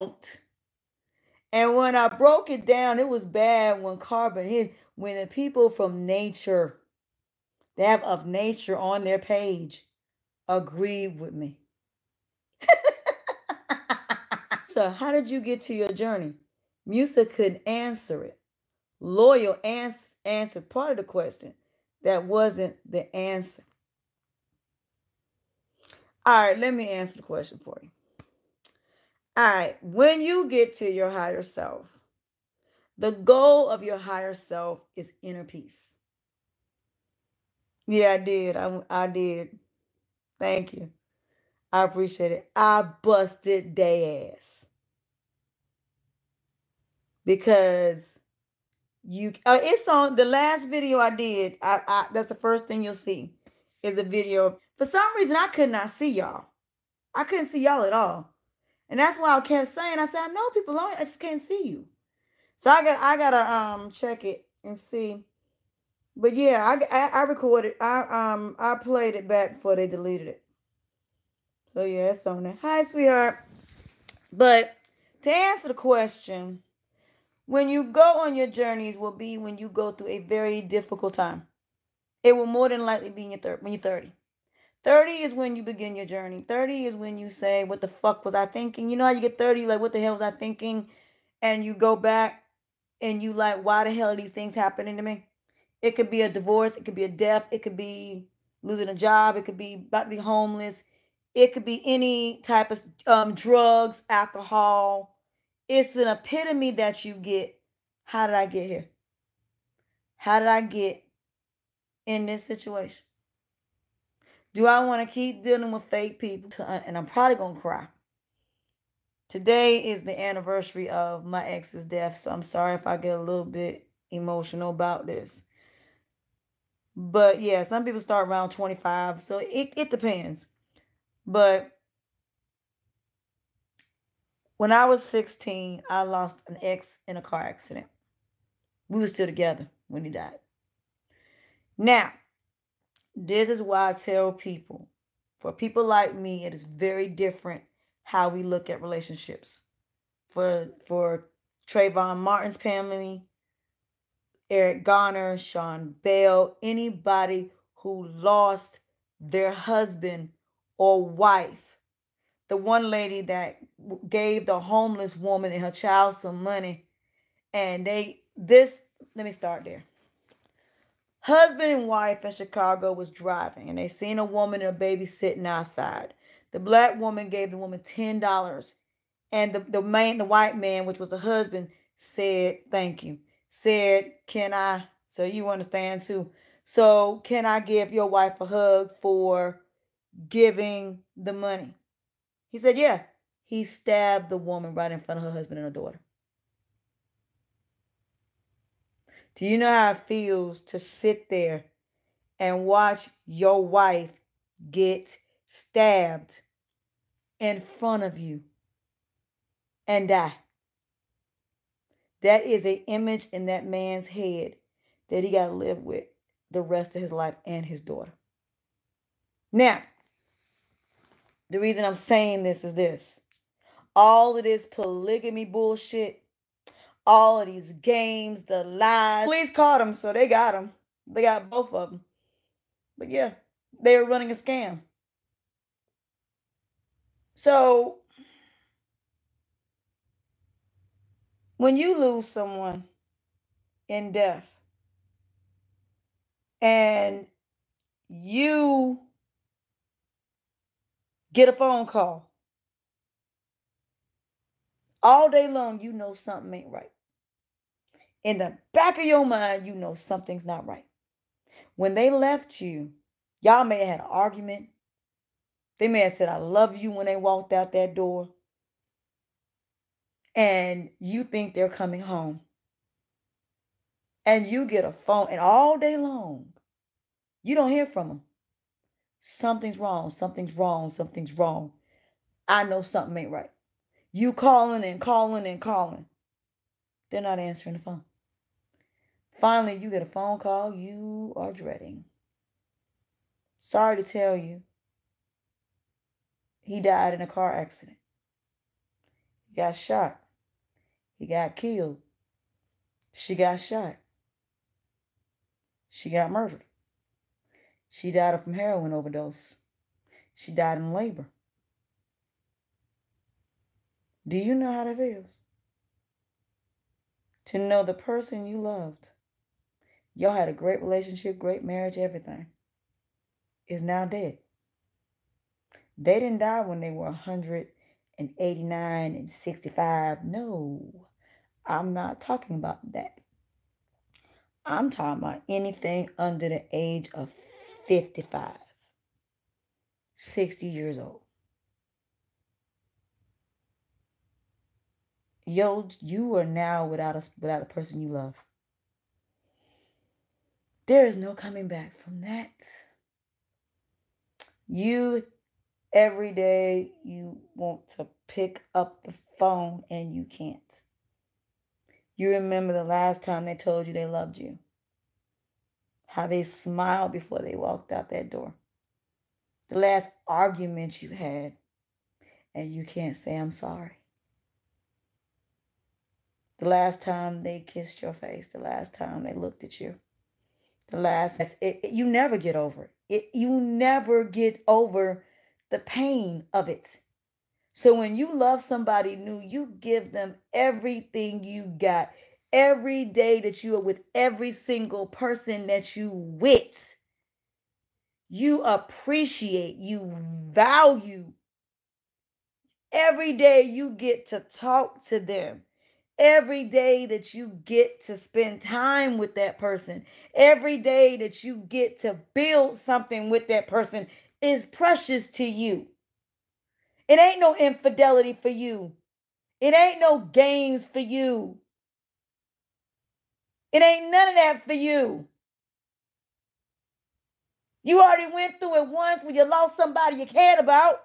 And when I broke it down, it was bad when carbon hit, when the people from nature, they have of nature on their page, agreed with me. So, how did you get to your journey? Musa couldn't answer it. Loyal answered part of the question. That wasn't the answer. All right, let me answer the question for you. All right, when you get to your higher self, the goal of your higher self is inner peace. Yeah, I did. I did. Thank you. I appreciate it. I busted they ass because you. It's on the last video I did. That's the first thing you'll see is a video. For some reason, I could not see y'all. I couldn't see y'all at all, and that's why I kept saying. I said, I know people on. I just can't see you. So I gotta check it and see. But yeah, I recorded. I played it back before they deleted it. So yeah, it's on there. Hi, sweetheart. But to answer the question, when you go on your journeys will be when you go through a very difficult time. It will more than likely be in when you're 30. 30 is when you begin your journey. 30 is when you say, what the fuck was I thinking? You know how you get 30, like, what the hell was I thinking? And you go back and you like, why the hell are these things happening to me? It could be a divorce. It could be a death. It could be losing a job. It could be about to be homeless. It could be any type of drugs, alcohol. It's an epitome that you get. How did I get here? How did I get in this situation? Do I want to keep dealing with fake people? And I'm probably going to cry. Today is the anniversary of my ex's death, so I'm sorry if I get a little bit emotional about this. But yeah, some people start around 25, so it depends. But when I was 16, I lost an ex in a car accident. We were still together when he died. Now, this is why I tell people, for people like me, it is very different how we look at relationships. For Trayvon Martin's family, Eric Garner, Sean Bell, anybody who lost their husband or wife. The one lady that gave the homeless woman and her child some money. And let me start there. Husband and wife in Chicago was driving and they seen a woman and a baby sitting outside. The black woman gave the woman $10. And the white man, which was the husband, said, thank you. Said, can I, so you understand too. So can I give your wife a hug for giving the money? He said, yeah. He stabbed the woman right in front of her husband and her daughter. Do you know how it feels to sit there and watch your wife get stabbed in front of you and die? That is an image in that man's head that he got to live with the rest of his life and his daughter. Now, the reason I'm saying this is this. All of this polygamy bullshit, all of these games, the lies. Police caught them, so they got them. They got both of them. But yeah, they were running a scam. So, when you lose someone in death and you get a phone call, all day long you know something ain't right. In the back of your mind, you know something's not right. When they left you, y'all may have had an argument. They may have said, I love you when they walked out that door. And you think they're coming home. And you get a phone, and all day long, you don't hear from them. Something's wrong, something's wrong, something's wrong. I know something ain't right. You calling and calling and calling. They're not answering the phone. Finally, you get a phone call you are dreading. Sorry to tell you, he died in a car accident. He got shot. He got killed. She got shot. She got murdered. She died from heroin overdose. She died in labor. Do you know how that feels? To know the person you loved, y'all had a great relationship, great marriage, everything, is now dead. They didn't die when they were 189 and 65. No, I'm not talking about that. I'm talking about anything under the age of 55, 60 years old. You are now without a person you love. There is no coming back from that. Every day you want to pick up the phone and you can't. You remember the last time they told you they loved you. How they smiled before they walked out that door. The last argument you had and you can't say I'm sorry. The last time they kissed your face, the last time they looked at you. You never get over it. You never get over the pain of it. So when you love somebody new, you give them everything you got. Every day that you are with every single person that you with, you appreciate, you value. Every day you get to talk to them. Every day that you get to spend time with that person, every day that you get to build something with that person is precious to you. It ain't no infidelity for you. It ain't no games for you. It ain't none of that for you. You already went through it once when you lost somebody you cared about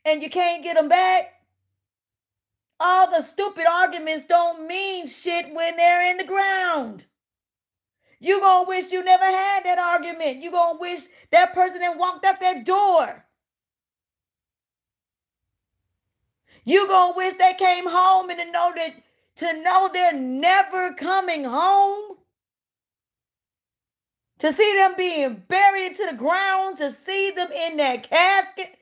and you can't get them back. All the stupid arguments don't mean shit when they're in the ground. You gonna wish you never had that argument. You gonna wish that person had walked out that door. You gonna wish they came home and to know they're never coming home. To see them being buried into the ground, to see them in that casket.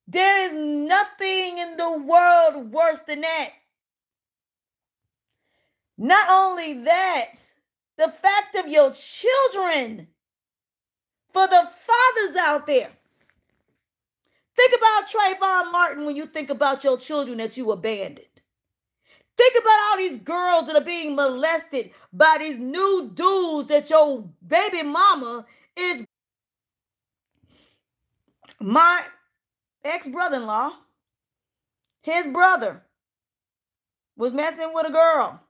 There is nothing in the world worse than that. Not only that, the fact of your children, for the fathers out there. Think about Trayvon Martin when you think about your children that you abandoned. Think about all these girls that are being molested by these new dudes that your baby mama is. My ex-brother-in-law, his brother was messing with a girl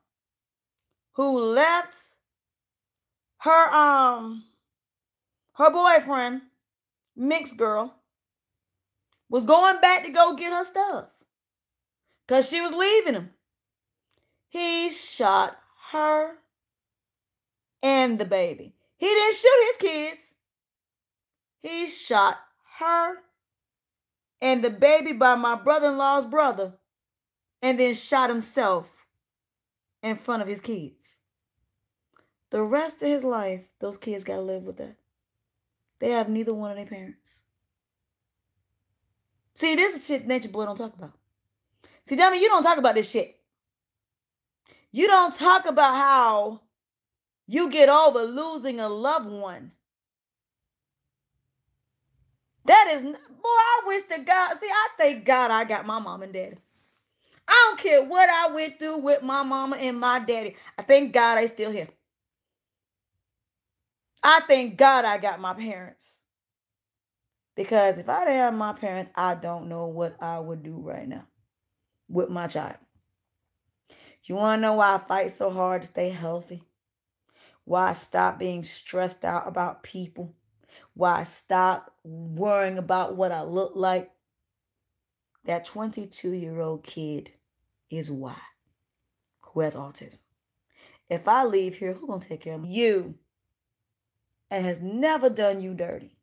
who left her boyfriend, mixed girl, was going back to go get her stuff because she was leaving him. He shot her and the baby. He didn't shoot his kids. He shot her and the baby by my brother-in-law's brother, and then shot himself in front of his kids. The rest of his life, those kids got to live with that. They have neither one of their parents. See, this is shit Nature Boy don't talk about. See, Dummy, you don't talk about this shit. You don't talk about how you get over losing a loved one. That is, boy, I wish to God. See, I thank God I got my mom and daddy. I don't care what I went through with my mama and my daddy. I thank God they still here. I thank God I got my parents. Because if I didn't have my parents, I don't know what I would do right now with my child. You want to know why I fight so hard to stay healthy? Why I stop being stressed out about people? Why I stop worrying about what I look like? That 22-year-old kid is why, who has autism. If I leave here, who's going to take care of me? You. And has never done you dirty.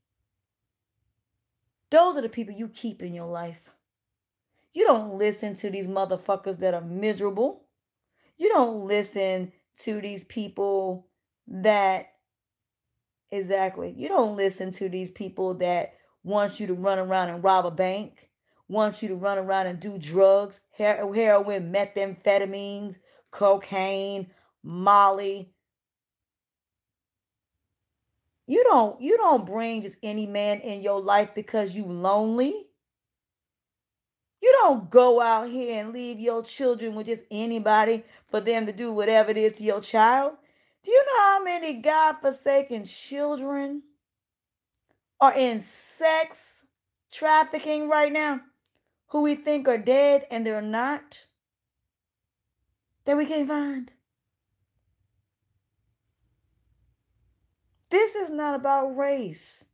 Those are the people you keep in your life. You don't listen to these motherfuckers that are miserable. You don't listen to these people that, exactly, you don't listen to these people that want you to run around and rob a bank, want you to run around and do drugs, heroin, methamphetamines, cocaine, Molly. You don't bring just any man in your life because you lonely. You don't go out here and leave your children with just anybody for them to do whatever it is to your child. Do you know how many godforsaken children are in sex trafficking right now who we think are dead and they're not? That we can't find. This is not about race.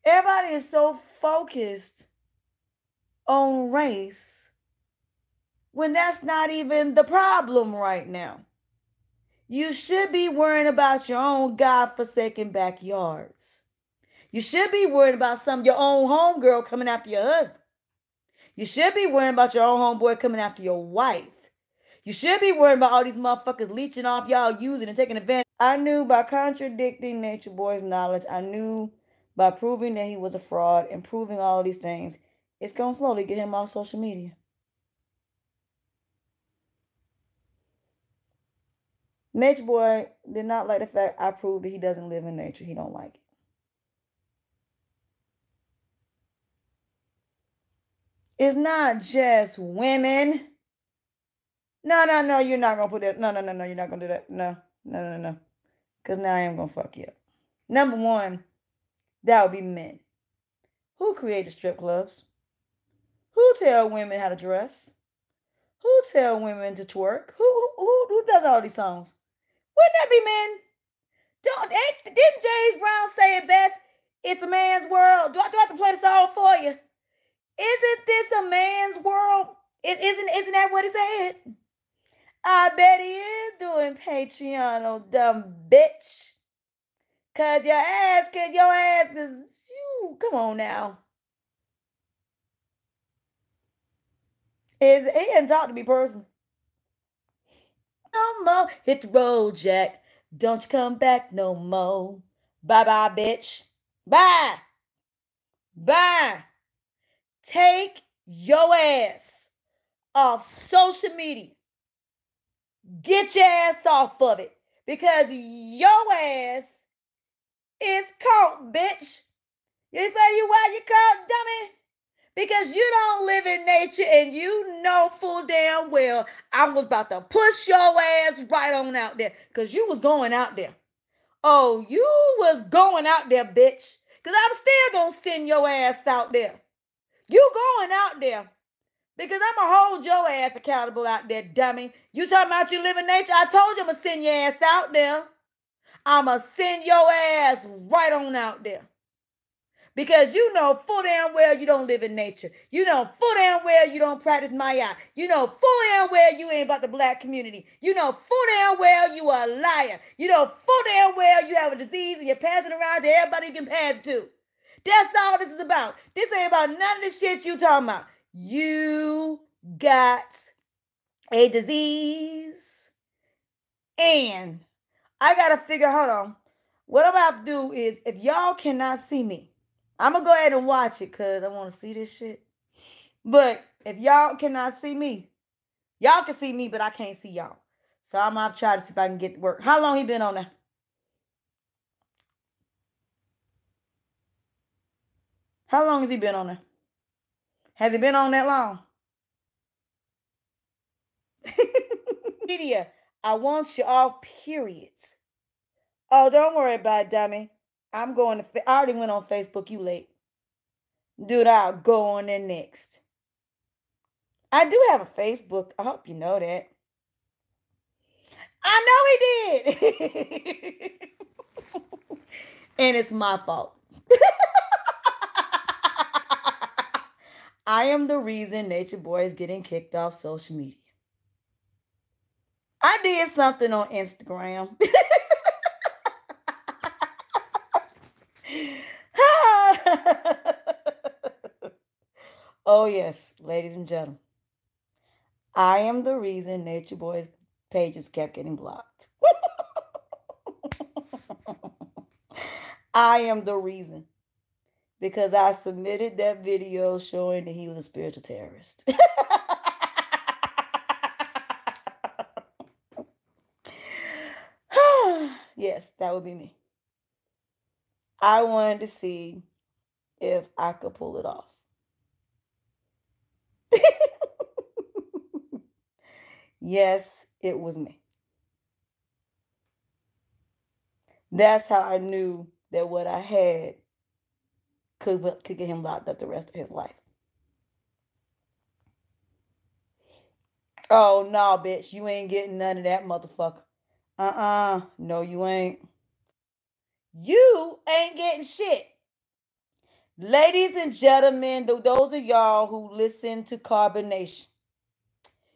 Everybody is so focused on race when that's not even the problem right now. You should be worrying about your own godforsaken backyards. You should be worried about some of your own homegirl coming after your husband. You should be worrying about your own homeboy coming after your wife. You should be worrying about all these motherfuckers leeching off y'all, using and taking advantage. I knew by contradicting Nature Boy's knowledge, I knew by proving that he was a fraud and proving all these things, it's going to slowly get him off social media. Nature Boy did not like the fact I proved that he doesn't live in nature. He don't like it. It's not just women. No, you're not going to put that. No, you're not going to do that. No. Because now I am going to fuck you up. Number one, that would be men. Who created strip clubs? Who tell women how to dress? Who tell women to twerk? Who does all these songs? Wouldn't that be men? Didn't James Brown say it best? It's a man's world. Do I have to play the song for you? Isn't this a man's world? Isn't that what he said? I bet he is doing Patreon, oh dumb bitch. Cause your ass is you. Come on now. He hadn't talked to me personally. No more. Hit the road, Jack. Don't you come back no more. Bye-bye, bitch. Bye. Bye. Take your ass off social media. Get your ass off of it. Because your ass is caught, bitch. You say why you caught, dummy? Because you don't live in nature and you know full damn well I was about to push your ass right on out there. Because you was going out there. Oh, you was going out there, bitch. Because I'm still going to send your ass out there. You going out there. Because I'm going to hold your ass accountable out there, dummy. You talking about you live in nature? I told you I'm going to send your ass out there. I'm going to send your ass right on out there. Because you know full damn well you don't live in nature. You know full damn well you don't practice Maya. You know full damn well you ain't about the black community. You know full damn well you are a liar. You know full damn well you have a disease and you're passing around to everybody you can pass to. That's all this is about. This ain't about none of the shit you talking about. You got a disease. And I got to figure, hold on. What I'm about to do is, if y'all cannot see me, I'm going to go ahead and watch it because I want to see this shit. But if y'all cannot see me, y'all can see me, but I can't see y'all. So I'm going to try to see if I can get to work. How long he been on there? How long has he been on there? Has he been on that long? Media, I want you off, period. Oh, don't worry about it, dummy. I'm going to, I already went on Facebook, you late. Dude, I'll go on there next. I do have a Facebook. I hope you know that. I know he did. And it's my fault. I am the reason Nature Boy is getting kicked off social media. I did something on Instagram. Oh, yes, ladies and gentlemen. I am the reason Nature Boy's pages kept getting blocked. I am the reason. Because I submitted that video showing that he was a spiritual terrorist. Yes, that would be me. I wanted to see if I could pull it off. Yes, it was me. That's how I knew that what I had could get him locked up the rest of his life. Oh, no, bitch. You ain't getting none of that, motherfucker. No, you ain't. You ain't getting shit. Ladies and gentlemen, those of y'all who listen to Carbonation,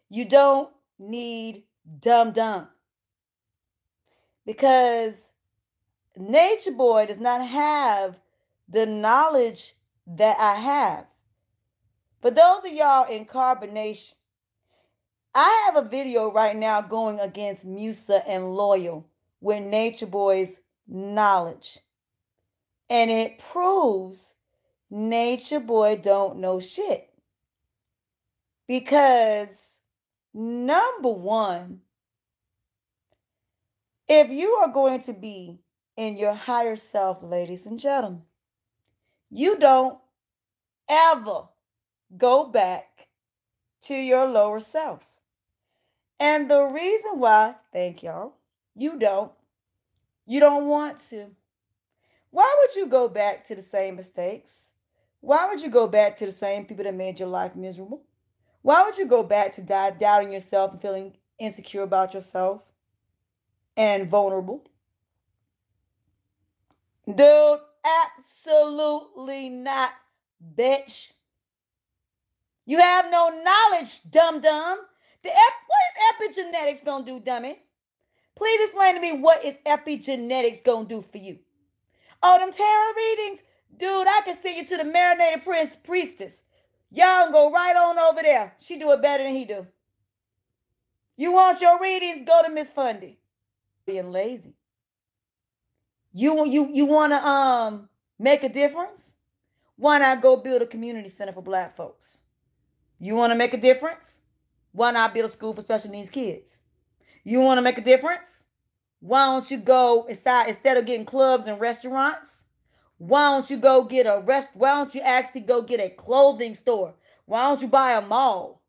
you don't need dumb. Because Nature Boy does not have the knowledge that I have. For those of y'all in Carbonation, I have a video right now going against Musa and Loyal with Nature Boy's knowledge. And it proves Nature Boy don't know shit. Because, number one, if you are going to be in your higher self, ladies and gentlemen, you don't ever go back to your lower self. And the reason why, thank y'all, you don't want to. Why would you go back to the same mistakes? Why would you go back to the same people that made your life miserable? Why would you go back to doubting yourself and feeling insecure about yourself and vulnerable? Dude, absolutely not, bitch. You have no knowledge, dum-dum. What is epigenetics gonna do, dummy? Please explain to me what is epigenetics gonna do for you. Oh, them tarot readings? Dude, I can send you to the marinated priestess. Y'all can go right on over there. She do it better than he do. You want your readings? Go to Miss Fundy. Being lazy. You want to make a difference? Why not go build a community center for Black folks? You want to make a difference? Why not build a school for special needs kids? You want to make a difference? Why don't you go inside instead of getting clubs and restaurants? Why don't you go get why don't you actually go get a clothing store? Why don't you buy a mall?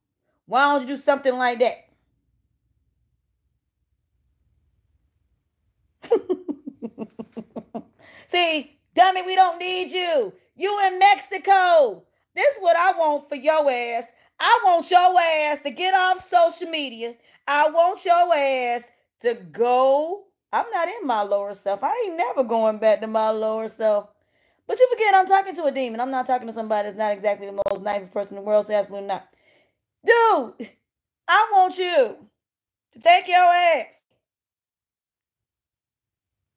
Why don't you do something like that? See, dummy, we don't need you. You in Mexico. This is what I want for your ass. I want your ass to get off social media. I want your ass to go. I'm not in my lower self. I ain't never going back to my lower self. But you forget I'm talking to a demon. I'm not talking to somebody that's not exactly the most nicest person in the world, so absolutely not. Dude, I want you to take your ass.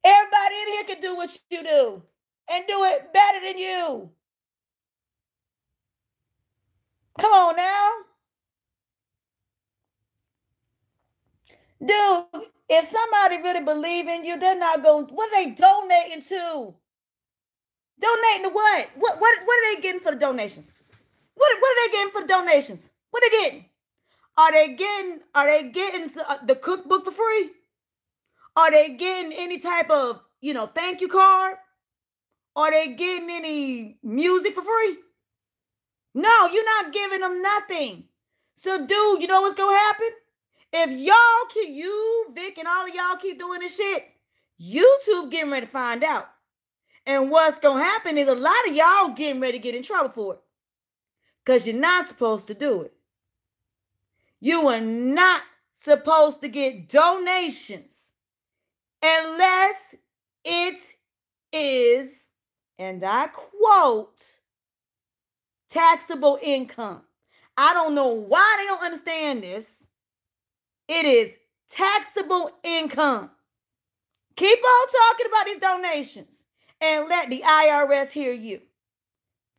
Everybody in here can do what you do and do it better than you. Come on now. Dude, if somebody really believe in you, they're not going, what are they donating to? Donating to what? What are they getting for the donations? What are they getting for the donations? What are they getting? Are they getting the cookbook for free? Are they getting any type of, thank you card? Are they getting any music for free? No, you're not giving them nothing. So, dude, you know what's going to happen? If you, Vic, and all of y'all keep doing this shit, YouTube getting ready to find out. And what's going to happen is a lot of y'all getting ready to get in trouble for it. Because you're not supposed to do it. You are not supposed to get donations unless it is, and I quote, taxable income. I don't know why they don't understand this. It is taxable income. Keep on talking about these donations and let the IRS hear you.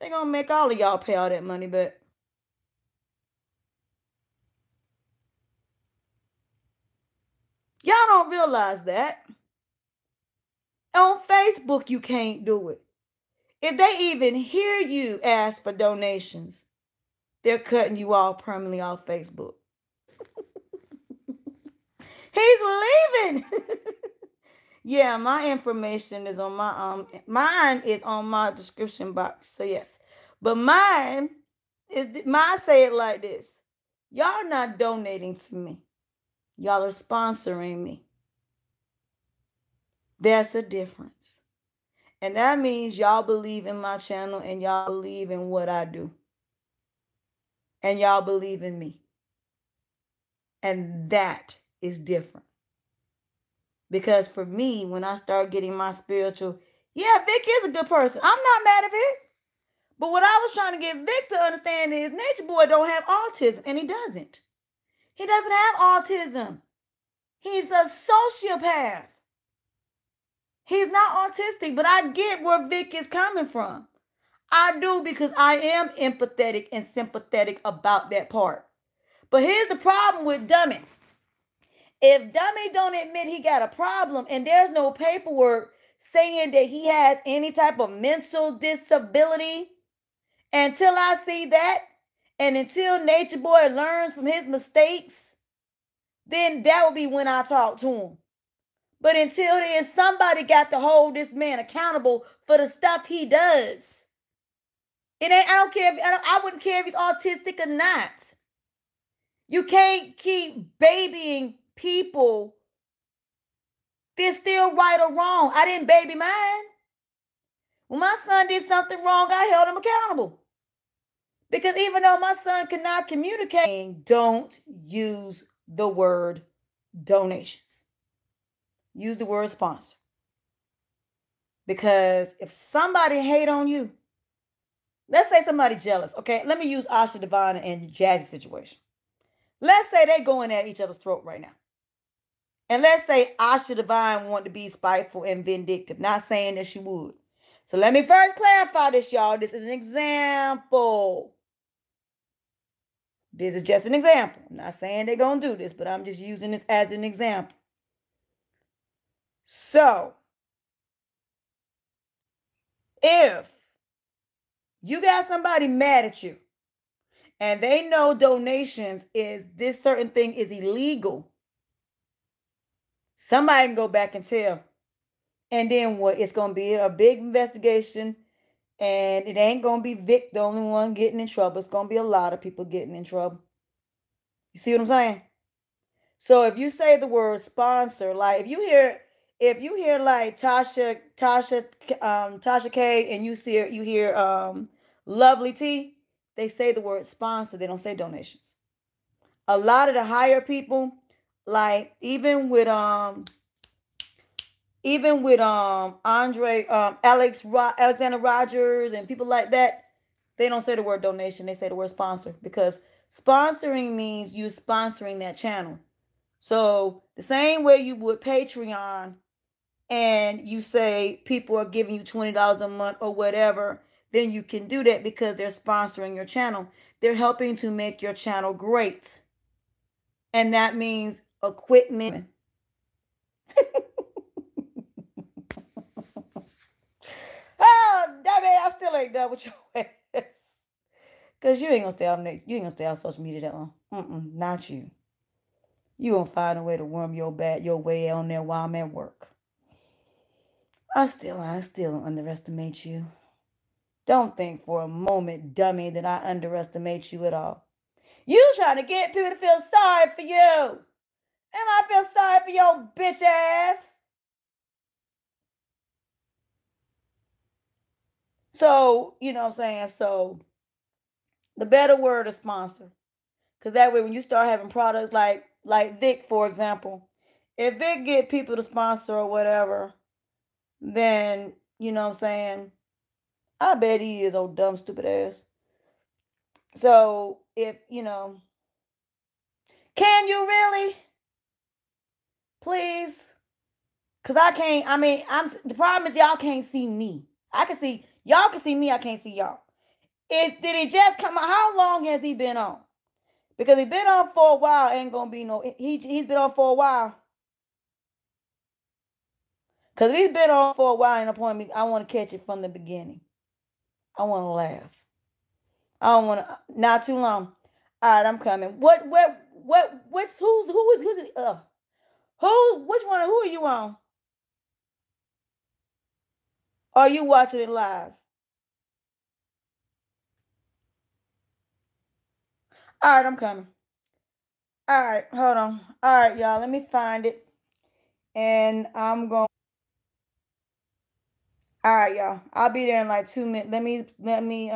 They're going to make all of y'all pay all that money back. don't realize that. On Facebook, you can't do it. If they even hear you ask for donations, they're cutting you off permanently off Facebook. He's leaving. Yeah, my information is on mine is on my description box. So yes. But mine say it like this. Y'all not donating to me. Y'all are sponsoring me. That's a difference. And that means y'all believe in my channel and y'all believe in what I do. And y'all believe in me. And that is different. Because for me, when I start getting my spiritual, yeah, Vic is a good person. I'm not mad at Vic. But what I was trying to get Vic to understand is Nature Boy don't have autism, and he doesn't. He doesn't have autism. He's a sociopath. He's not autistic, but I get where Vic is coming from. I do, because I am empathetic and sympathetic about that part. But here's the problem with Dummy. If Dummy don't admit he got a problem and there's no paperwork saying that he has any type of mental disability, until I see that, and until Nature Boy learns from his mistakes, then that will be when I talk to him. But until then, somebody got to hold this man accountable for the stuff he does. It ain't, I don't care if, I wouldn't care if he's autistic or not. You can't keep babying people. They're still right or wrong. I didn't baby mine. When my son did something wrong, I held him accountable. Because even though my son cannot communicate, don't use the word donations. Use the word sponsor. Because if somebody hate on you, let's say somebody jealous, okay? Let me use Asha Devine and Jazzy's situation. Let's say they're going at each other's throat right now. And let's say Asha Devine wanted to be spiteful and vindictive. Not saying that she would. So let me first clarify this, y'all. This is an example. This is just an example. I'm not saying they're going to do this, but I'm just using this as an example. So, if you got somebody mad at you and they know donations is this certain thing is illegal, somebody can go back and tell. And then what? It's going to be a big investigation, and it ain't going to be Vic the only one getting in trouble. It's going to be a lot of people getting in trouble. You see what I'm saying? So if you say the word sponsor, like if you hear like Tasha K, and you hear Lovely T, they say the word sponsor. They don't say donations. A lot of the higher people, like even with Andre, Alexander Rogers and people like that, they don't say the word donation. They say the word sponsor, because sponsoring means you sponsoring that channel. So the same way you would Patreon and you say people are giving you $20 a month or whatever, then you can do that because they're sponsoring your channel. They're helping to make your channel great. And that means equipment. Oh, damn it, I still ain't done with your ass. Because you ain't gonna stay on social media that long. Not you. You gonna find a way to worm your way on there while I'm at work. I still don't underestimate you. Don't think for a moment, dummy, that I underestimate you at all. You trying to get people to feel sorry for you. And I feel sorry for your bitch ass. So, you know what I'm saying? So, the better word is sponsor. Because that way, when you start having products like Vic, for example, if Vic get people to sponsor or whatever, then, you know what I'm saying, I bet he is, old dumb, stupid ass. So, if, can you really? Please? Because the problem is y'all can't see me. Y'all can see me, I can't see y'all. Did it just come out? How long has he been on? Because he's been on for a while, ain't gonna be no, he's been on for a while. Because we've been on for a while and appointment. I want to catch it from the beginning. I want to laugh. I don't want to, not too long. All right, I'm coming. Who's which one, who are you on? Are you watching it live? All right, I'm coming. All right, hold on. All right, y'all, let me find it. And I'm going. All right, y'all. I'll be there in like 2 minutes. Let me.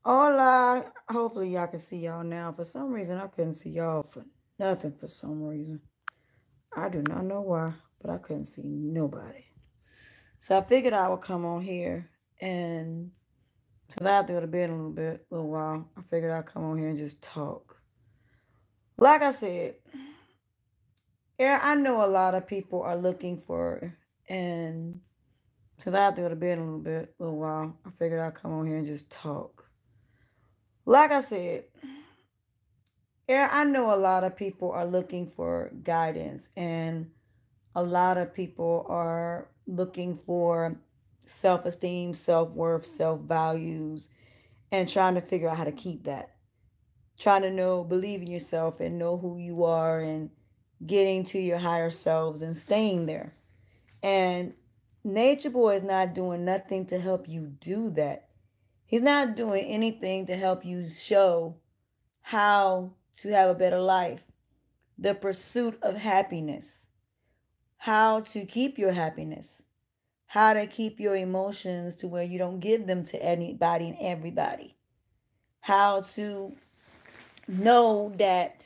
Hola. Hopefully y'all can see y'all now. For some reason, I couldn't see y'all for nothing for some reason. I do not know why, but I couldn't see nobody. So I figured I would come on here and since I have to go to bed in a little while, I figured I'd come on here and just talk. Like I said, yeah, I know a lot of people are looking for, and since I have to go to bed in a little while, I figured I'd come on here and just talk. Like I said, yeah, I know a lot of people are looking for guidance, and a lot of people are looking for self-esteem, self-worth, self-values, and trying to figure out how to keep that. Trying to know, believe in yourself and know who you are and getting to your higher selves and staying there. And Nature Boy is not doing nothing to help you do that. He's not doing anything to help you show how to have a better life, the pursuit of happiness, how to keep your happiness, how to keep your emotions to where you don't give them to anybody and everybody, how to know that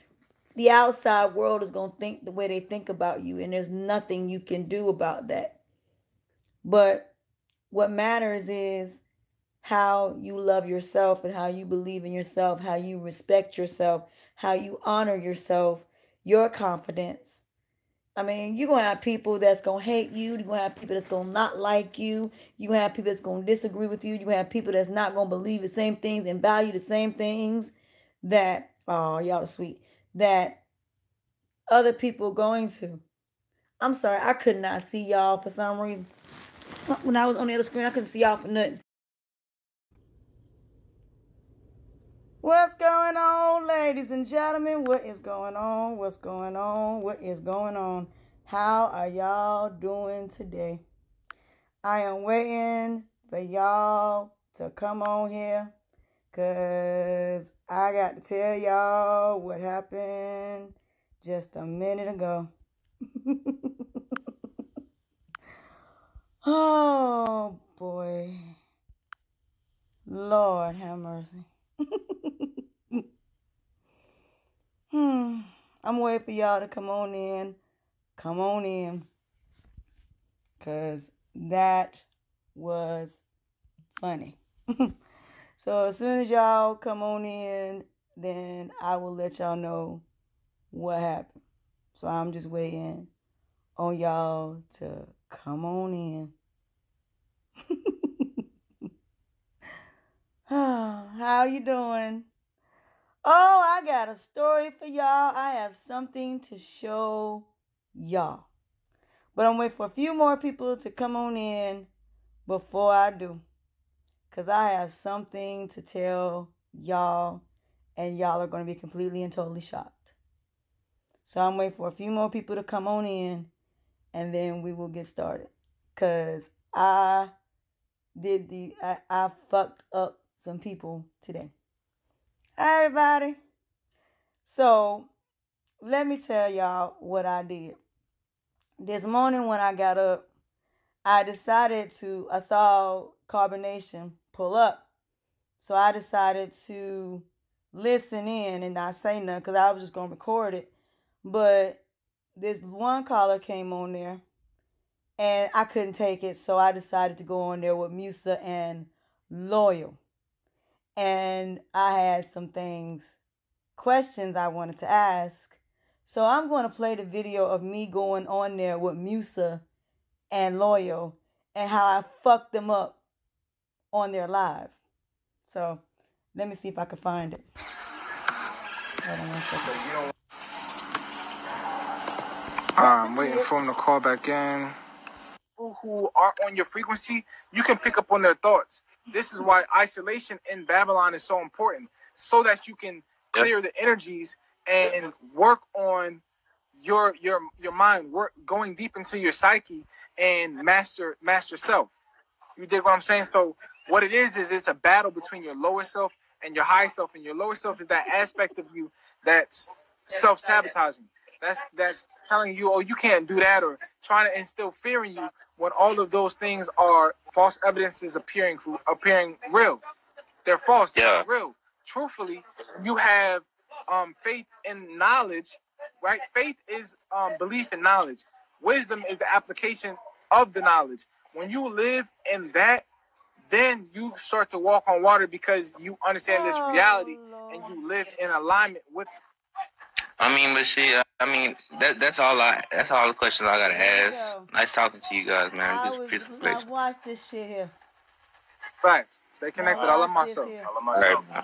the outside world is going to think the way they think about you, and there's nothing you can do about that. But what matters is how you love yourself and how you believe in yourself, how you respect yourself, how you honor yourself, your confidence. I mean, you're going to have people that's going to hate you. You're going to have people that's going to not like you. You're going to have people that's going to disagree with you. You're going to have people that's not going to believe the same things and value the same things that, oh, y'all are sweet, that other people are going to. I'm sorry, I could not see y'all for some reason. When I was on the other screen, I couldn't see y'all for nothing. What's going on, ladies and gentlemen? What is going on? What's going on? What is going on? How are y'all doing today? I am waiting for y'all to come on here because I got to tell y'all what happened just a minute ago. Oh, boy. Lord have mercy. I'm waiting for y'all to come on in. Come on in. Because that was funny. So as soon as y'all come on in, then I will let y'all know what happened. So I'm just waiting on y'all to come on in. How you doing? Oh, I got a story for y'all. I have something to show y'all. But I'm waiting for a few more people to come on in before I do. Because I have something to tell y'all. And y'all are going to be completely and totally shocked. So I'm waiting for a few more people to come on in. And then we will get started. Because I fucked up some people today. Hi, everybody. So let me tell y'all what I did. This morning when I got up, I saw Carbonation pull up. So I decided to listen in and not say nothing because I was just going to record it. But this one caller came on there and I couldn't take it. So I decided to go on there with Musa and Loyal. And I had some questions I wanted to ask So I'm going to play the video of me going on there with Musa and Loyal and how I fucked them up on their live. So let me see if I can find it. Hold on 1 second. I'm waiting for him to call back in. People who are on your frequency, you can pick up on their thoughts. This is why isolation in Babylon is so important, so that you can clear the energies and work on your mind, work going deep into your psyche and master self. You dig what I'm saying? So what it is it's a battle between your lower self and your higher self, and your lower self is that aspect of you that's self-sabotaging. That's telling you, oh, you can't do that, or trying to instill fear in you when all of those things are false evidences appearing real. They're false, they're not real. Truthfully, you have faith in knowledge, right? Faith is belief in knowledge. Wisdom is the application of the knowledge. When you live in that, then you start to walk on water because you understand this reality and you live in alignment with it. I mean, but see, I mean, that's all the questions I gotta ask. Nice talking to you guys, man. I watch this shit here. Facts. Stay connected. I love myself. Right.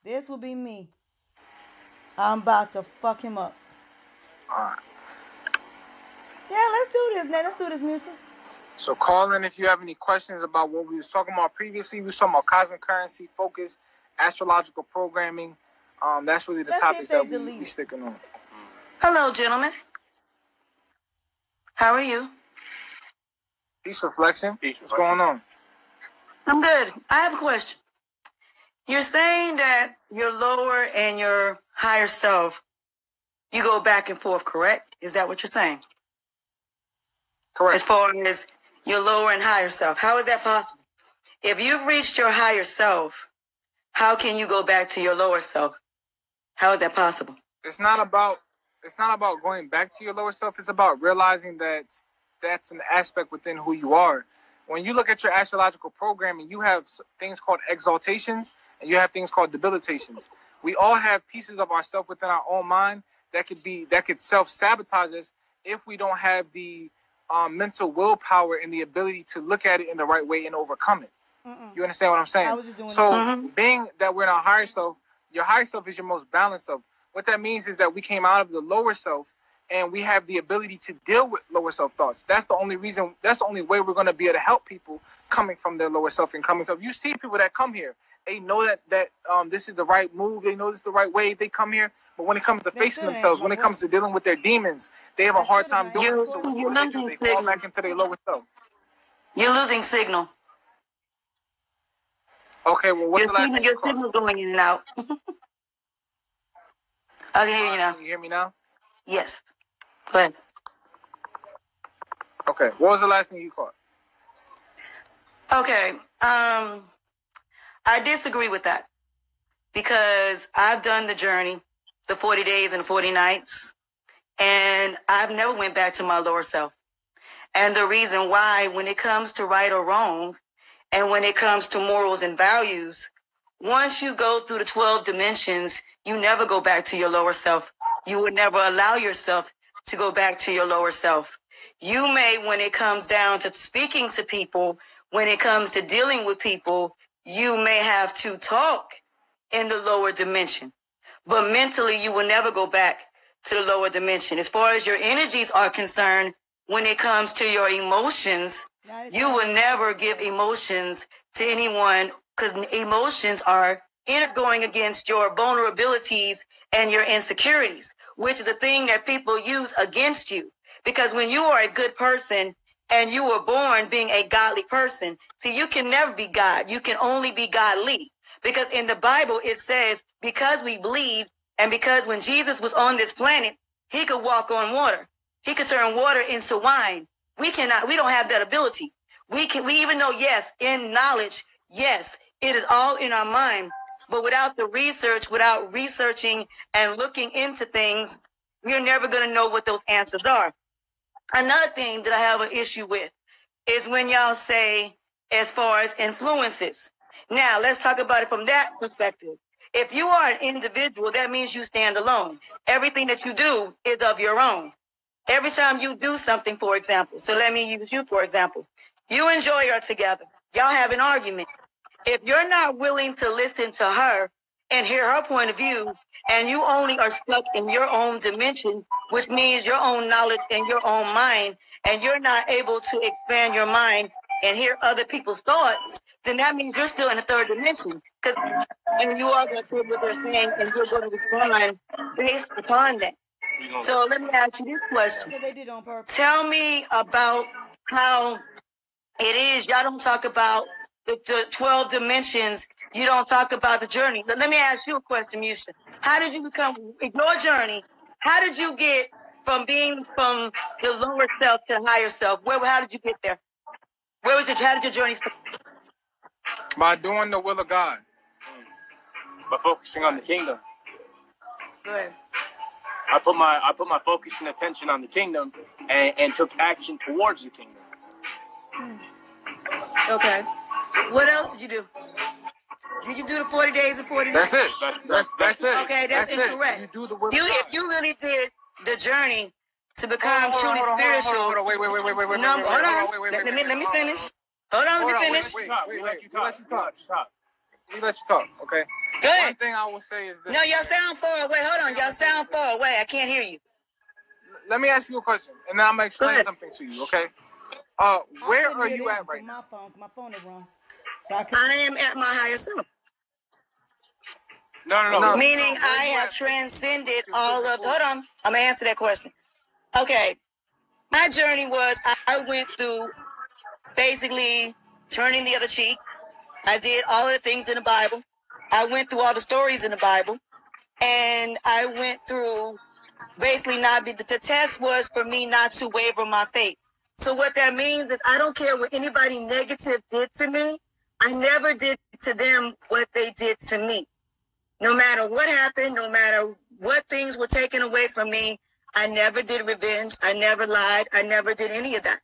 This will be me. I'm about to fuck him up. Alright. Yeah, let's do this, man. Let's do this, Mutual. So call in if you have any questions about what we was talking about previously. We was talking about cosmic currency, focus, astrological programming. That's really the topics that we sticking on. Hello, gentlemen. How are you? Peace reflection. What's going on? I'm good. I have a question. You're saying that your lower and your higher self, you go back and forth, correct? Is that what you're saying? Correct. As far as your lower and higher self, how is that possible? If you've reached your higher self, how can you go back to your lower self? How is that possible? It's not about going back to your lower self. It's about realizing that that's an aspect within who you are. When you look at your astrological programming, you have things called exaltations and you have things called debilitations. We all have pieces of ourselves within our own mind that could self-sabotage us if we don't have the mental willpower and the ability to look at it in the right way and overcome it. You understand what I'm saying? I was just doing being that we're in our higher self, your higher self is your most balanced self. What that means is that we came out of the lower self and we have the ability to deal with lower self thoughts. That's the only way we're going to be able to help people coming from their lower self and coming from. You see people that come here, they know that this is the right move. They know this is the right way. They come here. But when it comes to facing themselves, when it comes to dealing with their demons, they have a hard time doing it. So they fall back into their lower self. You're losing signal. Okay, well, what's the last thing your signal's going in and out. I can hear you now. Can you hear me now? Yes. Go ahead. Okay, what was the last thing you caught? Okay, I disagree with that because I've done the journey, the 40 days and 40 nights, and I've never went back to my lower self. And the reason why, when it comes to right or wrong, and when it comes to morals and values, once you go through the 12 dimensions, you never go back to your lower self. You would never allow yourself to go back to your lower self. You may, when it comes down to speaking to people, when it comes to dealing with people, you may have to talk in the lower dimension. But mentally, you will never go back to the lower dimension. As far as your energies are concerned, when it comes to your emotions, you will never give emotions to anyone because emotions are going against your vulnerabilities and your insecurities, which is a thing that people use against you. Because when you are a good person and you were born being a godly person, see, you can never be God. You can only be godly. Because in the Bible, it says, because we believe and because when Jesus was on this planet, he could walk on water. He could turn water into wine. We cannot, we don't have that ability. We even know, yes, in knowledge, yes, it is all in our mind. But without the research, without researching and looking into things, we're never going to know what those answers are. Another thing that I have an issue with is when y'all say as far as influences. Now, let's talk about it from that perspective. If you are an individual, that means you stand alone. Everything that you do is of your own. Every time you do something, for example, so let me use you, for example. You and Joy are together. Y'all have an argument. If you're not willing to listen to her and hear her point of view, and you only are stuck in your own dimension, which means your own knowledge and your own mind, and you're not able to expand your mind and hear other people's thoughts, then that means you're still in the third dimension. And you are going to hear what they're saying, and you're going to respond based upon that. So let me ask you this question. They did on purpose. Tell me about how it is. Y'all don't talk about the 12 dimensions. You don't talk about the journey. Let me ask you a question, Musha. How did you become, your journey, how did you get from being from the lower self to higher self? How did you get there? How did your journey start? By doing the will of God. By focusing on the kingdom. Go ahead. I put my focus and attention on the kingdom and took action towards the kingdom. Okay. What else did you do? Did you do the 40 days and 40 nights? That's it. That's it. Okay, that's incorrect. You do the will of God. If you really did the journey to become truly spiritual. Hold on, wait. Let me finish. Hold on, let me finish. We let you talk. We let you talk, okay? Go ahead. One thing I will say is this. No, y'all sound far away. Hold on, y'all sound far away. I can't hear you. Let me ask you a question, and then I'm going to explain something to you, okay? Where are you at right now? My phone is wrong. So I am at my higher self. No. Meaning I have transcended all of... Hold on. I'm going to answer that question. Okay. My journey was I went through basically turning the other cheek. I did all of the things in the Bible. I went through all the stories in the Bible. And I went through basically the test was for me not to waver my faith. So what that means is I don't care what anybody negative did to me. I never did to them what they did to me. No matter what happened, no matter what things were taken away from me, I never did revenge. I never lied. I never did any of that.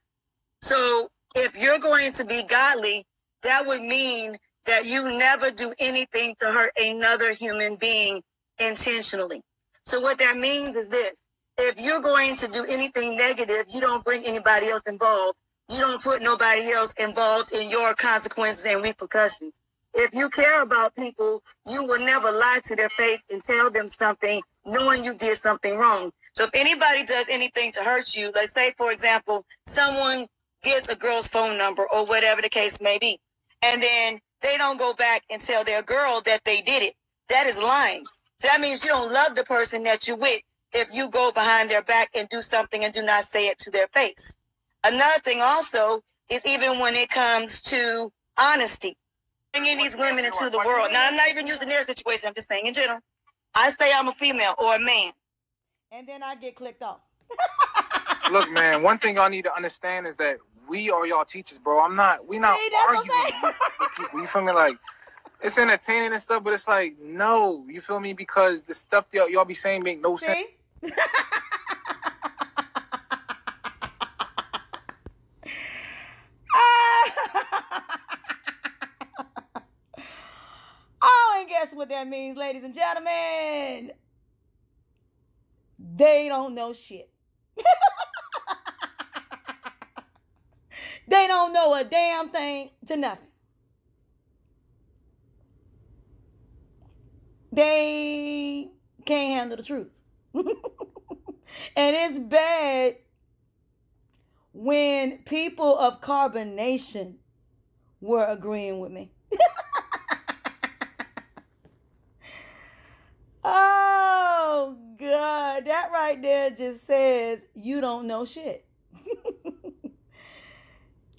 So if you're going to be godly, that would mean that you never do anything to hurt another human being intentionally. So what that means is this. If you're going to do anything negative, you don't bring anybody else involved. You don't put nobody else involved in your consequences and repercussions. If you care about people, you will never lie to their face and tell them something knowing you did something wrong. So if anybody does anything to hurt you, let's say, for example, someone gets a girl's phone number or whatever the case may be, and then they don't go back and tell their girl that they did it. That is lying. So that means you don't love the person that you're with if you go behind their back and do something and do not say it to their face. Another thing also is even when it comes to honesty, bringing these women into the world. Now, I'm not even using their situation. I'm just saying in general. I say I'm a female or a man. And then I get clicked off. Look, man, one thing y'all need to understand is that we are y'all teachers, bro. we not arguing with people. You feel me? Like, it's entertaining and stuff, but it's like, no. You feel me? Because the stuff y'all be saying make no sense. Oh, and guess what that means, ladies and gentlemen? They don't know shit. They don't know a damn thing to nothing. They can't handle the truth. And it's bad when people of carbonation were agreeing with me. Oh, God. That right there just says you don't know shit.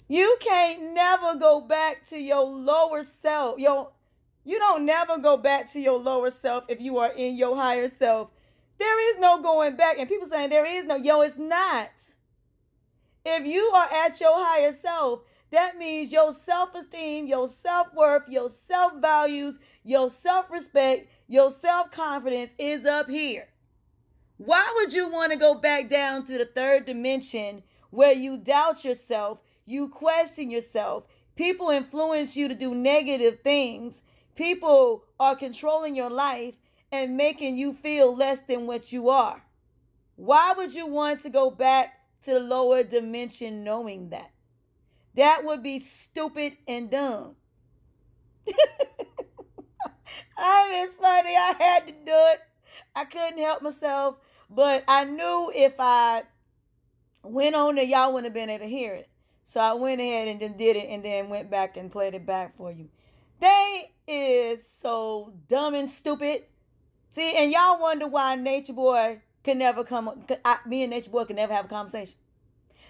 You can't never go back to your lower self. You don't never go back to your lower self if you are in your higher self. There is no going back. And people saying there is no. It's not. If you are at your higher self, that means your self-esteem, your self-worth, your self-values, your self-respect, your self-confidence is up here. Why would you want to go back down to the third dimension where you doubt yourself, you question yourself, people influence you to do negative things, People are controlling your life and making you feel less than what you are. Why would you want to go back to the lower dimension knowing that? That would be stupid and dumb. It's funny. I had to do it. I couldn't help myself. But I knew if I went on there, y'all wouldn't have been able to hear it. So I went ahead and then did it and then went back and played it back for you. They is so dumb and stupid. See, and y'all wonder why Nature Boy could never come. Me and Nature Boy could never have a conversation.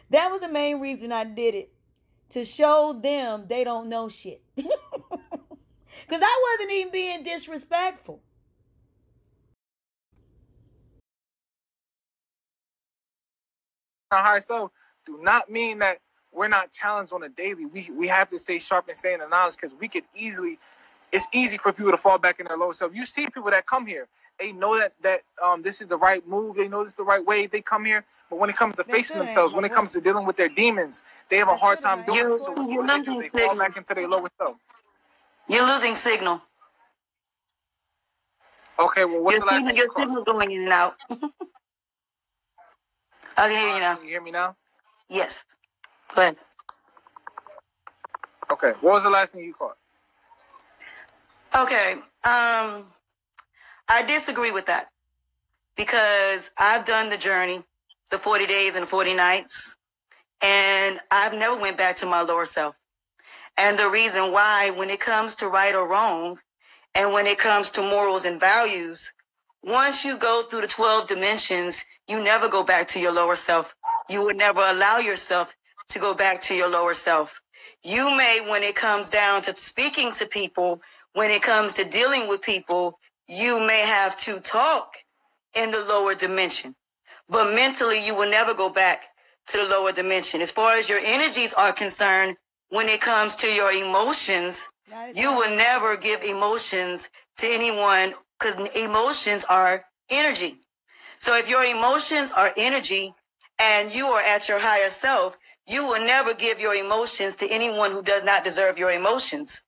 That was the main reason I did it. To show them they don't know shit. Because I wasn't even being disrespectful. Our higher self do not mean that we're not challenged on a daily. We have to stay sharp and stay in the knowledge, because we could easily, it's easy for people to fall back in their lower self. You see people that come here, they know that this is the right move, they know this is the right way, they come here, but when it comes to facing themselves, when it comes to dealing with their demons, they have a hard time doing it. So what do? They fall back into their lower self. You're losing signal. Okay, well, what's the last thing? Your signal's going in and out. I can hear you now. Can you hear me now? Yes. Go ahead. Okay, what was the last thing you caught? Okay, I disagree with that, because I've done the journey, the 40 days and 40 nights, and I've never went back to my lower self. And the reason why, when it comes to right or wrong, and when it comes to morals and values, once you go through the 12 dimensions, you never go back to your lower self. You would never allow yourself to go back to your lower self. You may, when it comes down to speaking to people, when it comes to dealing with people, you may have to talk in the lower dimension. But mentally, you will never go back to the lower dimension. As far as your energies are concerned, when it comes to your emotions, you will never give emotions to anyone, because emotions are energy. So if your emotions are energy and you are at your higher self, you will never give your emotions to anyone who does not deserve your emotions.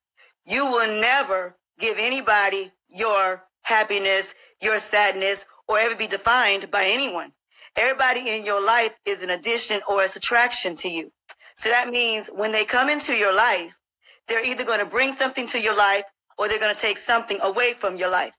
You will never give anybody your happiness, your sadness, or ever be defined by anyone. Everybody in your life is an addition or a subtraction to you. So that means when they come into your life, they're either going to bring something to your life or they're going to take something away from your life.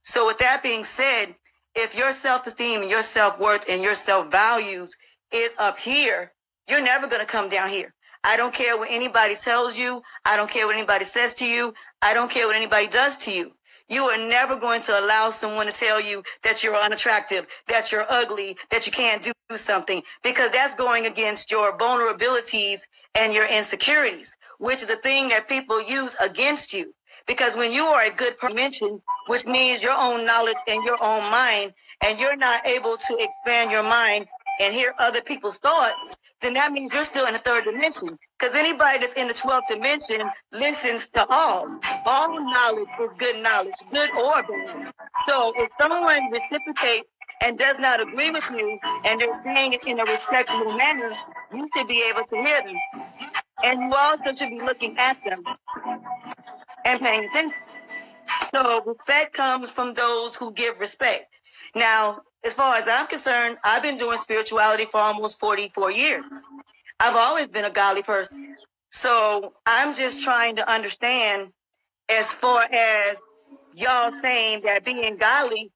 So with that being said, if your self-esteem and your self-worth and your self-values is up here, you're never going to come down here. I don't care what anybody tells you. I don't care what anybody says to you. I don't care what anybody does to you. You are never going to allow someone to tell you that you're unattractive, that you're ugly, that you can't do something, because that's going against your vulnerabilities and your insecurities, which is a thing that people use against you. Because when you are a good person, which means your own knowledge and your own mind, and you're not able to expand your mind and hear other people's thoughts, then that means you're still in the third dimension. Because anybody that's in the 12th dimension listens to all. All knowledge is good knowledge, good or bad. So if someone reciprocates and does not agree with you, and they're saying it in a respectful manner, you should be able to hear them. And you also should be looking at them and paying attention. So respect comes from those who give respect. Now, as far as I'm concerned, I've been doing spirituality for almost 44 years. I've always been a godly person. So I'm just trying to understand, as far as y'all saying that being godly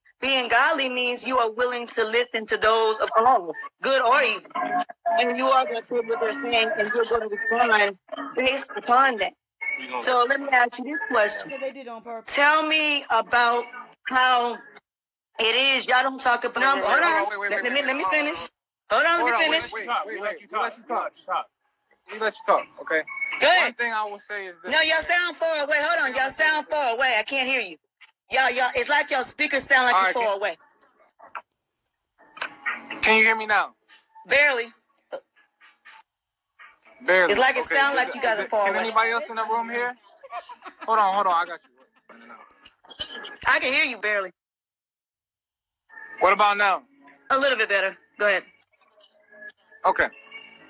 means you are willing to listen to those of all, good or evil. And you are going to hear what they're saying, and you're going to respond based upon that. So let me ask you this question. They did on purpose. Tell me about how it is. Y'all don't talk about. No, hold on. Let me finish. Hold on, let me finish. Wait. Let you talk, okay? Go ahead. One thing I will say is this. No, y'all sound far away. Hold on, y'all sound far away. I can't hear you. Y'all, it's like y'all speakers sound like you're far away. Can you hear me now? Barely. Barely. It's like it sounds like you guys are far away. Can anybody else in the room hear? Hold on, I got you. I can hear you barely. What about now? A little bit better. Go ahead. Okay.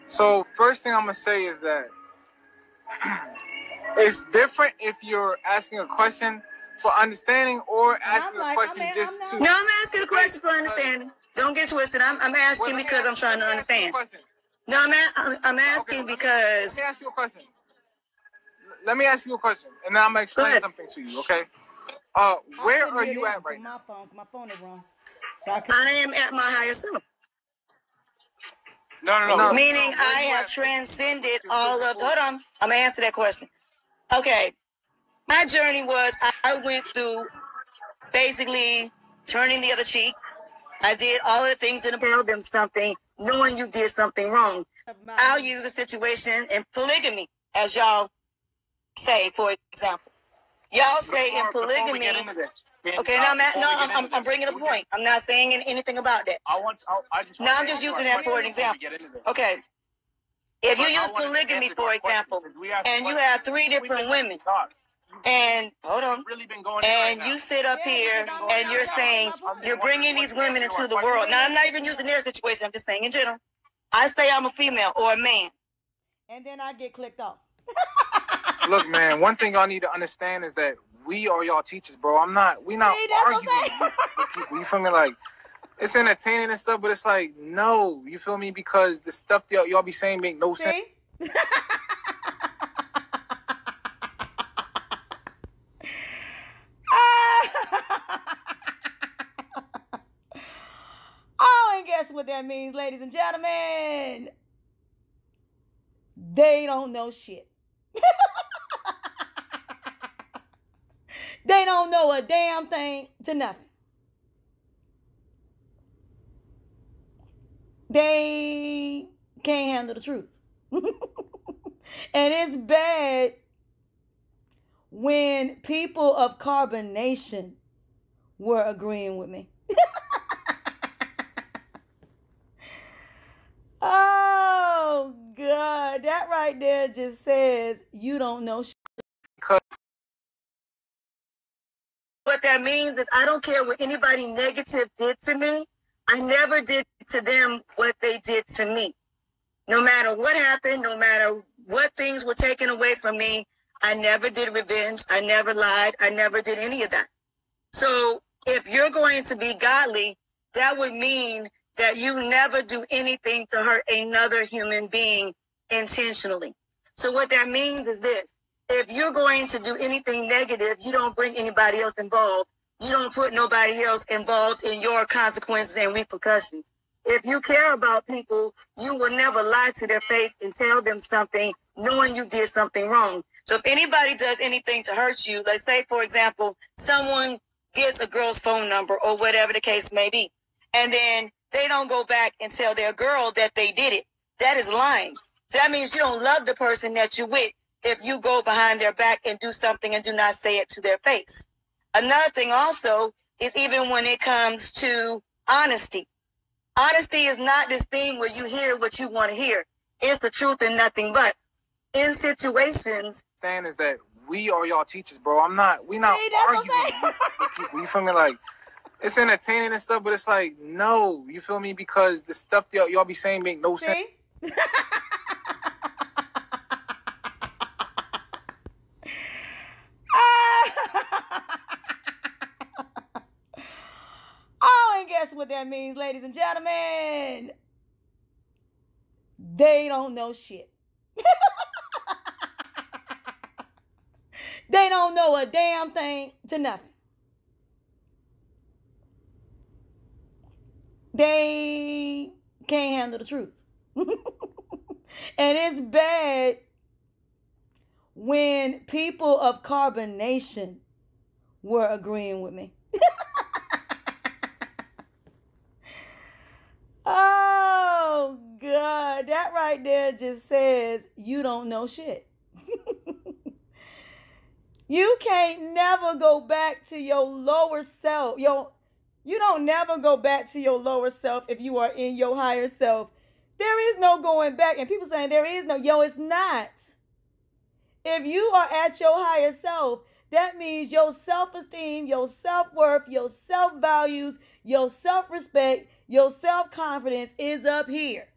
So first thing I'm gonna say is that It's different if you're asking a question for understanding or asking a question just to. No, I'm asking a question for understanding. Don't get twisted. I'm asking because I'm trying to understand. No, I'm asking because. Let me ask you a question. Let me ask you a question, and then I'm gonna explain something to you. Okay? Where are you at right now? My phone is wrong. I am at my higher self. No. Meaning I have transcended all of. Hold on. I'm gonna answer that question. Okay. My journey was I went through basically turning the other cheek. I did all of the things that tell them something, knowing you did something wrong. I'll use a situation in polygamy, as y'all say, for example. Y'all say in polygamy. Okay, now I'm bringing a point. I'm not saying anything about that. I'm just using that for an example. Okay. If you use polygamy, for example, and you have 3 different women, and hold on, and you sit up here and you're saying you're bringing these women into the world. Now, I'm not even using their situation. I'm just saying in general. I say I'm a female or a man. And then I get clicked off. Look, man, one thing y'all need to understand is that we are y'all teachers, bro. We not arguing. You feel me? Like, it's entertaining and stuff, but it's like, no, you feel me? Because the stuff y'all be saying make no sense. Oh, and guess what that means, ladies and gentlemen? They don't know shit. They don't know a damn thing to nothing. They can't handle the truth. And it's bad when people of carbonation were agreeing with me. Oh, God. That right there just says you don't know shit. What that means is I don't care what anybody negative did to me. I never did to them what they did to me. No matter what happened, no matter what things were taken away from me, I never did revenge. I never lied. I never did any of that. So if you're going to be godly, that would mean that you never do anything to hurt another human being intentionally. So what that means is this. If you're going to do anything negative, you don't bring anybody else involved. You don't put nobody else involved in your consequences and repercussions. If you care about people, you will never lie to their face and tell them something knowing you did something wrong. So if anybody does anything to hurt you, let's say, for example, someone gets a girl's phone number or whatever the case may be, and then they don't go back and tell their girl that they did it. That is lying. So that means you don't love the person that you're with if you go behind their back and do something and do not say it to their face. Another thing also is even when it comes to honesty. Honesty is not this thing where you hear what you want to hear. It's the truth and nothing but. In situations. Stand is that we are y'all teachers, bro. We not arguing with people. You feel me? Like, it's entertaining and stuff, but it's like, no, you feel me? Because the stuff y'all be saying make no sense. Oh, and guess what that means, ladies and gentlemen? They don't know shit. They don't know a damn thing to nothing. They can't handle the truth. And it's bad when people of carbonation were agreeing with me. Oh, God. That right there just says you don't know shit. You can't never go back to your lower self. You don't never go back to your lower self if you are in your higher self. There is no going back. And people saying there is no, it's not. If you are at your higher self, that means your self-esteem, your self-worth, your self-values, your self-respect, your self-confidence is up here.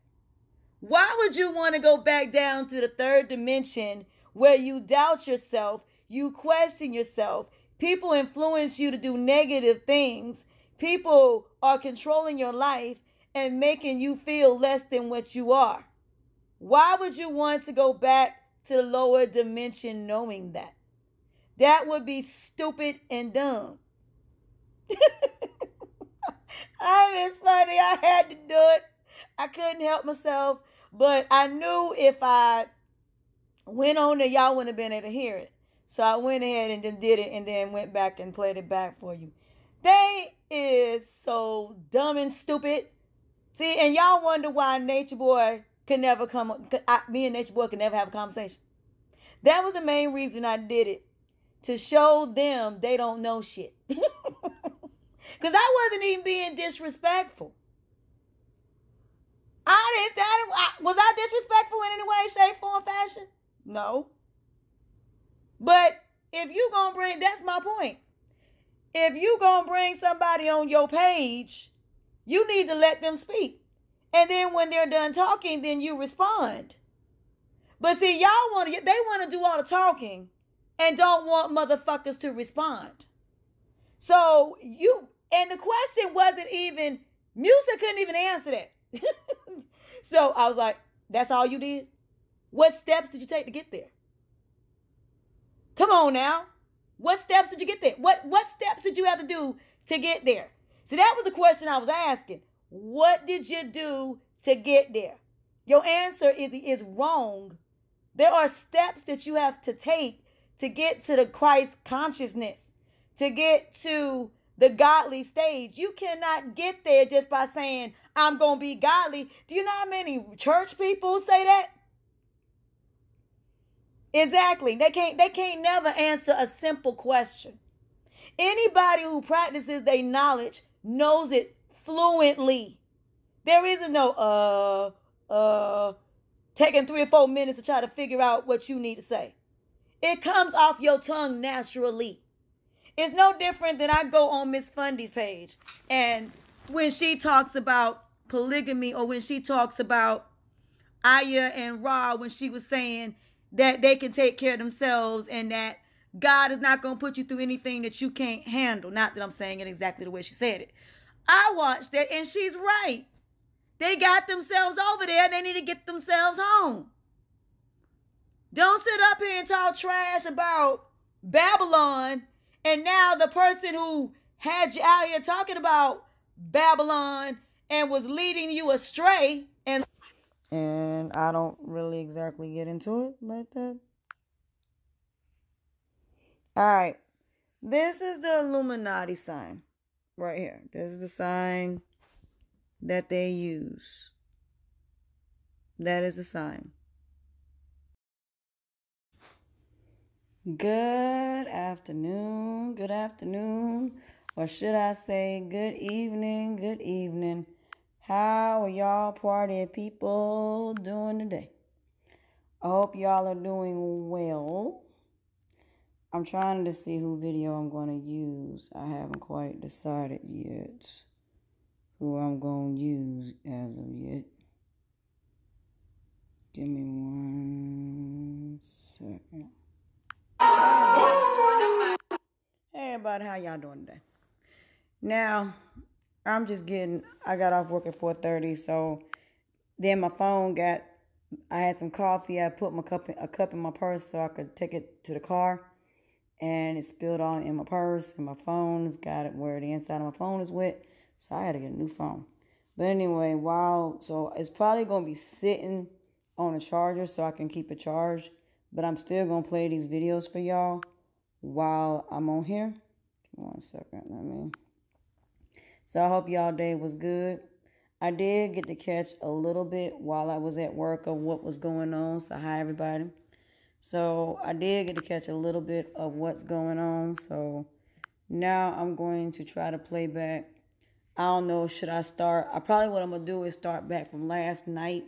Why would you want to go back down to the third dimension where you doubt yourself, you question yourself, people influence you to do negative things, people are controlling your life and making you feel less than what you are. Why would you want to go back to the lower dimension knowing that? That would be stupid and dumb. It's funny. I had to do it. I couldn't help myself. But I knew if I went on there, y'all wouldn't have been able to hear it. So I went ahead and then did it and then went back and played it back for you. They is so dumb and stupid. See, and y'all wonder why Nature Boy could never me and Nature Boy could never have a conversation. That was the main reason I did it. To show them they don't know shit. Because I wasn't even being disrespectful. Was I disrespectful in any way, shape, form, fashion? No. But if you gonna bring, that's my point. If you gonna bring somebody on your page, you need to let them speak. And then when they're done talking, then you respond. But see, they want to do all the talking and don't want motherfuckers to respond. So and the question wasn't even, Musa couldn't even answer that. So I was like, that's all you did? What steps did you take to get there? Come on now. What steps did you get there? What steps did you have to do to get there? So that was the question I was asking. What did you do to get there? Your answer is wrong. There are steps that you have to take to get to the Christ consciousness, to get to the godly stage. You cannot get there just by saying, I'm going to be godly. Do you know how many church people say that? Exactly. They can't never answer a simple question. Anybody who practices their knowledge knows it fluently. There isn't no taking 3 or 4 minutes to try to figure out what you need to say. It comes off your tongue naturally. It's no different than I go on Miss Fundy's page, and when she talks about polygamy, or when she talks about Aya and Ra, when she was saying that they can take care of themselves and that God is not going to put you through anything that you can't handle. Not that I'm saying it exactly the way she said it. I watched it, and she's right. They got themselves over there. They need to get themselves home. Don't sit up here and talk trash about Babylon, and now the person who had you out here talking about Babylon and was leading you astray, and I don't really exactly get into it like that. All right. This is the Illuminati sign right here. This is the sign that they use. That is the sign. Good afternoon, or should I say good evening. How are y'all party people doing today? I hope y'all are doing well. I'm trying to see who video I'm going to use. I haven't quite decided yet who I'm going to use as of yet. Give me 1 second. Hey everybody, how y'all doing today? Now, I got off work at 4:30, so then my phone I had some coffee. I put a cup in my purse so I could take it to the car, and it spilled all in my purse, and my phone's got it where the inside of my phone is wet, so I had to get a new phone. But anyway, so it's probably going to be sitting on a charger so I can keep it charged, but I'm still going to play these videos for y'all while I'm on here. 1 second, So I hope y'all day was good. I did get to catch a little bit while I was at work of what was going on. So hi everybody. So I did get to catch a little bit of what's going on. So now I'm going to try to play back. I don't know, should I start? What I'm going to do is start back from last night.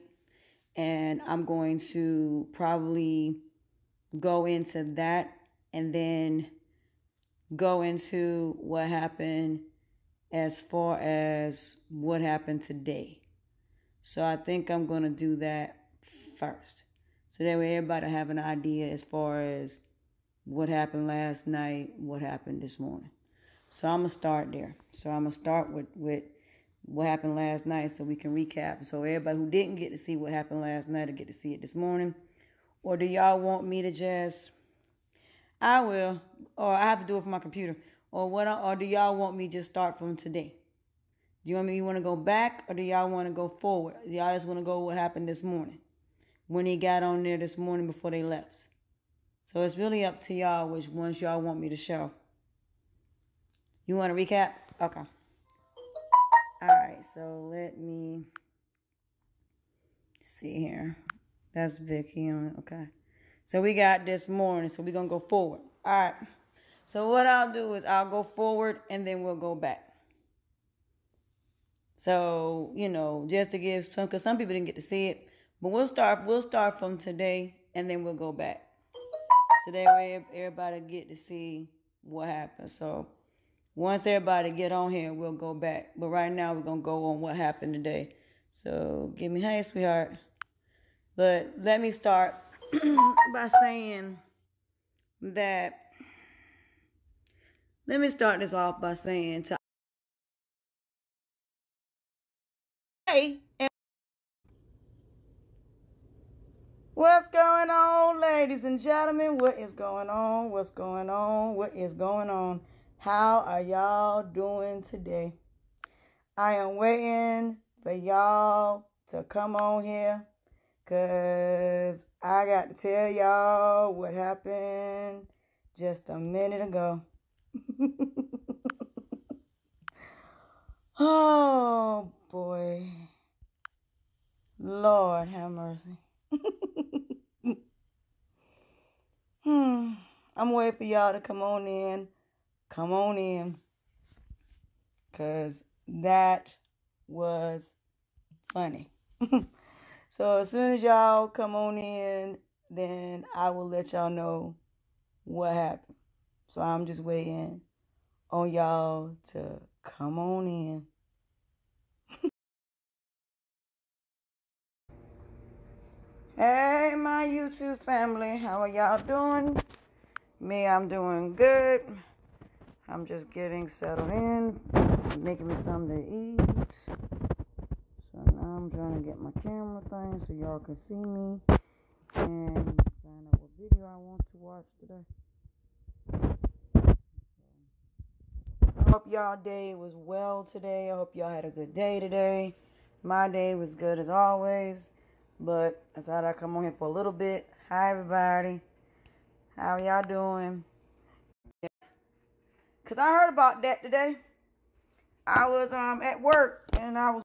And I'm going to probably go into that and then go into what happened as far as what happened today. So I think I'm going to do that first. So that way everybody have an idea as far as what happened last night, what happened this morning. So I'm going to start there. So I'm going to start with what happened last night so we can recap. So everybody who didn't get to see what happened last night will get to see it this morning. Or do y'all want me to just... I will. Or I have to do it from my computer. Or do y'all want me to just start from today? Do you want to go back or do y'all want to go forward? Do y'all just want to go what happened this morning? When he got on there this morning before they left. So it's really up to y'all which ones y'all want me to show. You want to recap? Okay. All right, so let me see here. That's Vicky on it. Okay. So we got this morning, so we're going to go forward. All right. So what I'll do is I'll go forward and then we'll go back. So, just to give some, because some people didn't get to see it. But we'll start from today and then we'll go back. So that way everybody get to see what happened. So once everybody get on here, we'll go back. But right now we're going to go on what happened today. So give me, hey, sweetheart. But let me start by saying that, let me start this off by saying to hey, what's going on, ladies and gentlemen? What is going on? What's going on? What is going on? How are y'all doing today? I am waiting for y'all to come on here because I got to tell y'all what happened just a minute ago. Oh, boy. Lord have mercy. I'm waiting for y'all to come on in. Come on in. Because that was funny. So as soon as y'all come on in, then I will let y'all know what happened. So I'm just waiting on y'all to come on in. Hey, my YouTube family. How are y'all doing? Me, I'm doing good. I'm just getting settled in, making me something to eat. So now I'm trying to get my camera thing so y'all can see me and find out what video I want to watch today. I hope y'all day was well today. I hope y'all had a good day today. My day was good as always, but I thought I'd come on here for a little bit. Hi, everybody. How y'all doing? Yes. Because I heard about that today. I was at work, and I was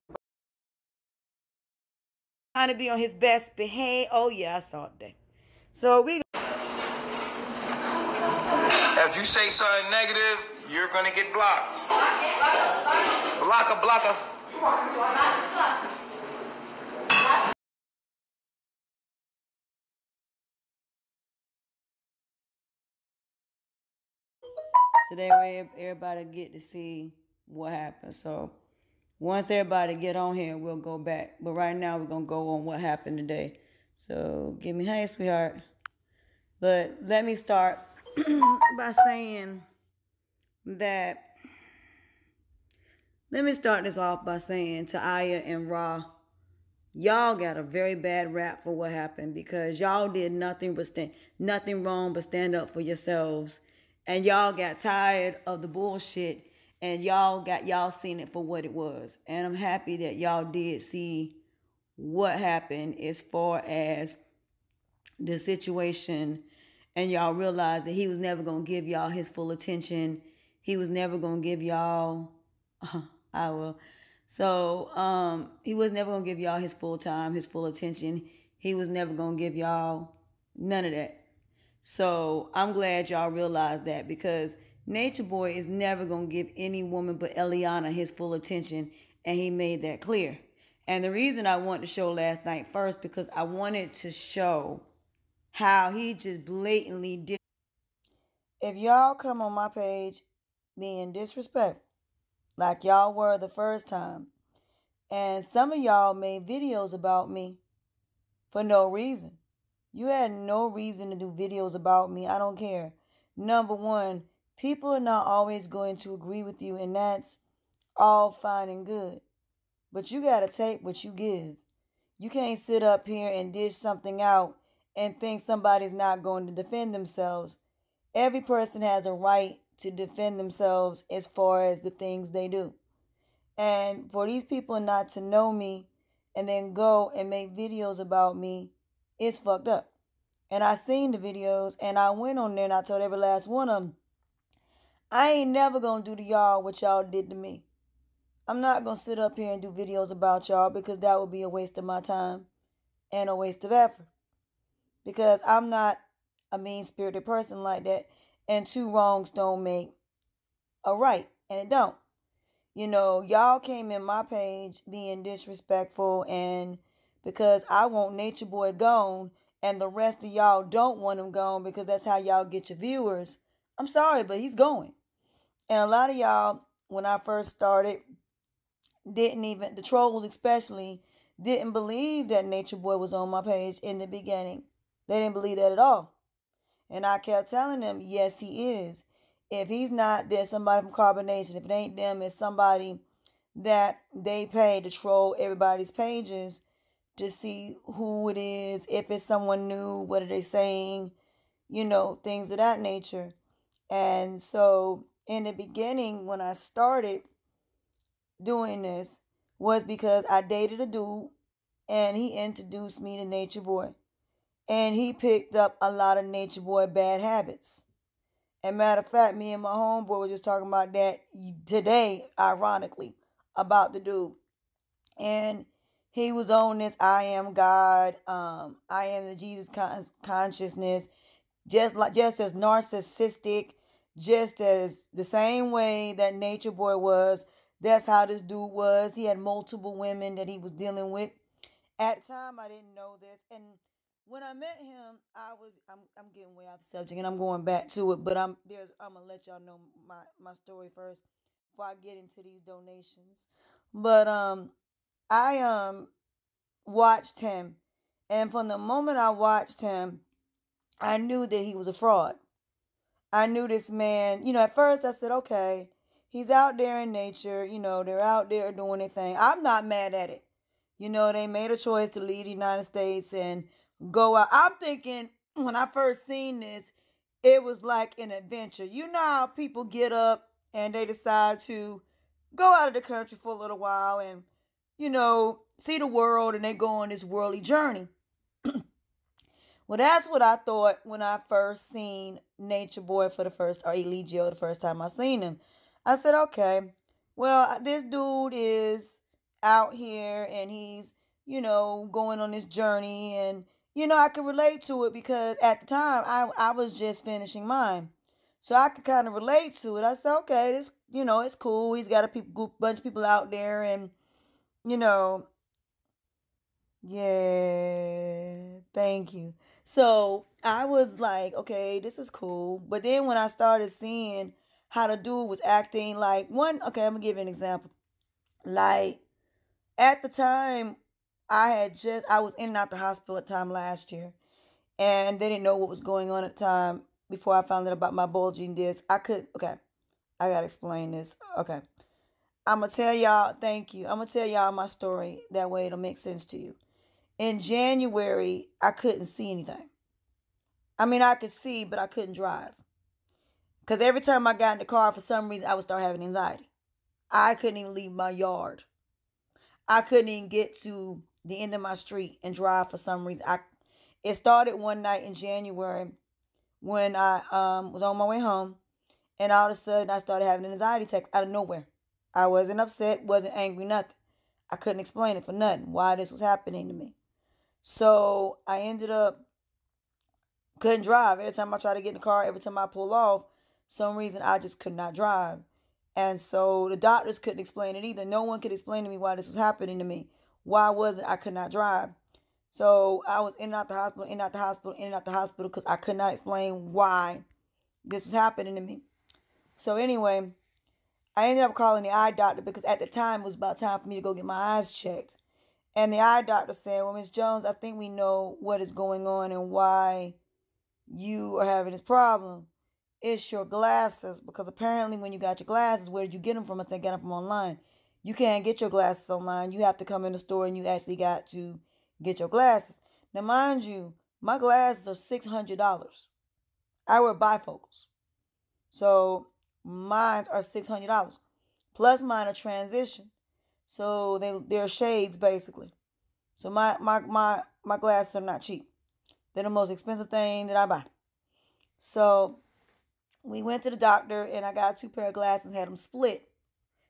trying to be on his best behavior. Oh, yeah, I saw it today. So we... If you say something negative, you're going to get blocked. Blocker. So that way everybody get to see what happened. So once everybody get on here, we'll go back. But right now we're going to go on what happened today. So give me, hey, sweetheart. But let me start by saying that, let me start this off by saying to Aya and Ra, y'all got a very bad rap for what happened because y'all did nothing wrong but stand up for yourselves. And y'all got tired of the bullshit and y'all seen it for what it was. And I'm happy that y'all did see what happened as far as the situation, and y'all realized that he was never going to give y'all his full attention. He was never going to give y'all, I will. So, he was never going to give y'all his full time, his full attention. He was never going to give y'all none of that. So I'm glad y'all realized that because Nature Boy is never going to give any woman but Eliana his full attention, and he made that clear. And the reason I wanted to show last night first because I wanted to show how he just blatantly did. If y'all come on my page being disrespectful, like y'all were the first time, and some of y'all made videos about me for no reason, You had no reason to do videos about me. I don't care. Number one, people are not always going to agree with you, and that's all fine and good. But you got to take what you give. You can't sit up here and dish something out and think somebody's not going to defend themselves. Every person has a right to defend themselves as far as the things they do. And for these people not to know me and then go and make videos about me, it's fucked up. And I seen the videos and I went on there and I told every last one of them, I ain't never gonna do to y'all what y'all did to me. I'm not gonna sit up here and do videos about y'all because that would be a waste of my time and a waste of effort. Because I'm not a mean-spirited person like that, and two wrongs don't make a right, and it don't. You know, y'all came in my page being disrespectful, and because I want Nature Boy gone, and the rest of y'all don't want him gone because that's how y'all get your viewers. I'm sorry, but he's going. And a lot of y'all, when I first started, the trolls especially, didn't believe that Nature Boy was on my page in the beginning. They didn't believe that at all. And I kept telling them, yes, he is. If he's not, there's somebody from Carbonation. If it ain't them, it's somebody that they pay to troll everybody's pages to see who it is. If it's someone new, what are they saying? You know, things of that nature. And so in the beginning, when I started doing this, was because I dated a dude and he introduced me to Nature Boy. And he picked up a lot of Nature Boy bad habits. And matter of fact, me and my homeboy were just talking about that today, ironically, about the dude. And he was on this I am God, I am the Jesus consciousness, just as narcissistic, just as the same way that Nature Boy was. That's how this dude was. He had multiple women that he was dealing with. At the time, I didn't know this, and when I met him, I'm getting way off the subject, and I'm going back to it. But I'm gonna let y'all know my story first before I get into these donations. But I watched him, and from the moment I watched him, I knew that he was a fraud. I knew this man. You know, at first I said, okay, he's out there in nature. You know, they're out there doing their thing. I'm not mad at it. You know, they made a choice to leave the United States and go out. I'm thinking when I first seen this, it was like an adventure. You know how people get up and they decide to go out of the country for a little while and, you know, see the world, and they go on this worldly journey. Well, that's what I thought when I first seen Nature Boy or Eligio the first time I seen him. I said, okay, well, this dude is out here and he's, you know, going on this journey, and you know, I could relate to it because at the time I was just finishing mine. So I could kind of relate to it. I said, okay, this, you know, it's cool. He's got a bunch of people out there, and, you know, yeah, thank you. So I was like, okay, this is cool. But then when I started seeing how the dude was acting, like okay, I'm going to give you an example. Like, at the time, I was in and out the hospital at the time last year, and they didn't know what was going on at the time before I found out about my bulging disc. I got to explain this. Okay. I'm going to tell y'all, thank you. I'm going to tell y'all my story. That way it'll make sense to you. In January, I couldn't see anything. I mean, I could see, but I couldn't drive. Because every time I got in the car, for some reason, I would start having anxiety. I couldn't even leave my yard. I couldn't even get to the end of my street and drive for some reason. It started one night in January when I was on my way home, and all of a sudden I started having an anxiety attack out of nowhere. I wasn't upset, wasn't angry, nothing. I couldn't explain it for nothing, why this was happening to me. So I ended up couldn't drive. Every time I tried to get in the car, every time I pull off, some reason I just could not drive. And so the doctors couldn't explain it either. No one could explain to me why this was happening to me. Why was it I could not drive? So I was in and out the hospital, in and out the hospital, in and out the hospital because I could not explain why this was happening to me. So anyway, I ended up calling the eye doctor because at the time it was about time for me to go get my eyes checked. And the eye doctor said, well, Miss Jones, I think we know what is going on and why you are having this problem. It's your glasses, because apparently when you got your glasses, where did you get them from? I said, get them from online. You can't get your glasses online. You have to come in the store and you actually got to get your glasses. Now, mind you, my glasses are $600. I wear bifocals. So mine are $600. Plus mine are transition. So they're shades basically. So my glasses are not cheap. They're the most expensive thing that I buy. So we went to the doctor and I got 2 pair of glasses and had them split.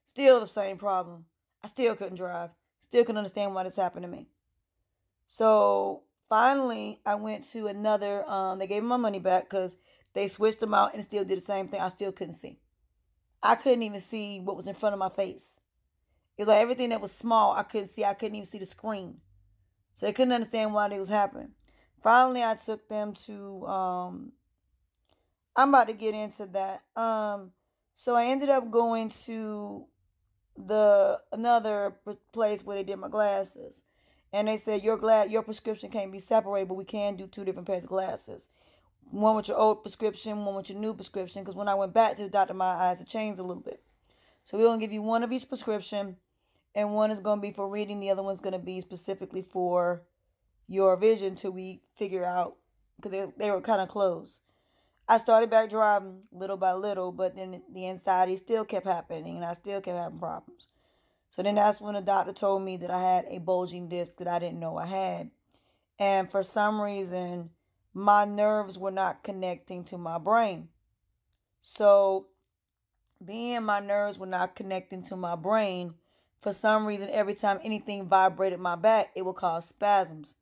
Still the same problem. I still couldn't drive. Still couldn't understand why this happened to me. So finally I went to another, they gave me my money back because they switched them out and still did the same thing. I still couldn't see. I couldn't even see what was in front of my face. It's like everything that was small, I couldn't see. I couldn't even see the screen. So they couldn't understand why it was happening. Finally, I took them to, I'm about to get into that. So I ended up going to another place where they did my glasses. And they said, your prescription can't be separated, but we can do 2 different pairs of glasses. One with your old prescription, one with your new prescription. Because when I went back to the doctor, my eyes had changed a little bit. So we're going to give you one of each prescription. And one is going to be for reading. The other one's going to be specifically for your vision till we figure out. Because they were kind of close. I started back driving little by little. But then the anxiety still kept happening. And I still kept having problems. So then that's when the doctor told me that I had a bulging disc that I didn't know I had. And for some reason, my nerves were not connecting to my brain. So being my nerves were not connecting to my brain, for some reason, every time anything vibrated my back, it would cause spasms.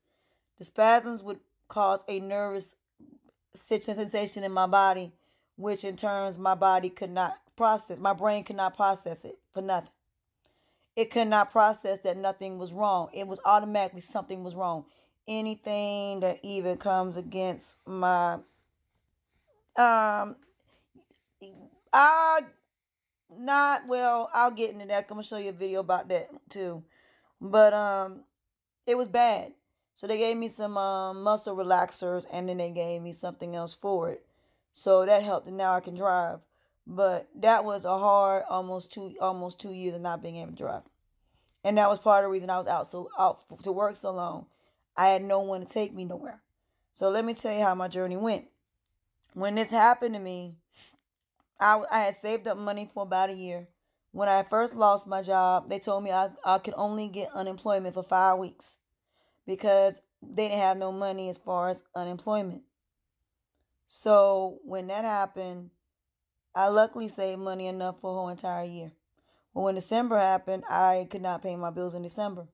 The spasms would cause a nervous sensation in my body, which in turn my body could not process. My brain could not process it for nothing. It could not process that nothing was wrong. It was automatically something was wrong. Anything that even comes against my I'll get into that. I'm gonna show you a video about that too. But it was bad. So they gave me some muscle relaxers and then they gave me something else for it. So that helped, and now I can drive. But that was a hard almost 2 years of not being able to drive. And that was part of the reason I was out to work so long. I had no one to take me nowhere. So let me tell you how my journey went. When this happened to me, I had saved up money for about a year. When I first lost my job, they told me I could only get unemployment for 5 weeks because they didn't have no money as far as unemployment. So when that happened, I luckily saved money enough for a whole entire year. But when December happened, I could not pay my bills in December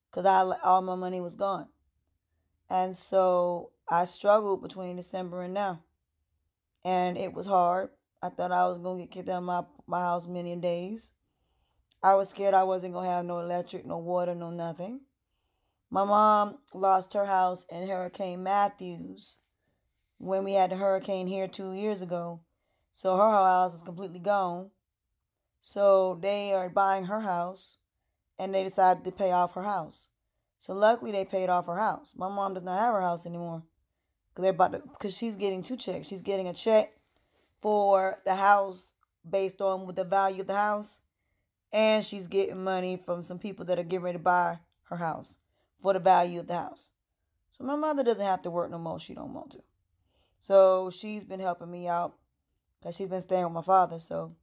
because all my money was gone. And so I struggled between December and now. And it was hard. I thought I was going to get kicked out of my house many days. I was scared I wasn't going to have no electric, no water, no nothing. My mom lost her house in Hurricane Matthews when we had the hurricane here 2 years ago. So her house is completely gone. So they are buying her house and they decided to pay off her house. So luckily they paid off her house. My mom does not have her house anymore because she's getting 2 checks. She's getting a check for the house based on the value of the house, and she's getting money from some people that are getting ready to buy her house for the value of the house. So my mother doesn't have to work no more. She don't want to. So she's been helping me out because she's been staying with my father. So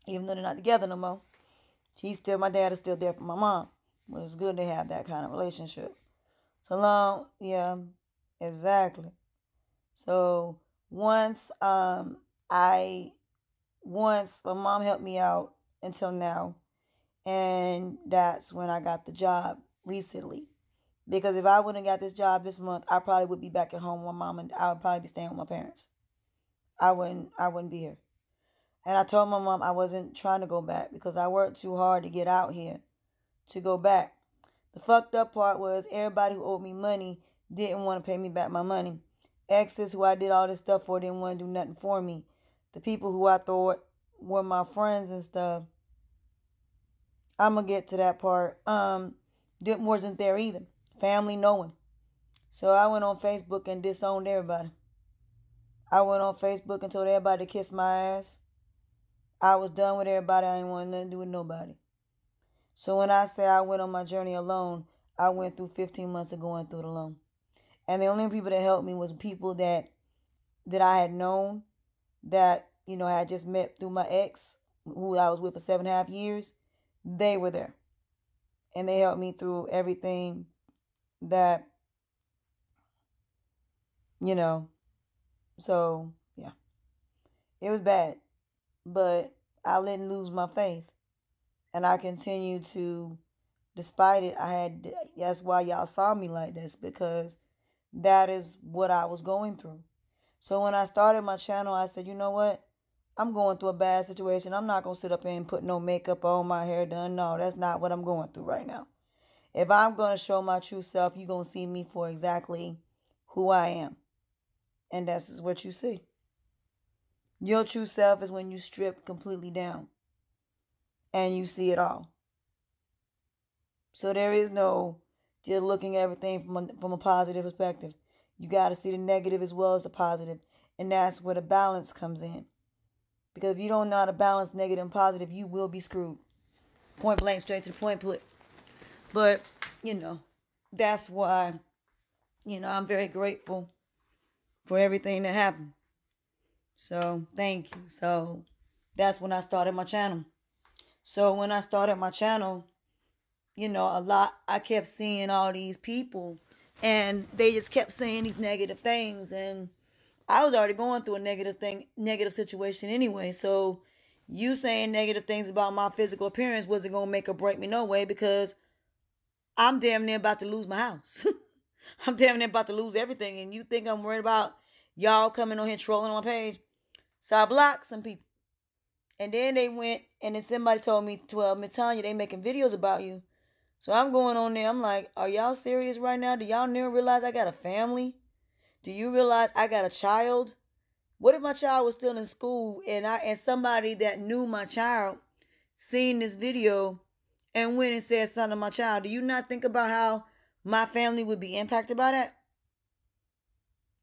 even though they're not together no more, my dad is still there for my mom. But it's good to have that kind of relationship. So long, yeah, exactly. So once my mom helped me out until now, and that's when I got the job recently. Because if I wouldn't have got this job this month, I probably would be back at home with my mom, and I would probably be staying with my parents. I wouldn't be here. And I told my mom I wasn't trying to go back because I worked too hard to get out here to go back. The fucked up part was everybody who owed me money didn't want to pay me back my money. Exes who I did all this stuff for didn't want to do nothing for me. The people who I thought were my friends and stuff, I'm going to get to that part. wasn't there either. Family knowing. So I went on Facebook and disowned everybody. I went on Facebook and told everybody to kiss my ass. I was done with everybody. I didn't want nothing to do with nobody. So when I say I went on my journey alone, I went through 15 months of going through it alone. And the only people that helped me was people that I had known, that, you know, I had just met through my ex, who I was with for 7.5 years. They were there. And they helped me through everything that, you know. So, yeah. It was bad. But I didn't lose my faith. And I continued to, despite it, that's why y'all saw me like this, because that is what I was going through. So when I started my channel, I said, you know what? I'm going through a bad situation. I'm not going to sit up and put no makeup on, my hair done. No, that's not what I'm going through right now. If I'm going to show my true self, you're going to see me for exactly who I am. And that's what you see. Your true self is when you strip completely down and you see it all. So there is no just looking at everything from a positive perspective. You got to see the negative as well as the positive. And that's where the balance comes in. Because if you don't know how to balance negative and positive, you will be screwed. Point blank, straight to the point. But, you know, that's why, you know, I'm very grateful for everything that happened. So, thank you. So, that's when I started my channel. So, when I started my channel, you know, I kept seeing all these people, and they just kept saying these negative things, and I was already going through a negative situation anyway. So you saying negative things about my physical appearance wasn't going to make or break me no way, because I'm damn near about to lose my house. I'm damn near about to lose everything. And you think I'm worried about y'all coming on here trolling on my page? So I blocked some people. And then they went, and then somebody told me, well, Miss Tanya, they making videos about you. So I'm going on there. I'm like, are y'all serious right now? Do y'all never realize I got a family? Do you realize I got a child? What if my child was still in school and somebody that knew my child seen this video and went and said something to my child? Do you not think about how my family would be impacted by that?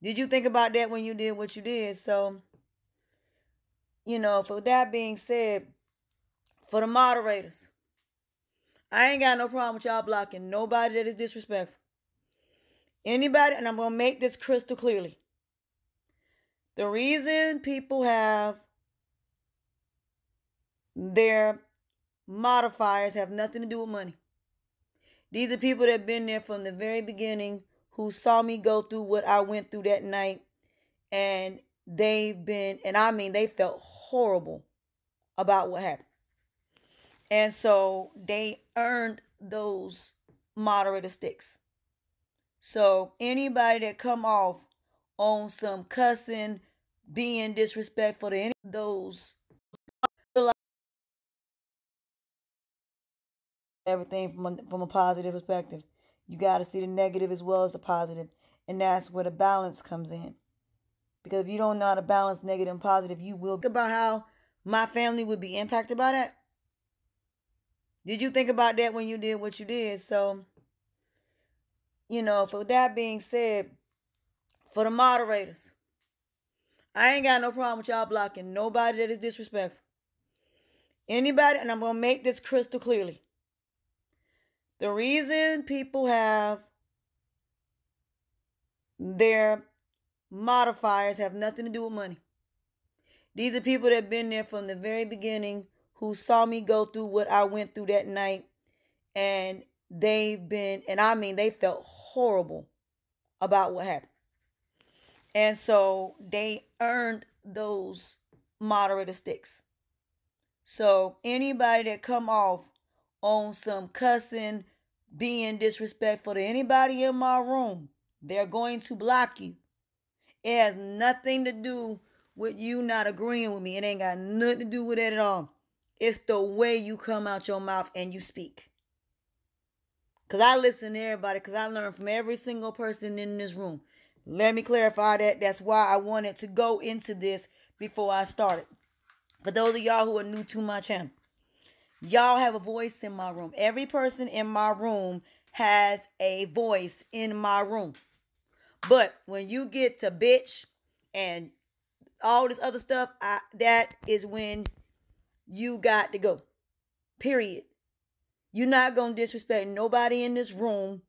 Did you think about that when you did what you did? So, you know, for that being said, for the moderators, I ain't got no problem with y'all blocking nobody that is disrespectful. Anybody, and I'm going to make this crystal clearly. The reason people have their modifiers have nothing to do with money. These are people that have been there from the very beginning, who saw me go through what I went through that night. And they felt horrible about what happened. And so they earned those moderator sticks. So anybody that come off on some cussing, being disrespectful to any of those, everything from a positive perspective. You got to see the negative as well as the positive. And that's where the balance comes in. Because if you don't know how to balance negative and positive, you will. Think about how my family would be impacted by that. Did you think about that when you did what you did? So, you know, for that being said, for the moderators, I ain't got no problem with y'all blocking nobody that is disrespectful. Anybody, and I'm going to make this crystal clearly. The reason people have their modifiers have nothing to do with money. These are people that have been there from the very beginning, who saw me go through what I went through that night. And they felt horrible about what happened. And so they earned those moderator sticks. So anybody that come off on some cussing, being disrespectful to anybody in my room, they're going to block you. It has nothing to do with you not agreeing with me. It ain't got nothing to do with it at all. It's the way you come out your mouth and you speak. Because I listen to everybody, because I learn from every single person in this room. Let me clarify that. That's why I wanted to go into this before I started. For those of y'all who are new to my channel, y'all have a voice in my room. Every person in my room has a voice in my room. But when you get to bitch and all this other stuff, that is when you got to go. Period. You're not going to disrespect nobody in this room.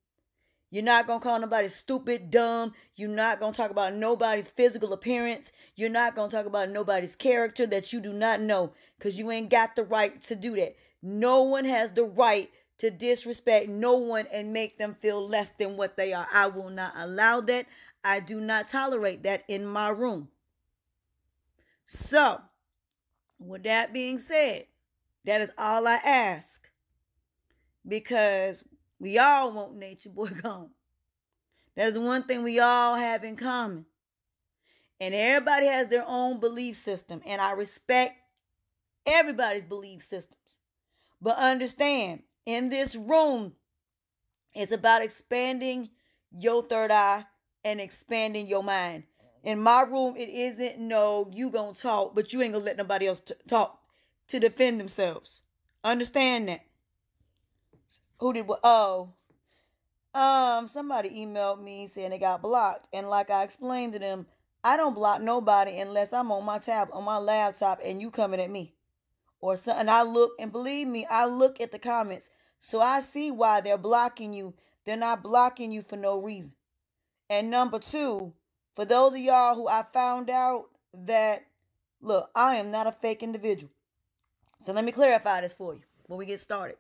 You're not going to call nobody stupid, dumb. You're not going to talk about nobody's physical appearance. You're not going to talk about nobody's character that you do not know, because you ain't got the right to do that. No one has the right to disrespect no one and make them feel less than what they are. I will not allow that. I do not tolerate that in my room. So, with that being said, that is all I ask, because we all want Nature Boy gone. That is one thing we all have in common. And everybody has their own belief system. And I respect everybody's belief systems. But understand, in this room, it's about expanding your third eye and expanding your mind. In my room, it isn't no, you gonna talk, but you ain't gonna let nobody else talk to defend themselves. Understand that. Who did what? Oh, somebody emailed me saying they got blocked. And like I explained to them, I don't block nobody unless I'm on my laptop and you coming at me. Or something. And I look, and believe me, I look at the comments. So I see why they're blocking you. They're not blocking you for no reason. And number two, for those of y'all who I found out that, look, I am not a fake individual. So let me clarify this for you when we get started.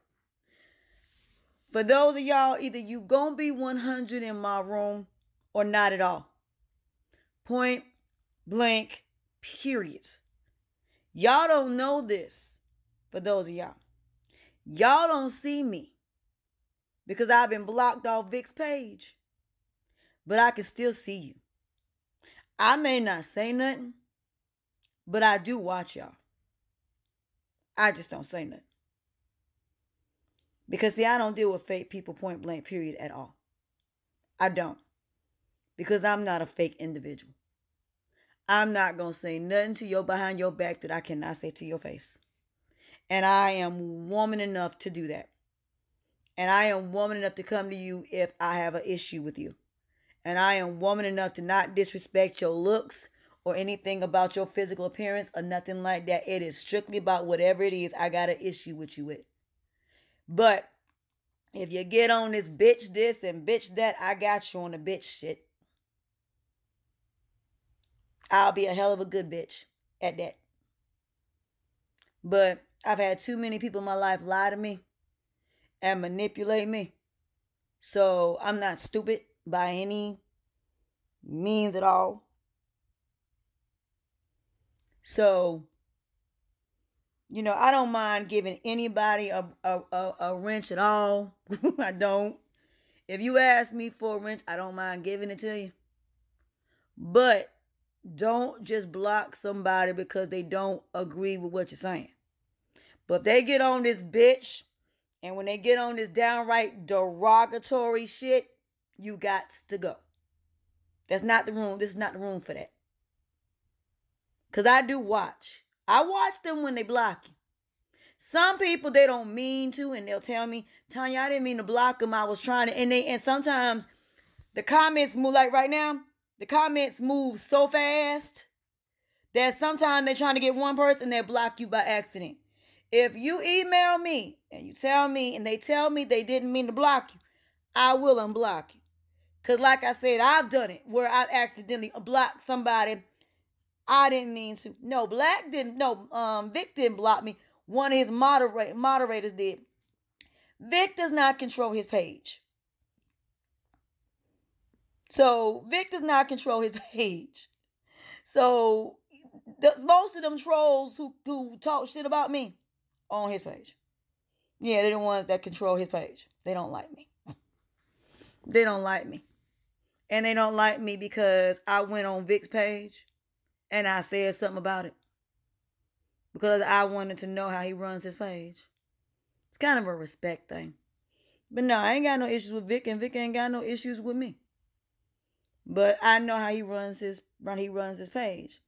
For those of y'all, either you gonna be 100 in my room or not at all. Point blank, period. Y'all don't know this. For those of y'all. Y'all don't see me because I've been blocked off Vic's page. But I can still see you. I may not say nothing, but I do watch y'all. I just don't say nothing. Because, see, I don't deal with fake people point blank, period, at all. I don't. Because I'm not a fake individual. I'm not going to say nothing to you behind your back that I cannot say to your face. And I am woman enough to do that. And I am woman enough to come to you if I have an issue with you. And I am woman enough to not disrespect your looks or anything about your physical appearance or nothing like that. It is strictly about whatever it is I got an issue with you with. But if you get on this bitch this and bitch that, I got you on the bitch shit. I'll be a hell of a good bitch at that. But I've had too many people in my life lie to me and manipulate me. So I'm not stupid by any means at all. So, you know, I don't mind giving anybody a wrench at all. I don't. If you ask me for a wrench, I don't mind giving it to you. But don't just block somebody because they don't agree with what you're saying. But if they get on this bitch, and when they get on this downright derogatory shit, you got to go. That's not the room. This is not the room for that. Because I do watch. I watch them when they block you. Some people, they don't mean to, and they'll tell me, Tanya, I didn't mean to block them. I was trying to. And sometimes the comments move, like right now, the comments move so fast that sometimes they're trying to get one person, they block you by accident. If you email me and you tell me, and they tell me they didn't mean to block you, I will unblock you. Because like I said, I've done it where I've accidentally blocked somebody I didn't mean to. No, Vic didn't block me. One of his moderators did. Vic does not control his page. So Vic does not control his page. So most of them trolls who talk shit about me on his page. Yeah, they're the ones that control his page. They don't like me. They don't like me. And they don't like me because I went on Vic's page and I said something about it. Because I wanted to know how he runs his page. It's kind of a respect thing. But no, I ain't got no issues with Vic, and Vic ain't got no issues with me. But I know how he runs his page.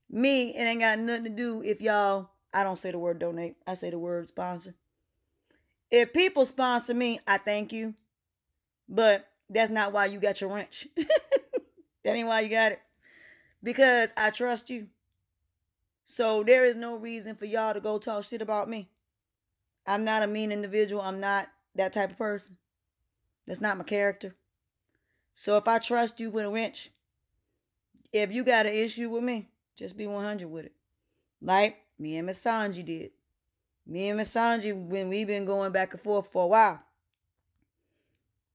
Me, it ain't got nothing to do if y'all, I don't say the word donate, I say the word sponsor. If people sponsor me, I thank you. But that's not why you got your wrench. That ain't why you got it. Because I trust you. So there is no reason for y'all to go talk shit about me. I'm not a mean individual. I'm not that type of person. That's not my character. So if I trust you with a wrench, if you got an issue with me, just be 100 with it. Like me and Miss Sanji did. Me and Miss Sanji, when we've been going back and forth for a while.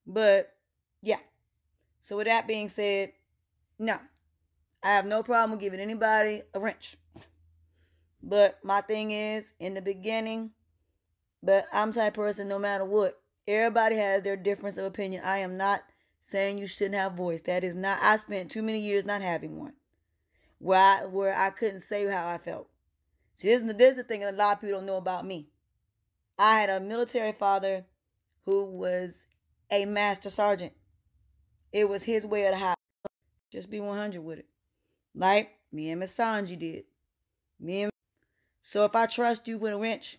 But, yeah. So with that being said, no. I have no problem giving anybody a wrench. But my thing is, in the beginning, but I'm the type of person, no matter what, everybody has their difference of opinion. I am not saying you shouldn't have a voice. That is not, I spent too many years not having one. Where I couldn't say how I felt. See, this is the thing that a lot of people don't know about me. I had a military father who was a master sergeant. It was his way of the house. Just be 100 with it. Like me and Miss Sanji did. So if I trust you with a wrench,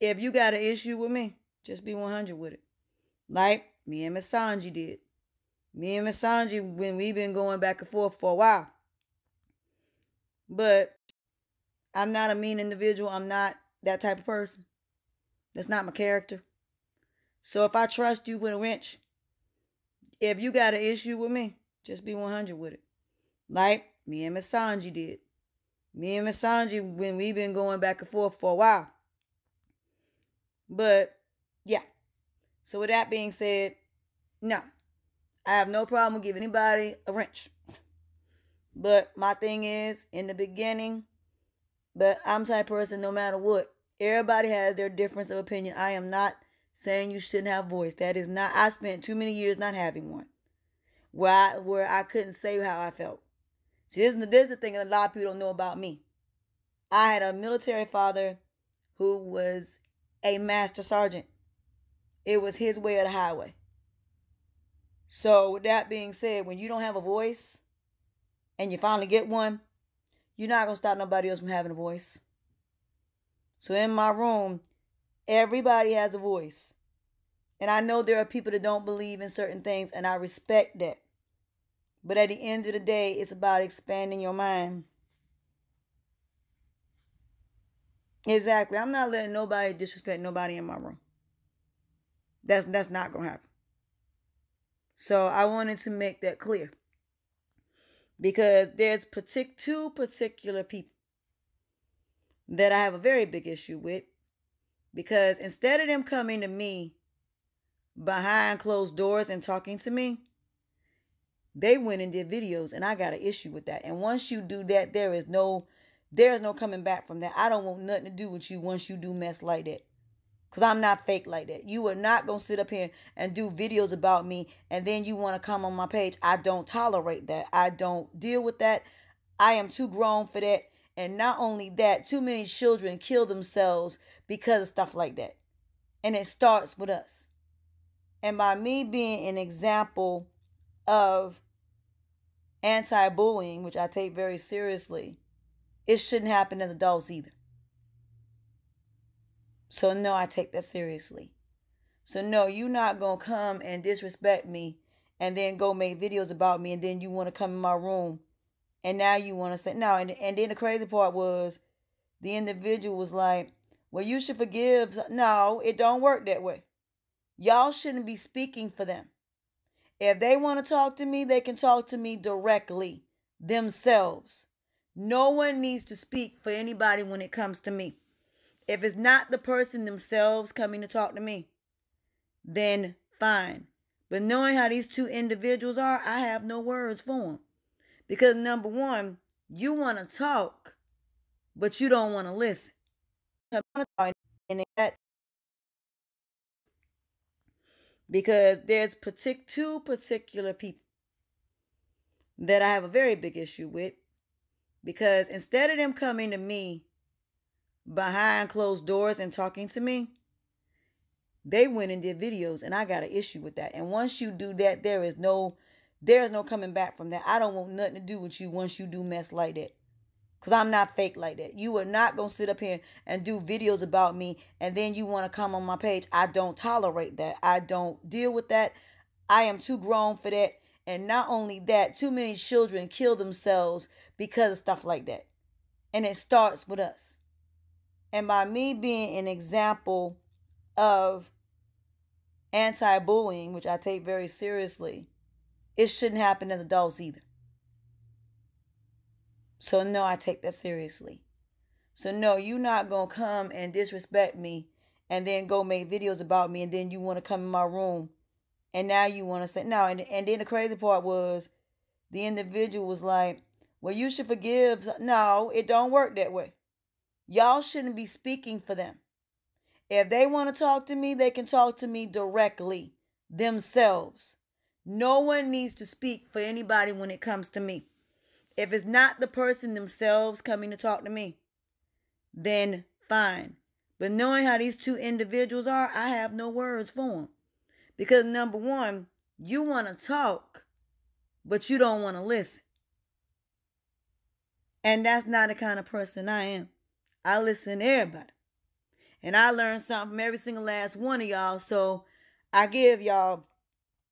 if you got an issue with me, just be 100 with it. Like me and Miss Sanji did. Me and Miss Sanji, when we've been going back and forth for a while. But I'm not a mean individual. I'm not that type of person. That's not my character. So if I trust you with a wrench, if you got an issue with me, just be 100 with it. Like me and Miss Sanji did. Me and Miss Sanji, when we've been going back and forth for a while. But, yeah. So with that being said, no. I have no problem giving anybody a wrench. But my thing is, in the beginning, but I'm the type of person, no matter what, everybody has their difference of opinion. I am not saying you shouldn't have a voice. That is not, I spent too many years not having one. Where I couldn't say how I felt. See, this is the thing that a lot of people don't know about me. I had a military father who was a master sergeant. It was his way of the highway. So with that being said, when you don't have a voice and you finally get one, you're not going to stop nobody else from having a voice. So in my room, everybody has a voice. And I know there are people that don't believe in certain things, and I respect that. But at the end of the day, it's about expanding your mind. Exactly. I'm not letting nobody disrespect nobody in my room. That's not going to happen. So I wanted to make that clear. Because there's two particular people that I have a very big issue with. Because instead of them coming to me behind closed doors and talking to me, they went and did videos, and I got an issue with that. And once you do that, there's no coming back from that. I don't want nothing to do with you once you do mess like that. Because I'm not fake like that. You are not going to sit up here and do videos about me, and then you want to come on my page. I don't tolerate that. I don't deal with that. I am too grown for that. And not only that, too many children kill themselves because of stuff like that. And it starts with us. And by me being an example of anti-bullying, which I take very seriously, it shouldn't happen as adults either. So no, I take that seriously. So no, you're not going to come and disrespect me and then go make videos about me, and then you want to come in my room and now you want to say no. And then the crazy part was the individual was like, well, you should forgive. No, it don't work that way. Y'all shouldn't be speaking for them. If they want to talk to me, they can talk to me directly themselves. No one needs to speak for anybody when it comes to me. If it's not the person themselves coming to talk to me, then fine. But knowing how these two individuals are, I have no words for them. Because number one, you want to talk, but you don't want to listen. Because there's two particular people that I have a very big issue with. Because instead of them coming to me behind closed doors and talking to me, they went and did videos, and I got an issue with that. And once you do that, there's no coming back from that. I don't want nothing to do with you once you do mess like that. Because I'm not fake like that. You are not going to sit up here and do videos about me and then you want to come on my page. I don't tolerate that. I don't deal with that. I am too grown for that. And not only that, too many children kill themselves because of stuff like that. And it starts with us. And by me being an example of anti-bullying, which I take very seriously, it shouldn't happen as adults either. So no, I take that seriously. So no, you're not going to come and disrespect me and then go make videos about me and then you want to come in my room and now you want to say, no. And then the crazy part was the individual was like, well, you should forgive. No, it don't work that way. Y'all shouldn't be speaking for them. If they want to talk to me, they can talk to me directly themselves. No one needs to speak for anybody when it comes to me. If it's not the person themselves coming to talk to me, then fine. But knowing how these two individuals are, I have no words for them. Because number one, you want to talk, but you don't want to listen. And that's not the kind of person I am. I listen to everybody. And I learned something from every single last one of y'all. So I give y'all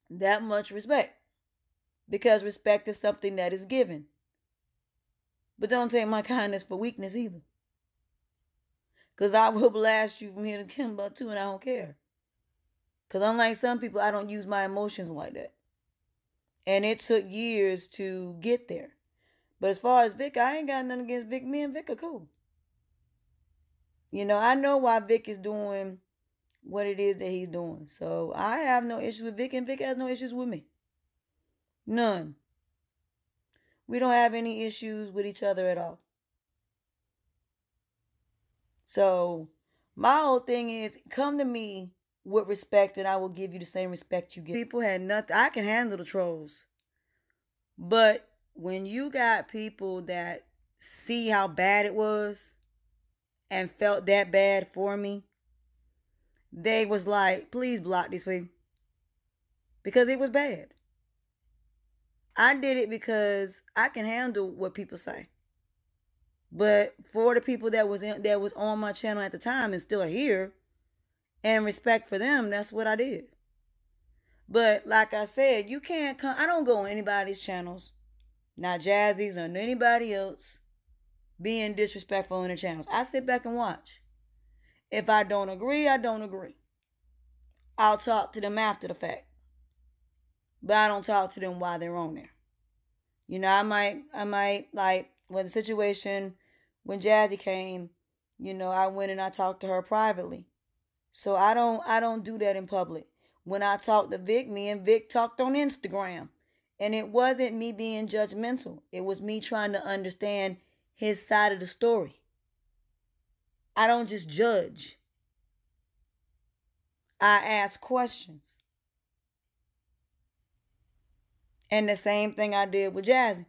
that much respect. Because respect is something that is given. But don't take my kindness for weakness either. Because I will blast you from here to Timbuktu and I don't care. Because unlike some people, I don't use my emotions like that. And it took years to get there. But as far as Vic, I ain't got nothing against Vic. Me and Vic are cool. You know, I know why Vic is doing what it is that he's doing. So I have no issues with Vic and Vic has no issues with me. None. We don't have any issues with each other at all. So my whole thing is come to me with respect and I will give you the same respect you give. People had nothing. I can handle the trolls. But when you got people that see how bad it was and felt that bad for me, they was like, please block these people. Because it was bad. I did it because I can handle what people say. But for the people that was on my channel at the time and still are here, and respect for them, that's what I did. But like I said, you can't come. I don't go on anybody's channels, not Jazzy's or anybody else, being disrespectful on their channels. I sit back and watch. If I don't agree, I don't agree. I'll talk to them after the fact. But I don't talk to them while they're on there. You know, I might like when the situation, when Jazzy came, you know, I went and I talked to her privately. So I don't do that in public. When I talked to Vic, me and Vic talked on Instagram. And it wasn't me being judgmental. It was me trying to understand his side of the story. I don't just judge. I ask questions. And the same thing I did with Jazzy.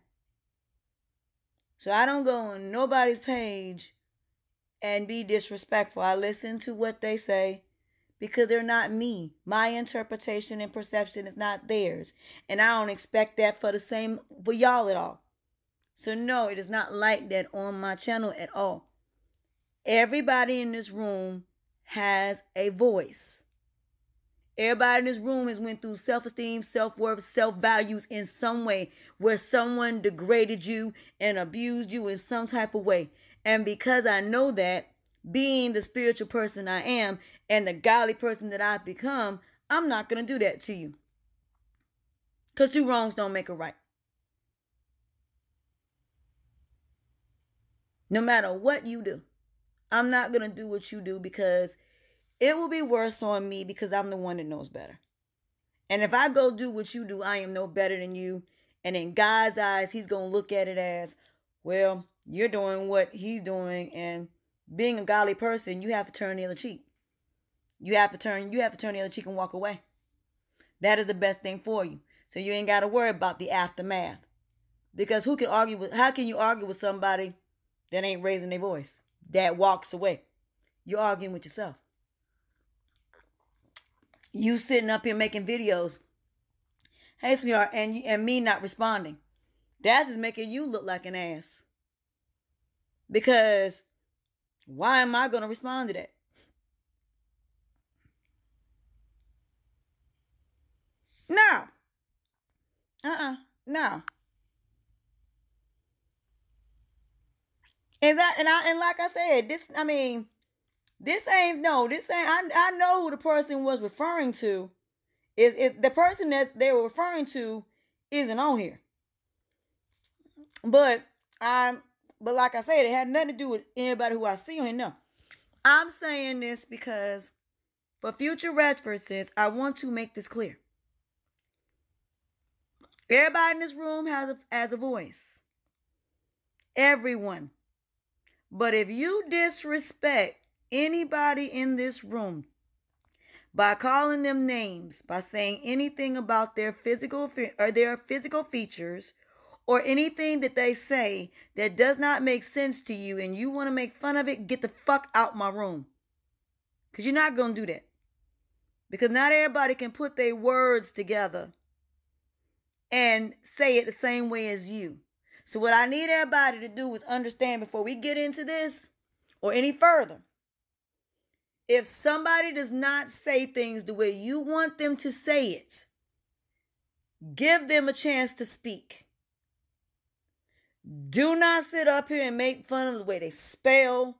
So I don't go on nobody's page and be disrespectful. I listen to what they say because they're not me. My interpretation and perception is not theirs. And I don't expect that for y'all at all. So no, it is not like that on my channel at all. Everybody in this room has a voice. Everybody in this room has went through self-esteem, self-worth, self-values in some way where someone degraded you and abused you in some type of way. And because I know that, being the spiritual person I am and the godly person that I've become, I'm not going to do that to you. Because two wrongs don't make a right. No matter what you do, I'm not going to do what you do because it will be worse on me because I'm the one that knows better. And if I go do what you do, I am no better than you. And in God's eyes, he's going to look at it as, well, you're doing what he's doing. And being a godly person, you have to turn the other cheek. You have to turn the other cheek and walk away. That is the best thing for you. So you ain't got to worry about the aftermath. Because how can you argue with somebody that ain't raising their voice, that walks away? You're arguing with yourself. You sitting up here making videos, hey sweetheart, and me not responding. That's just making you look like an ass. Because why am I going to respond to that? No. No. And like I said, this ain't, I know who the person was referring to. Is the person that they were referring to isn't on here. But like I said, it had nothing to do with anybody who I see on here. No. I'm saying this because for future references, I want to make this clear. Everybody in this room has a voice. Everyone. But if you disrespect anybody in this room by calling them names, by saying anything about their physical features, or anything that they say that does not make sense to you and you want to make fun of it, get the fuck out my room. Because you're not going to do that. Because not everybody can put their words together and say it the same way as you. So what I need everybody to do is understand before we get into this or any further. If somebody does not say things the way you want them to say it, give them a chance to speak. Do not sit up here and make fun of the way they spell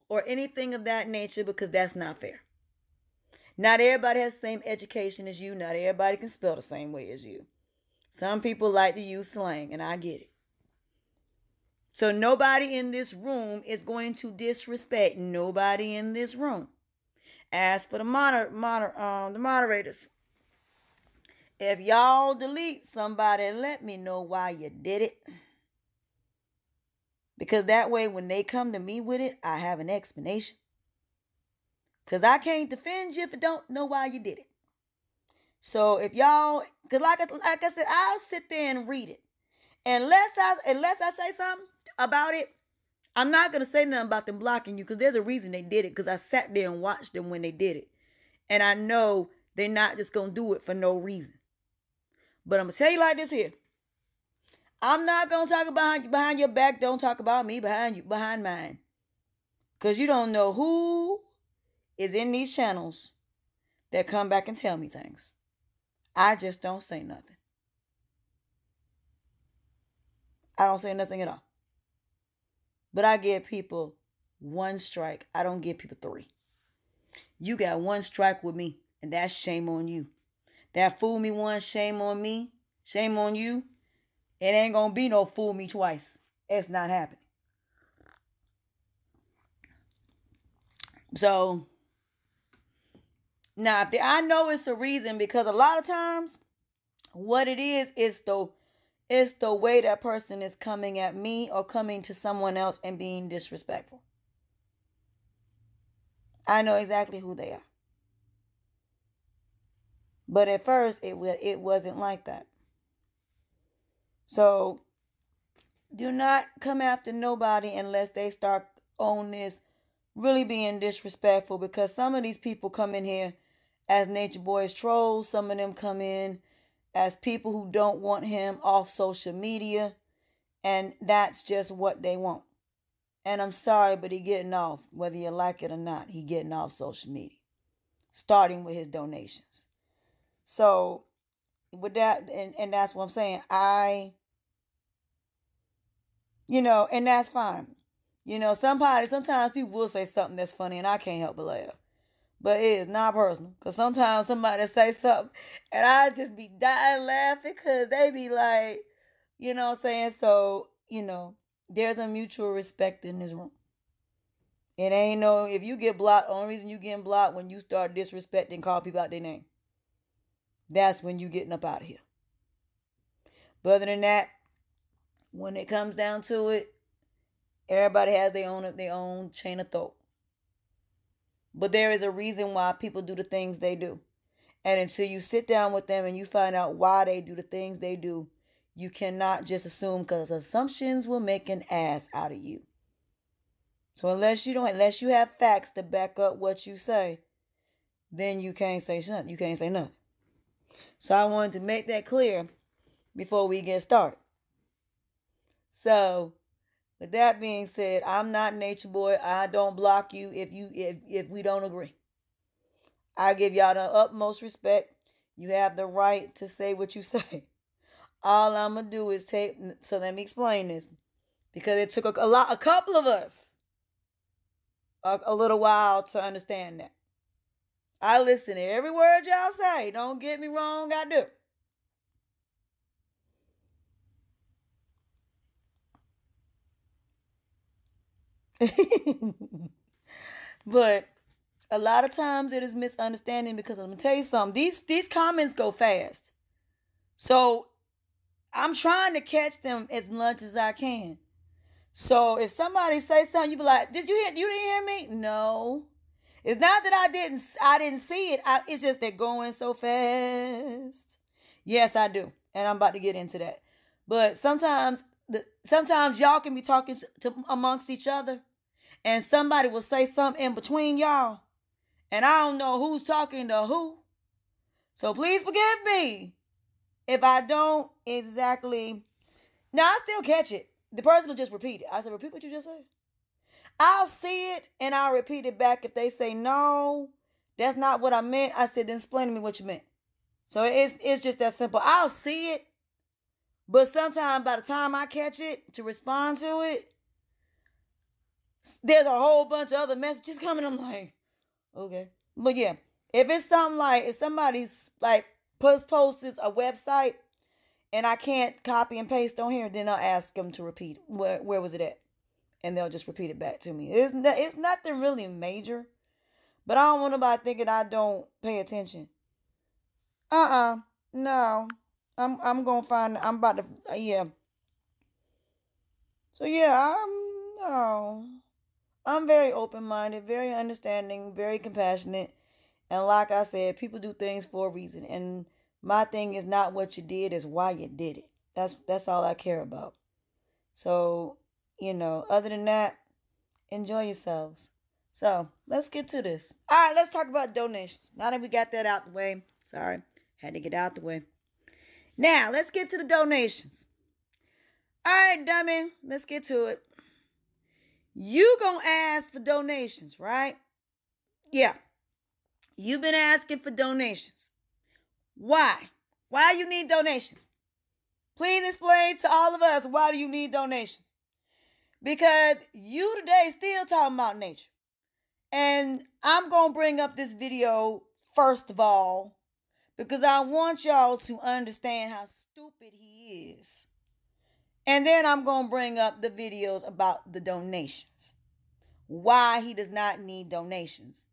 or anything of that nature, because that's not fair. Not everybody has the same education as you. Not everybody can spell the same way as you. Some people like to use slang, and I get it. So nobody in this room is going to disrespect nobody in this room. As for the moderators, if y'all delete somebody, let me know why you did it. Because that way, when they come to me with it, I have an explanation. Because I can't defend you if I don't know why you did it. So if y'all, because like I said, I'll sit there and read it. Unless I say something about it, I'm not going to say nothing about them blocking you, because there's a reason they did it, because I sat there and watched them when they did it. And I know they're not just going to do it for no reason. But I'm going to tell you like this here. I'm not going to talk about behind your back. Don't talk about me behind mine. Because you don't know who is in these channels that come back and tell me things. I just don't say nothing. I don't say nothing at all. But I give people one strike. I don't give people 3. You got one strike with me, and that's shame on you. That fool me once, shame on me, shame on you. It ain't gonna be no fool me twice. It's not happening. So, now, I know it's a reason, because a lot of times, what it is the way that person is coming at me or coming to someone else and being disrespectful. I know exactly who they are. But at first, it wasn't like that. So, do not come after nobody unless they start on this really being disrespectful, because some of these people come in here as Nature Boys trolls. Some of them come in as people who don't want him off social media, and that's just what they want. And I'm sorry, but he getting off, whether you like it or not. He getting off social media, starting with his donations. So, with that, and that's what I'm saying. And that's fine. Sometimes people will say something that's funny, and I can't help but laugh. But it is not personal. Because sometimes somebody say something, and I just be dying laughing, because they be like, you know what I'm saying? So, there's a mutual respect in this room. It ain't if you get blocked, the only reason you getting blocked when you start disrespecting, call people out their name. That's when you getting up out of here. But other than that, when it comes down to it, everybody has their own chain of thought. But there is a reason why people do the things they do. And until you sit down with them and you find out why they do the things they do, you cannot just assume, because assumptions will make an ass out of you. So unless you have facts to back up what you say, then you can't say nothing. You can't say nothing. So I wanted to make that clear before we get started. So, With that being said, I'm not Nature Boy. I don't block you if we don't agree. I give y'all the utmost respect. You have the right to say what you say. All I'm gonna do is so let me explain this. Because it took a couple of us a little while to understand that. I listen to every word y'all say. Don't get me wrong, I do. But a lot of times it is misunderstanding because I'm going to tell you something. These comments go fast. So I'm trying to catch them as much as I can. So if somebody say something, you be like, you didn't hear me? No. It's not that I didn't see it. It's just they're going so fast. Yes, I do. And I'm about to get into that. But sometimes y'all can be talking to amongst each other. And somebody will say something in between y'all. And I don't know who's talking to who. So please forgive me if I don't exactly. Now, I still catch it. The person will just repeat it. I said, repeat what you just said. I'll see it and I'll repeat it back. If they say, no, that's not what I meant, I said, then explain to me what you meant. So it's just that simple. I'll see it. But sometimes by the time I catch it to respond to it, there's a whole bunch of other messages coming. I'm like, okay. But yeah, if it's something like, if somebody's like posts a website and I can't copy and paste on here, then I'll ask them to repeat. Where was it at? And they'll just repeat it back to me. It's nothing really major. But I don't want nobody thinking I don't pay attention. No. I'm going to find, I'm about to, yeah. So yeah, I'm very open-minded, very understanding, very compassionate. And like I said, people do things for a reason. And my thing is not what you did, is why you did it. That's all I care about. So, other than that, enjoy yourselves. So, let's get to this. All right, let's talk about donations. Now that we got that out the way. Sorry, had to get out the way. Now, let's get to the donations. All right, dummy, let's get to it. You gonna ask for donations, right? Yeah. You've been asking for donations. Why? Why you need donations? Please explain to all of us, why do you need donations? Because you today still talking about nature. And I'm going to bring up this video first of all, because I want y'all to understand how stupid he is. And then I'm going to bring up the videos about the donations. Why he does not need donations.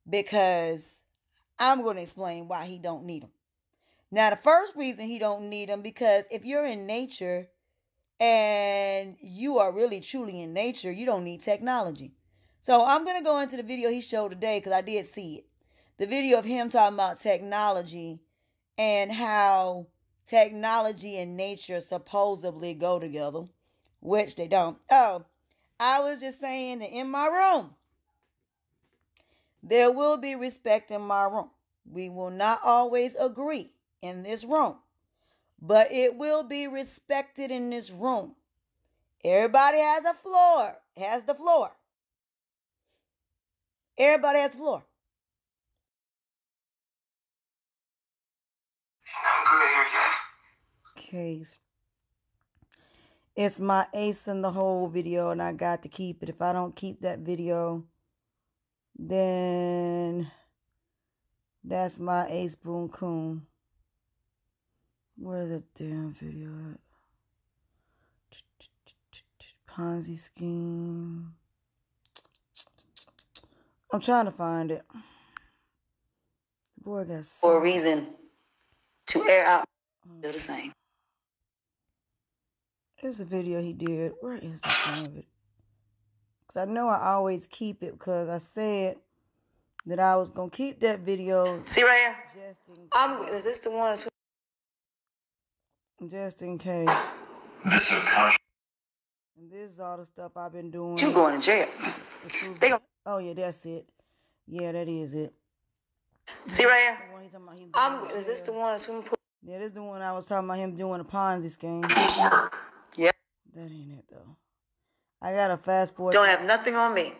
Because I'm going to explain why he don't need them. Now, the first reason he don't need them, because if you're in nature and you are really truly in nature, you don't need technology. So I'm going to go into the video he showed today because I did see it. The video of him talking about technology and how technology and nature supposedly go together, which they don't. Oh, I was just saying that in my room, there will be respect in my room. We will not always agree in this room, but it will be respected in this room. Everybody has the floor. Everybody has the floor. I'm good here, yeah. Case. It's my ace in the whole video, and I got to keep it. If I don't keep that video, then that's my ace boom coon. Where's the damn video at? Ponzi scheme. I'm trying to find it. The boy got For a reason to air out, still the same. Here's a video he did. Where is the thing of it? Because I know I always keep it because I said that I was going to keep that video. See right here? Is this the one? Just in case. This subconscious. And this is all the stuff I've been doing. You going to jail. Oh, yeah, that's it. Yeah, that is it. See right here? Is this the one? Yeah, this is the one I was talking about him doing a Ponzi scheme. Work. Yeah. That ain't it, though. I gotta fast forward. Don't have nothing on me.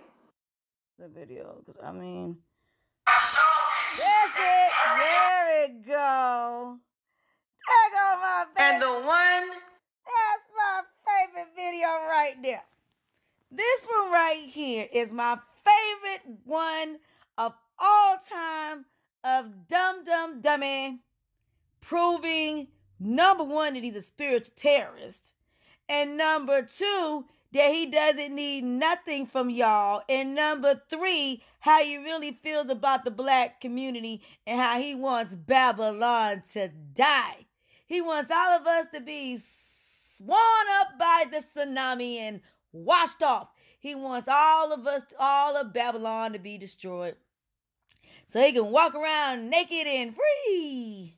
The video, because I mean, that's it. There it go. There go my favorite. And the one. That's my favorite video right there. This one right here is my favorite one of all time of Dum Dum Dummy proving, number one, that he's a spiritual terrorist, and number two, that he doesn't need nothing from y'all, and number three, how he really feels about the black community and how he wants Babylon to die. He wants all of us to be sworn up by the tsunami and washed off. He wants all of us, all of Babylon to be destroyed, so he can walk around naked and free.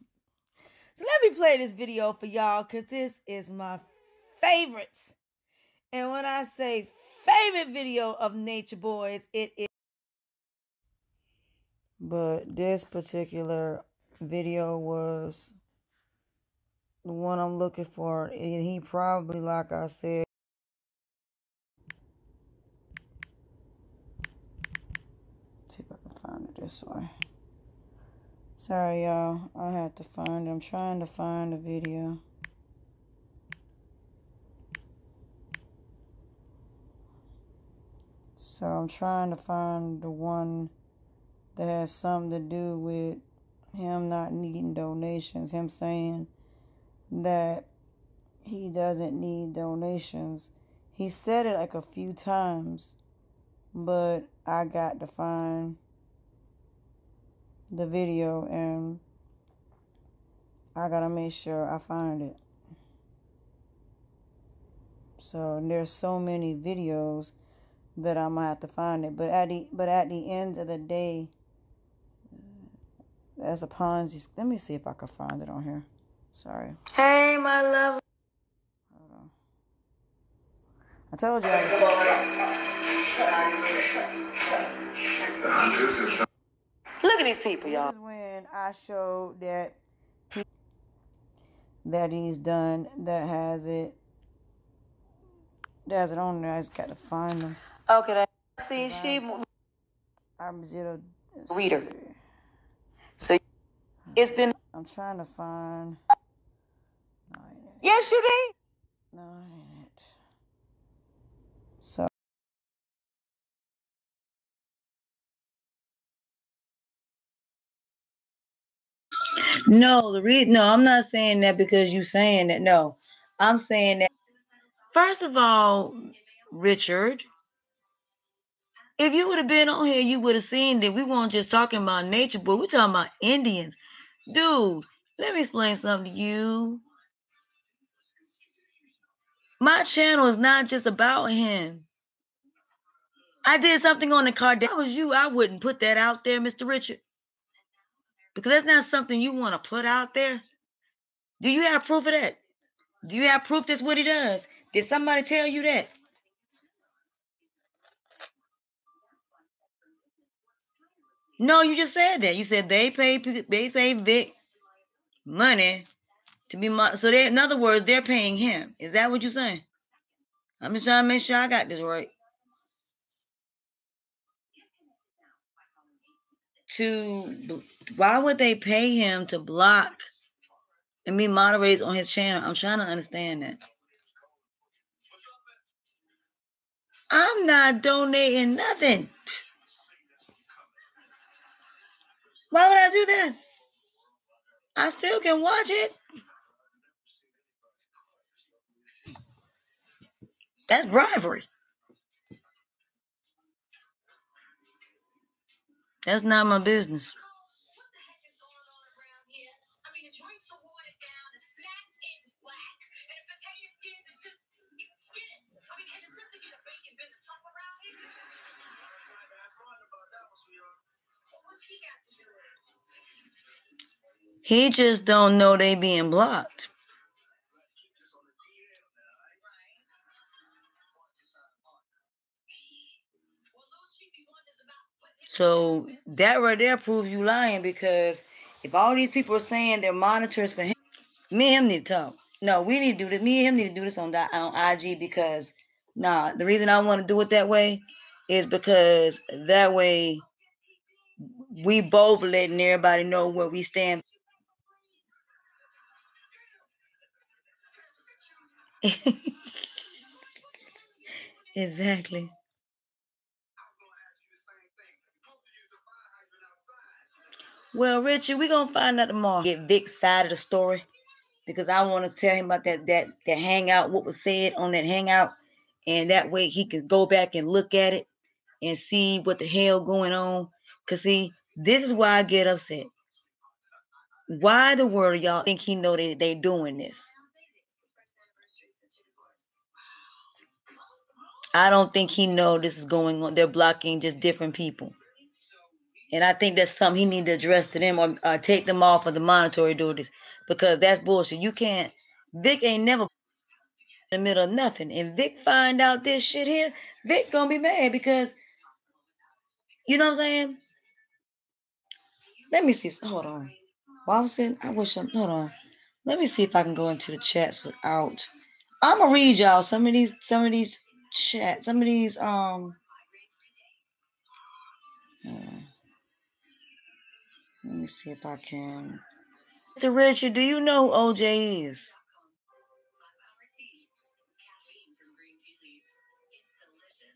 So let me play this video for y'all, because this is my favorite. And when I say favorite video of Nature Boys, it is. But this particular video was the one I'm looking for. And he probably, like I said, see if I can find it this way. Sorry, y'all. I had to find it. I'm trying to find the video. So I'm trying to find the one that has something to do with him not needing donations. Him saying that he doesn't need donations. He said it like a few times, but I got to find the video, and I gotta make sure I find it. So there's so many videos that I'm gonna have to find it. But at the end of the day, as a Ponzi. Let me see if I can find it on here. Sorry. Hey, my love. Hold on. I told you Look at these people, y'all. This is when I showed that he's done, that has it on there. I just got to find them. Okay, see, she I'm just a reader. So it's been. I'm trying to find. No, it ain't it. Yes, you did. No, it ain't it. So. No, I'm not saying that because you saying that. No, I'm saying that. First of all, Richard, if you would have been on here, you would have seen that we weren't just talking about nature, but we're talking about Indians. Dude, let me explain something to you. My channel is not just about him. I did something on the card. That was you. I wouldn't put that out there, Mr. Richard. Because that's not something you want to put out there. Do you have proof of that? Do you have proof that's what he does? Did somebody tell you that? No, you just said that. You said they pay Vic money to be so they, in other words, they're paying him. Is that what you're saying? I'm just trying to make sure I got this right. Why would they pay him to block and be moderators on his channel? I'm trying to understand that. I'm not donating nothing. Why would I do that? I still can watch it. That's bribery. That's not my business. He just don't know they being blocked. So that right there proves you lying, because if all these people are saying they're monitors for him, me and him need to talk. No, we need to do this. Me and him need to do this on IG, because Nah, the reason I want to do it that way is because that way we both letting everybody know where we stand. Exactly. Well, Richard, we're gonna find out tomorrow. Get Vic's side of the story because I want to tell him about that hangout, what was said on that hangout, and that way he can go back and look at it and see what the hell going on. Cause see, this is why I get upset. Why the world y'all think he know they doing this? I don't think he know this is going on. They're blocking just different people. And I think that's something he need to address to them or take them off of the monitoring duties because that's bullshit. You can't. Vic ain't never in the middle of nothing. And Vic find out this shit here, Vic gonna be mad because you know what I'm saying? Let me see. Hold on. While I'm saying, hold on. Let me see if I can go into the chats without. I'm gonna read y'all some of these chats, some of these let me see if I can. Mr. Richard, do you know who OJ is?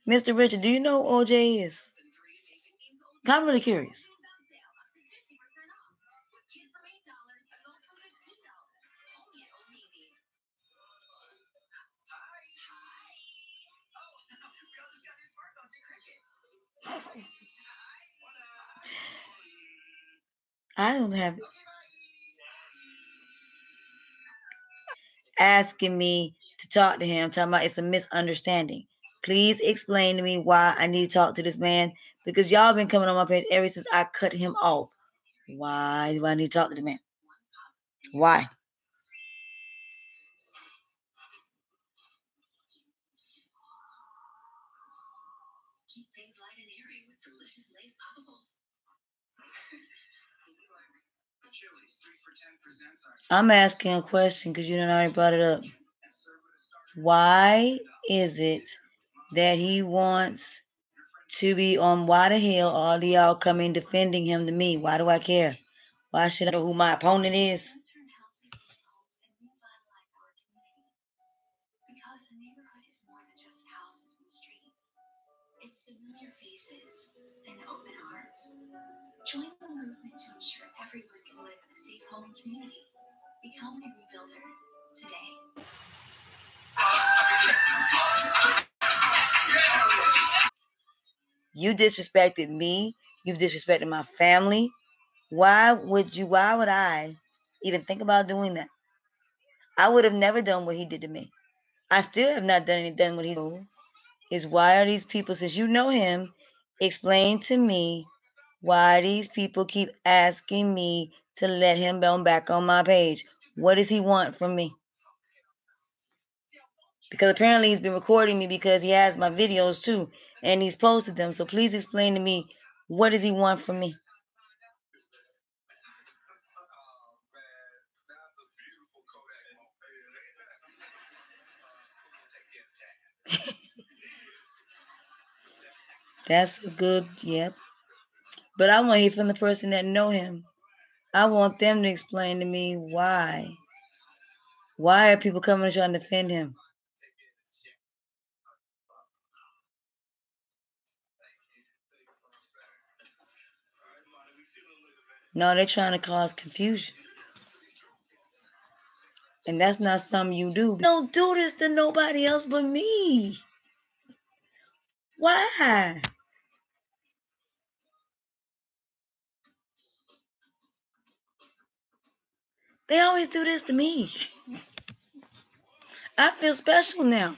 Mr. Richard, do you know who OJ is? I'm really curious. I don't have asking me to talk to him, talking about it's a misunderstanding. Please explain to me why I need to talk to this man because y'all been coming on my page ever since I cut him off. Why do I need to talk to the man? Why? I'm asking a question because you done already brought it up. Why is it that he wants to be on? Why the hell all of y'all coming defending him to me? Why do I care? Why should I know who my opponent is? You disrespected me. You've disrespected my family. Why would I even think about doing that? I would have never done what he did to me. I still have not done what he's done. Is why are these people, since you know him, explain to me why these people keep asking me to let him back on my page. What does he want from me? Because apparently he's been recording me because he has my videos too, and he's posted them. So please explain to me, what does he want from me? That's a good, yep. But I want to hear from the person that know him. I want them to explain to me why. Why are people coming and trying to defend him? No, they're trying to cause confusion. And that's not something you do. Don't do this to nobody else but me. Why? They always do this to me. I feel special now.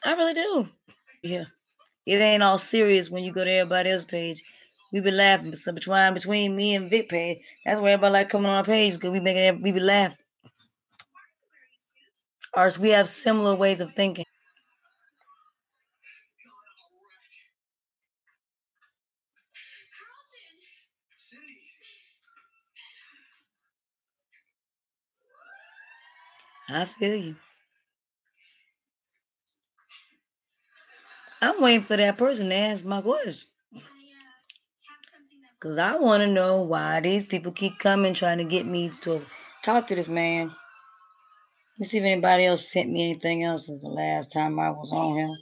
I really do. Yeah. It ain't all serious when you go to everybody else's page. We be laughing between me and Vic page. That's why everybody like coming on our page because we be laughing. Or we have similar ways of thinking. I feel you. I'm waiting for that person to ask my question. Because I want to know why these people keep coming trying to get me to talk to this man. Let me see if anybody else sent me anything else since the last time I was on here.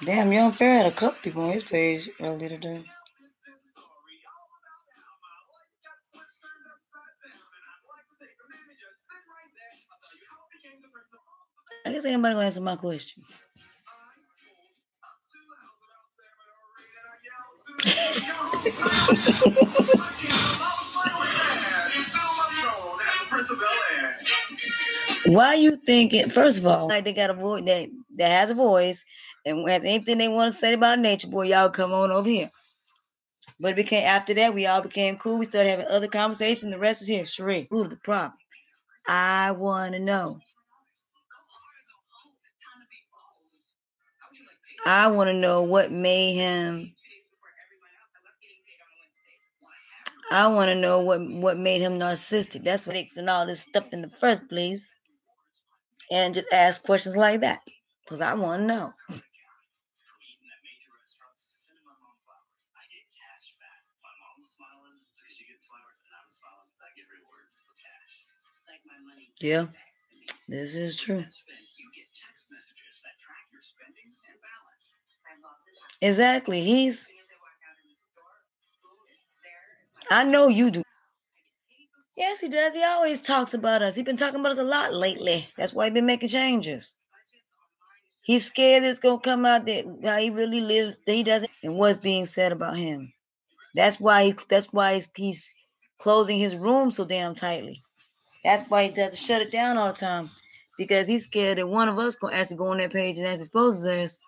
Damn, Young Fair had a couple people on his page earlier today. I guess anybody gonna answer my question. Why you thinking? First of all, like they got a voice that has a voice and has anything they want to say about Nature Boy, y'all come on over here. But it became after that, we all became cool. We started having other conversations. The rest is history. Who's the problem? I want to know. I want to know what made him. I want to know what made him narcissistic. That's what makes and all this stuff in the first place. And just ask questions like that. Because I want to know. Yeah, this is true. Exactly. I know you do. Yes, he does. He always talks about us. He's been talking about us a lot lately. That's why he's been making changes. He's scared it's going to come out that how he really lives, that he doesn't, and what's being said about him. That's why he's closing his room so damn tightly. That's why he does shut it down all the time. Because he's scared that one of us going to actually go on that page and actually expose his ass.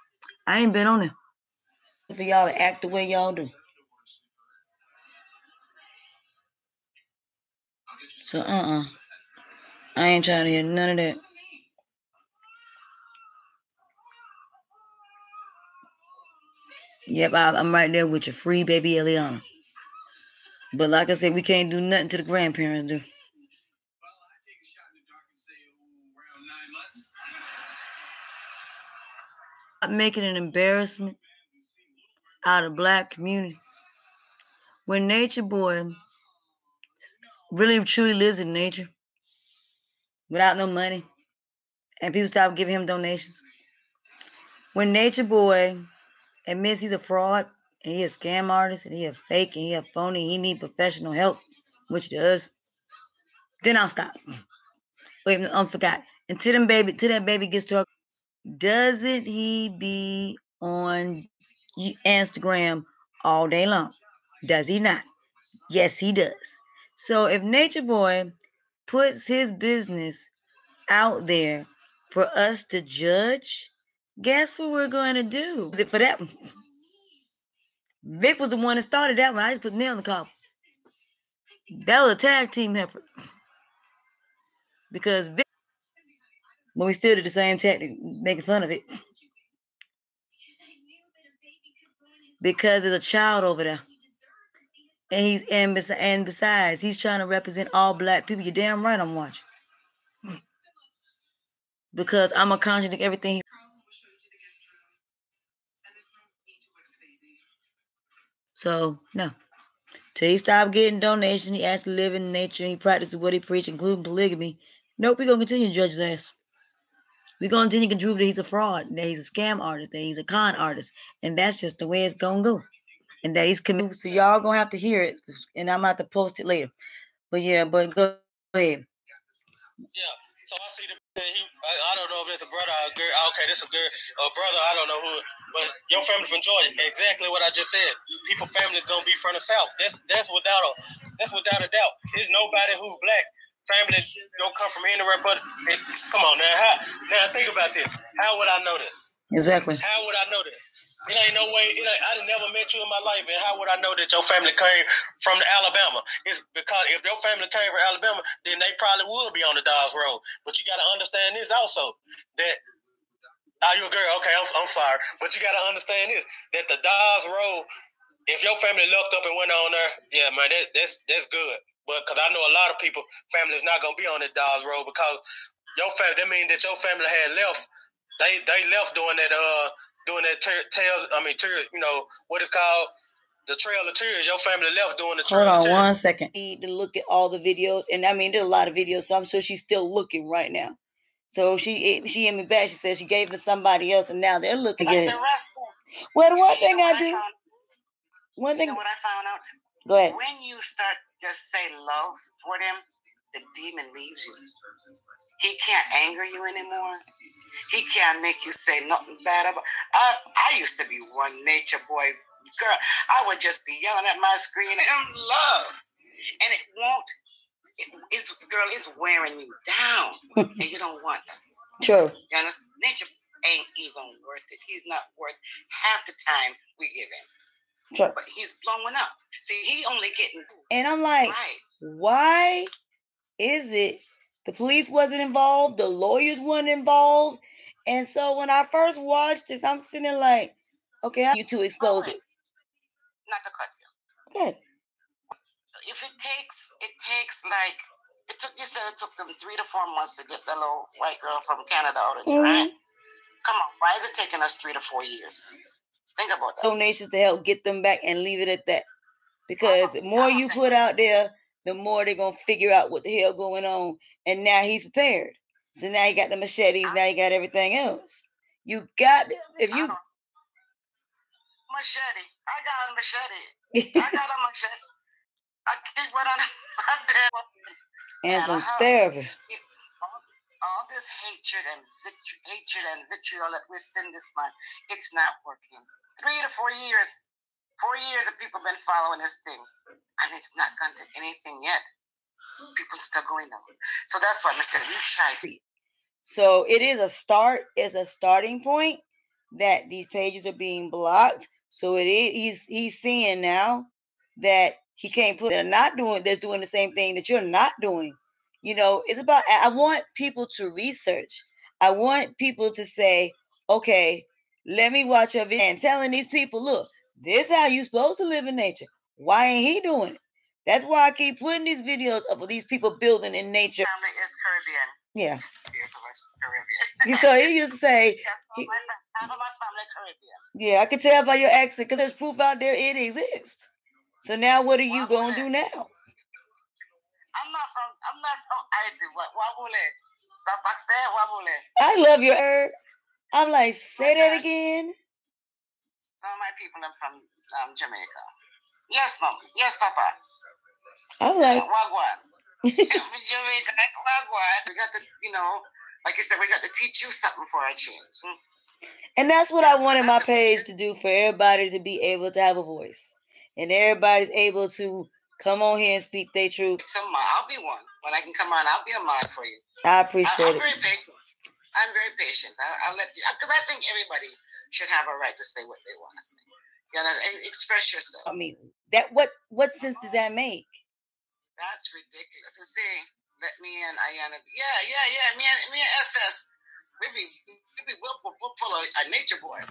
I ain't been on there. For y'all to act the way y'all do. So, I ain't trying to hear none of that. Yep, I'm right there with you. Free baby Eliana. But like I said, we can't do nothing to the grandparents do. Making an embarrassment out of black community. When Nature Boy really truly lives in nature without no money and people stop giving him donations. When Nature Boy admits he's a fraud and he a scam artist and he a fake and he a phony, he need professional help, which he does, then I'll stop. Wait, I forgot. Until that baby gets to her, doesn't he be on Instagram all day long? Does he not? Yes, he does. So if Nature Boy puts his business out there for us to judge, guess what we're going to do? For that one, Vic was the one that started that one. I just put nail in the coffin. That was a tag team effort. Because Vic, but we still did the same tactic, making fun of it. Because there's a child over there. And besides, he's trying to represent all black people. You're damn right I'm watching. Because I'm going to contradict everything. So, no. Till he stopped getting donations, he actually live in nature, he practices what he preaches, including polygamy. Nope, we're going to continue to judge his ass. We're going to continue to prove that he's a fraud, that he's a scam artist, that he's a con artist. And that's just the way it's going to go. And that he's committed. So y'all going to have to hear it. And I'm going to have to post it later. But yeah, but go ahead. Yeah, so I see I don't know if it's a brother or a girl. Okay, this is a girl, a brother, I don't know who, but your family from Georgia. Exactly what I just said. People, families gonna be from the South. That's without a doubt. There's nobody who black family don't come from anywhere but. Come on now, think about this. How would I know this? Exactly. How would I know this? It ain't no way. I never met you in my life, and how would I know that your family came from Alabama? It's because if your family came from Alabama, then they probably would be on the Dawes Road. But you got to understand this also, that you a girl? Okay, I'm sorry, but you got to understand this, that the Dawes Road, if your family looked up and went on there, yeah, man, that's good. But because I know a lot of people, families not gonna be on that Dawes Road because your family. That means that your family had left. They left doing that you know what it's called, the Trail of Tears. Your family left doing the Trail of Tears. Hold on 1 second. Need to look at all the videos, and I mean, there's a lot of videos, so I'm sure she's still looking right now. So she hit me back. She said she gave it to somebody else, and now they're looking at it. Well, one thing I do. One thing. You know what I found out? Go ahead. When you start just say love for them, the demon leaves you. He can't anger you anymore. He can't make you say nothing bad about. I used to be one nature boy girl. I would just be yelling at my screen and love, and it won't. It's wearing you down, and you don't want that. True. You understand? Nature ain't even worth it. He's not worth half the time we give him. True. But he's blowing up. See, he only getting. And I'm like, why is it the police wasn't involved, the lawyers weren't involved? And so when I first watched this, I'm sitting there like, okay, how you to expose it? Not to cut you. Okay. If it takes like you said it took them 3 to 4 months to get the little white girl from Canada out of here, right? Come on, why is it taking us 3 to 4 years? Think about that. Donations to help get them back and leave it at that. Because the more you put out there, the more they're going to figure out what the hell going on. And now he's prepared. So now you got the machetes, now you got everything else. You got, if you... Machete. I got a machete. I got a machete. I keep it on my bed. And some therapy. All this hatred and vitriol that we're sending this month, it's not working. 3 to 4 years. 4 years that people have been following this thing, and it's not gone to anything yet. People still going on. So that's why I said we tried. So it is a start. It's a starting point that these pages are being blocked. So it is. He's seeing now that he can't put. They're not doing. They're doing the same thing that you're not doing. You know, it's about. I want people to research. I want people to say, okay, let me watch a video and telling these people, look. This is how you supposed to live in nature. Why ain't he doing it? That's why I keep putting these videos up of these people building in nature. Family is Caribbean. Yeah. Caribbean. So he used to say. Half of my family Caribbean. Yeah, I can tell by your accent because there's proof out there it exists. So now what are you gonna do now? I'm not from Haiti. Wabule. Wabule. I love your herb. I'm like, say that again. Some of my people are from Jamaica. Yes, Mom. Yes, Papa. I like Wagwan. Jamaica, Wagwan. We got to, like you said, we got to teach you something for a change. And that's what I wanted my page to do, for everybody to be able to have a voice. And everybody's able to come on here and speak their truth. I'll be one. When I can come on, I'll be a mod for you. I appreciate it. I'm very patient. I'll let you, because I think everybody should have a right to say what they want to say. Express yourself. I mean, that what sense does that make? That's ridiculous. And see, let me and Ayana. Yeah. Me and SS. We'll pull a nature boy.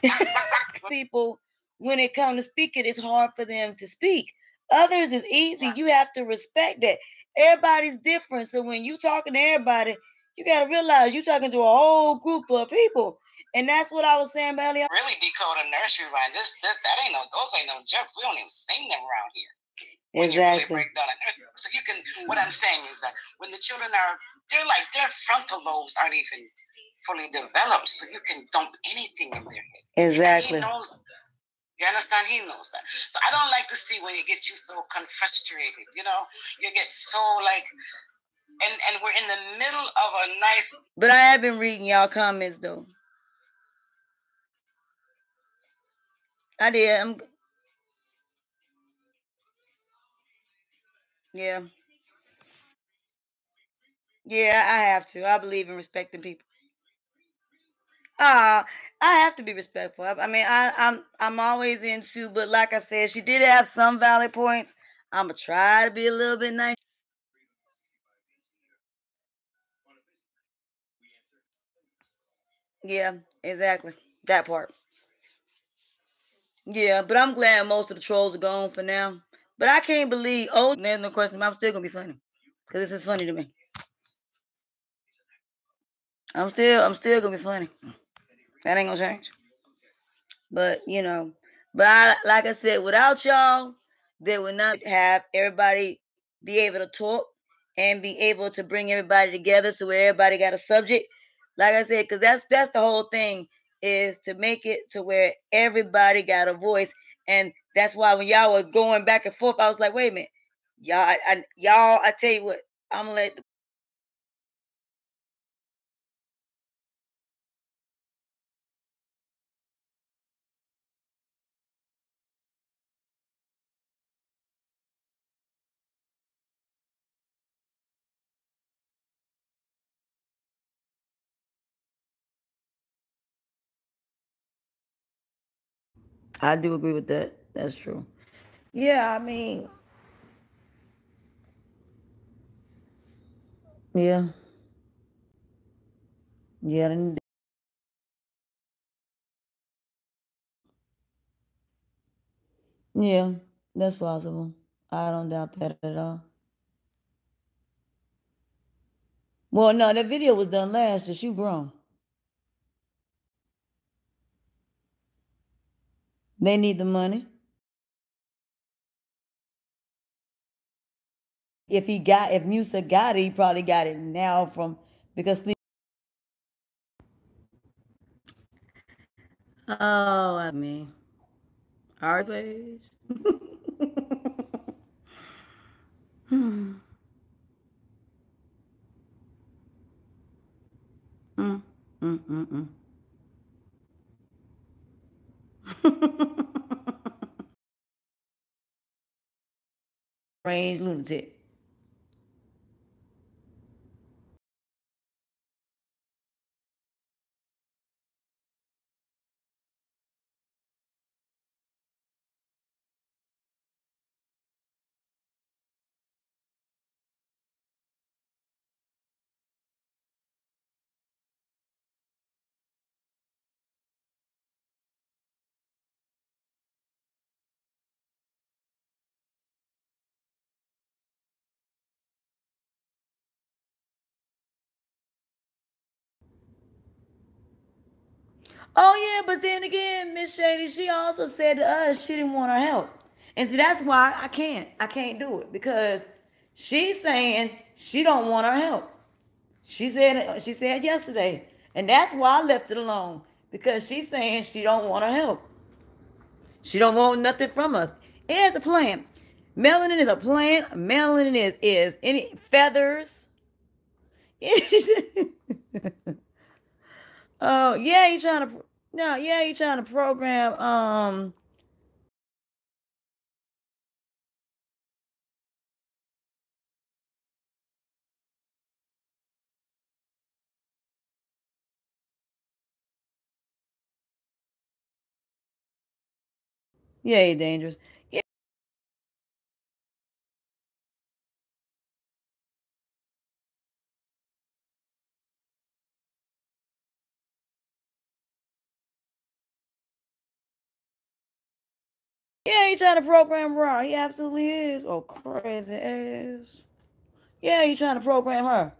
People, when it comes to speaking, it's hard for them to speak. Others is easy. Yeah. You have to respect that. Everybody's different. So when you talking to everybody, you got to realize you're talking to a whole group of people. And that's what I was saying earlier. Really decode a nursery rhyme. Those ain't no jokes. We don't even sing them around here. Exactly. When you really break down a nursery. So you can. What I'm saying is that when the children their frontal lobes aren't even fully developed, so you can dump anything in their head. Exactly. And he knows. You understand? He knows that. So I don't like to see when it gets you so frustrated. You get so like. And we're in the middle of a nice. But I have been reading y'all comments though. I did. Yeah. Yeah, I have to. I believe in respecting people. I have to be respectful. I mean, I'm always into, but like I said, she did have some valid points. I'm gonna try to be a little bit nice. Yeah, exactly. That part. Yeah, but I'm glad most of the trolls are gone for now. But I can't believe, oh, there's no question, I'm still going to be funny. Because this is funny to me. I'm still going to be funny. That ain't going to change. But, you know, like I said, without y'all, they would not have everybody be able to talk and be able to bring everybody together so where everybody got a subject. Like I said, because that's the whole thing, is to make it to where everybody got a voice. And that's why when y'all was going back and forth, I was like, wait a minute. Y'all, I tell you what, I'm going to let I do agree with that. That's true. Yeah, I mean, yeah. Yeah. Yeah, that's possible. I don't doubt that at all. Well, no, that video was done last year. She grown. They need the money. If Musa got it, he probably got it now because oh, I mean, our page. Mm, mm, mm, mm. Range lunatic. Oh yeah, but then again, Miss Shady, she also said to us she didn't want our help. And see, that's why I can't do it, because she's saying she don't want our help. She said yesterday. And that's why I left it alone. Because she's saying she don't want our help. She don't want nothing from us. It has a plan. Melanin is a plant. Melanin is any feathers. Oh yeah, you trying to no, yeah, you trying to program yeah, you dangerous. Yeah, yeah, you trying to program Raw. He absolutely is. Oh, crazy ass. Yeah, you trying to program her.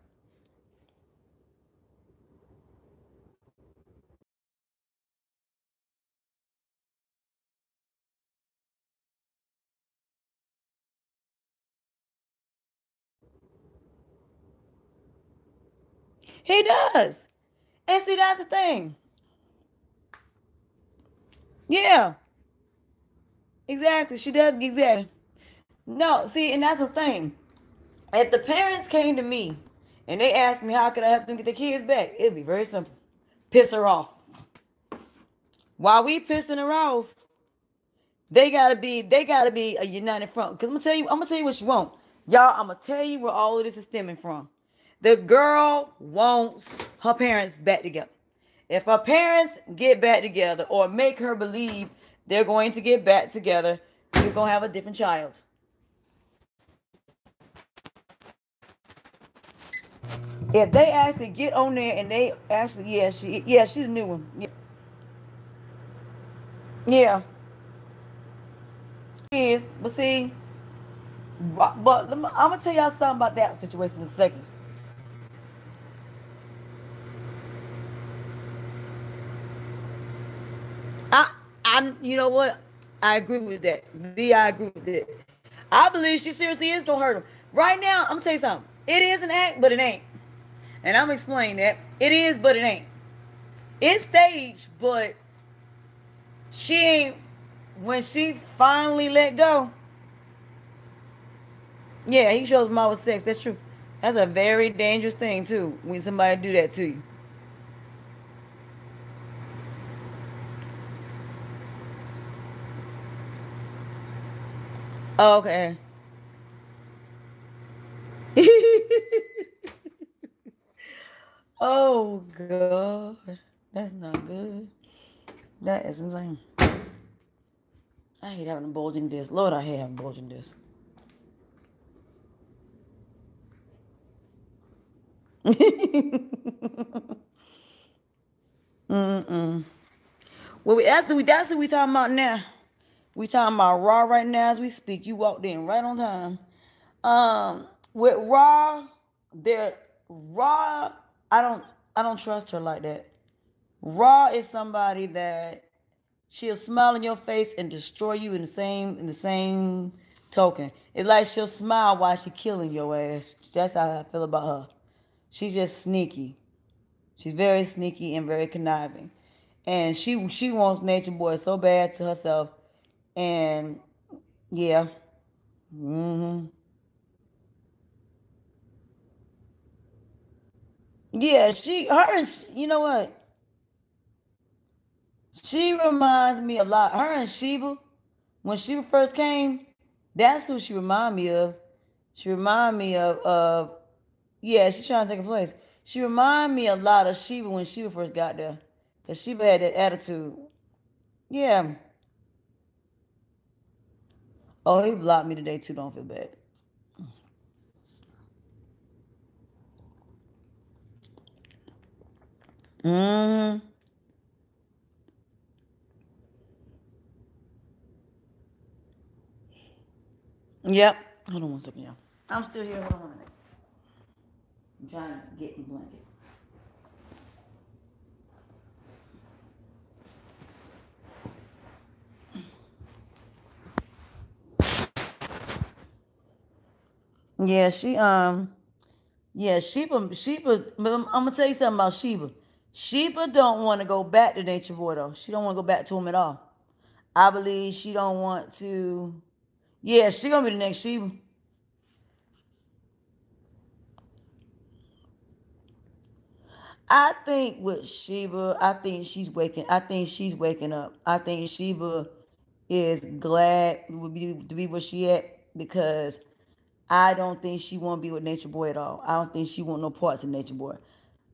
He does. And see, that's the thing. Yeah, exactly. She does exactly. No, see, and that's the thing. If the parents came to me and they asked me how could I help them get their kids back, it'd be very simple. Piss her off. While we pissing her off, they gotta be a united front. Cause I'm gonna tell you what she want. Y'all, I'm gonna tell you where all of this is stemming from. The girl wants her parents back together. If her parents get back together or make her believe they're going to get back together, you're gonna have a different child. If they actually get on there and they actually, she's the new one. Yeah, yeah, she is. But see, But I'm gonna tell y'all something about that situation in a second. You know what? I agree with that. I agree with that. I believe she seriously is gonna hurt him. Right now, I'm gonna tell you something. It is an act, but it ain't. And I'm gonna explain that. It is, but it ain't. It's staged, but she ain't. When she finally let go, yeah, he shows more with sex. That's true. That's a very dangerous thing too. When somebody do that to you. Oh, okay. Oh God, that's not good. That is insane. I hate having a bulging disc. Lord, I hate having a bulging disc. Mm-mm. Well, that's what we talking about now. We talking about Raw right now as we speak. You walked in right on time. With Raw, Raw. I don't trust her like that. Raw is somebody that she'll smile in your face and destroy you in the same token. It's like she'll smile while she killing your ass. That's how I feel about her. She's just sneaky. She's very sneaky and very conniving. And she wants Nature Boy so bad to herself. And yeah. Mm-hmm. Yeah, you know what? She reminds me a lot. Her and Sheba, when she first came, that's who she remind me of. She remind me of yeah, she's trying to take a place. She remind me a lot of Sheba when Sheba first got there. Because Sheba had that attitude. Yeah. Oh, he blocked me today too. Don't feel bad. Mm-hmm. Yep. Hold on one second, y'all. I'm still here. Hold on a minute. I'm trying to get the blanket. Yeah, Sheba, but I'm gonna tell you something about Sheba. Sheba don't want to go back to Nature Boy though. She don't want to go back to him at all. I believe she don't want to. Yeah, she gonna be the next Sheba. I think with Sheba, I think she's waking. I think she's waking up. I think Sheba is glad to be where she at because I don't think she want to be with Nature Boy at all. I don't think she want no parts of Nature Boy.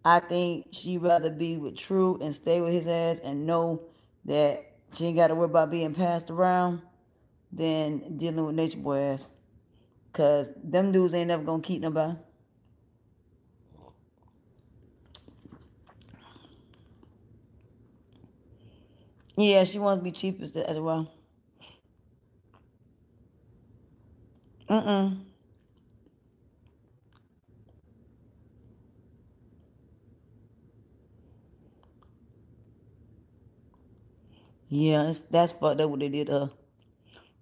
I think she rather be with True and stay with his ass and know that she ain't got to worry about being passed around than dealing with Nature Boy ass. Cause them dudes ain't never gonna keep nobody. Yeah, she wants to be cheapest as well. Mm-mm. Yeah, that's fucked up what they did to her.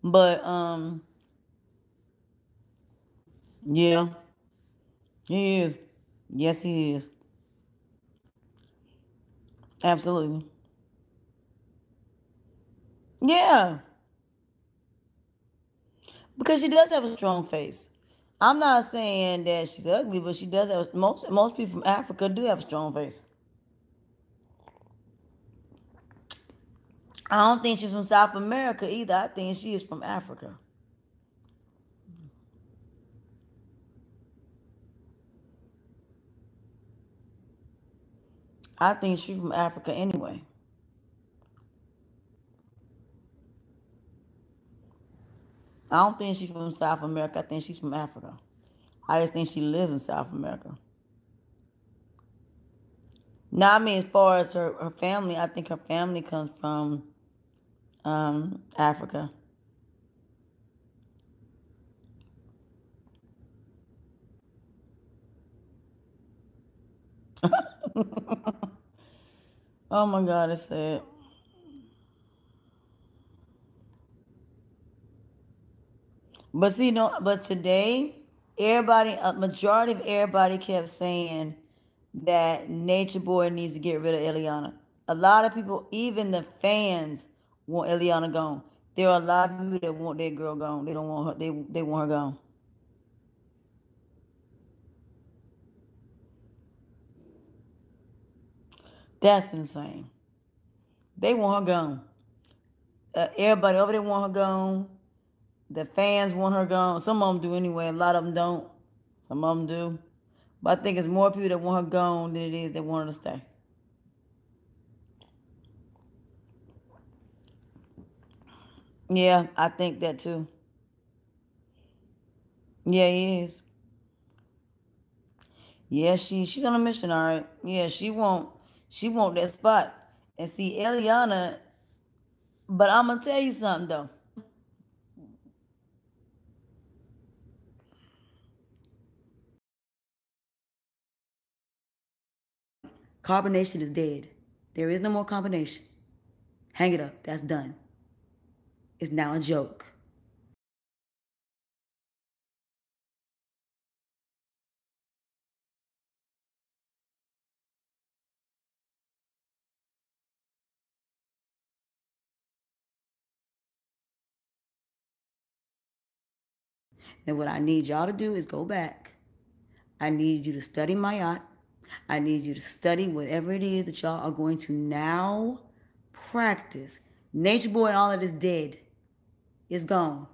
But yeah, he is. Yes, he is. Absolutely. Yeah, because she does have a strong face. I'm not saying that she's ugly, but she does have most people from Africa do have a strong face. I don't think she's from South America either. I think she is from Africa. I think she's from Africa anyway. I don't think she's from South America. I think she's from Africa. I just think she lives in South America. Now, I mean, as far as her family, I think her family comes from Africa. Oh my God, it's sad. But see, no, but today, everybody, a majority of everybody kept saying that Nature Boy needs to get rid of Eliana. A lot of people, even the fans, want Eliana gone. There are a lot of people that want that girl gone. They don't want her. They want her gone. That's insane. They want her gone. Everybody over there want her gone. The fans want her gone. Some of them do anyway. A lot of them don't. Some of them do. But I think it's more people that want her gone than it is that want her to stay. Yeah, I think that too. Yeah, he is. Yeah, she's on a mission, all right. Yeah, she won't that spot. And see, Eliana, but I'm gonna tell you something though. Carbonation is dead. There is no more carbonation. Hang it up. That's done. It's now a joke. Then what I need y'all to do is go back. I need you to study Mayat. I need you to study whatever it is that y'all are going to now practice. Nature Boy and all of this dead. It's gone.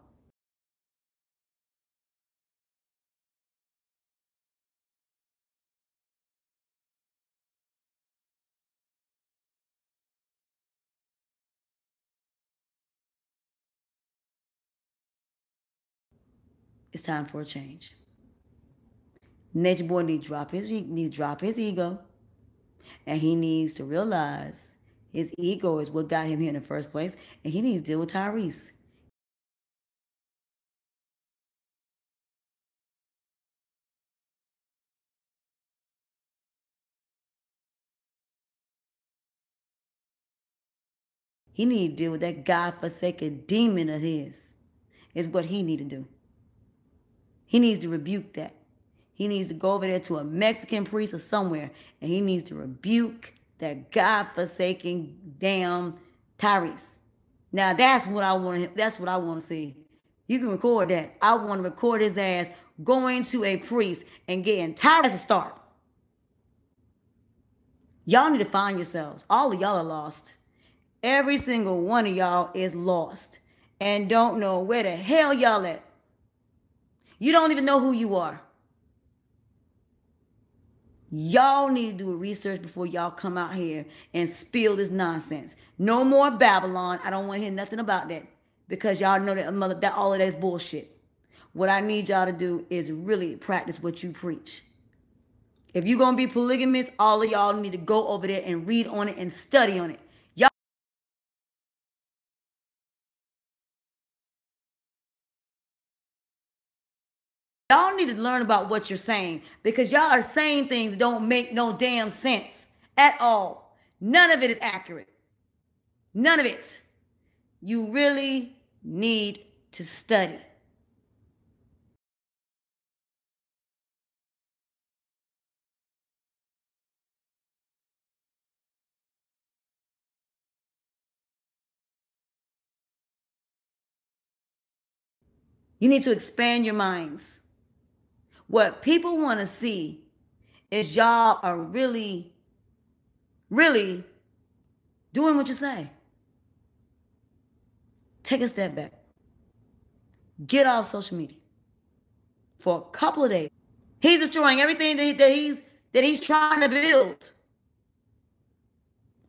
It's time for a change. Nature Boy needs to drop his ego, and he needs to realize his ego is what got him here in the first place, and he needs to deal with Tyrese. He needs to deal with that God-forsaken demon of his. Is what he needs to do. He needs to rebuke that. He needs to go over there to a Mexican priest or somewhere, and he needs to rebuke that God-forsaken damn Tyrese. Now that's what I want. That's what I want to see. You can record that. I want to record his ass going to a priest and getting Tyrese a start. Y'all need to find yourselves. All of y'all are lost. Every single one of y'all is lost and don't know where the hell y'all at. You don't even know who you are. Y'all need to do a research before y'all come out here and spill this nonsense. No more Babylon. I don't want to hear nothing about that because y'all know that all of that is bullshit. What I need y'all to do is really practice what you preach. If you're going to be polygamous, all of y'all need to go over there and read on it and study on it. Y'all need to learn about what you're saying because y'all are saying things that don't make no damn sense at all. None of it is accurate. None of it. You really need to study. You need to expand your minds. What people want to see is y'all are really, really doing what you say. Take a step back. Get off social media for a couple of days. He's destroying everything that he's trying to build.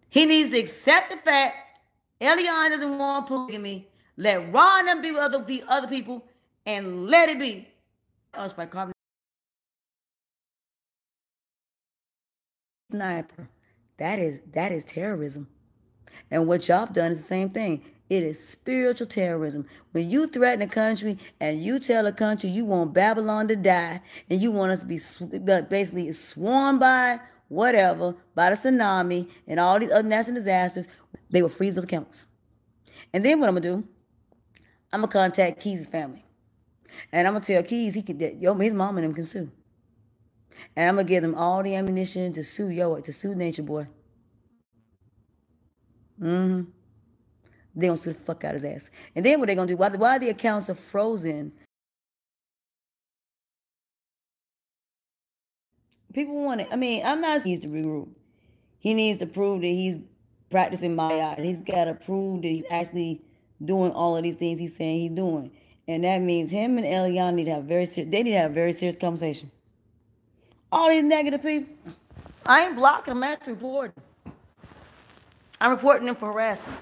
He needs to accept the fact Eliana doesn't want polygamy. Let Ron and be with other people and let it be. Sniper. That is terrorism. And what y'all have done is the same thing. It is spiritual terrorism. When you threaten a country and you tell a country you want Babylon to die and you want us to be basically sworn by whatever, by the tsunami and all these other natural disasters, they will freeze those accounts. And then what I'm gonna do, I'm gonna contact Keys' family. And I'm gonna tell Keys his mom and them can sue. And I'm gonna give them all the ammunition to sue Nature Boy. They gonna sue the fuck out his ass. And then what they gonna do? While the accounts are frozen, people want it. I mean, I'm not. He needs to regroup. He needs to prove that he's practicing Maya. He's got to prove that he's actually doing all of these things he's saying he's doing. And that means him and Eliana need to have very serious conversation. All these negative people, I ain't blocking them. I'm actually reporting. I'm reporting them for harassment.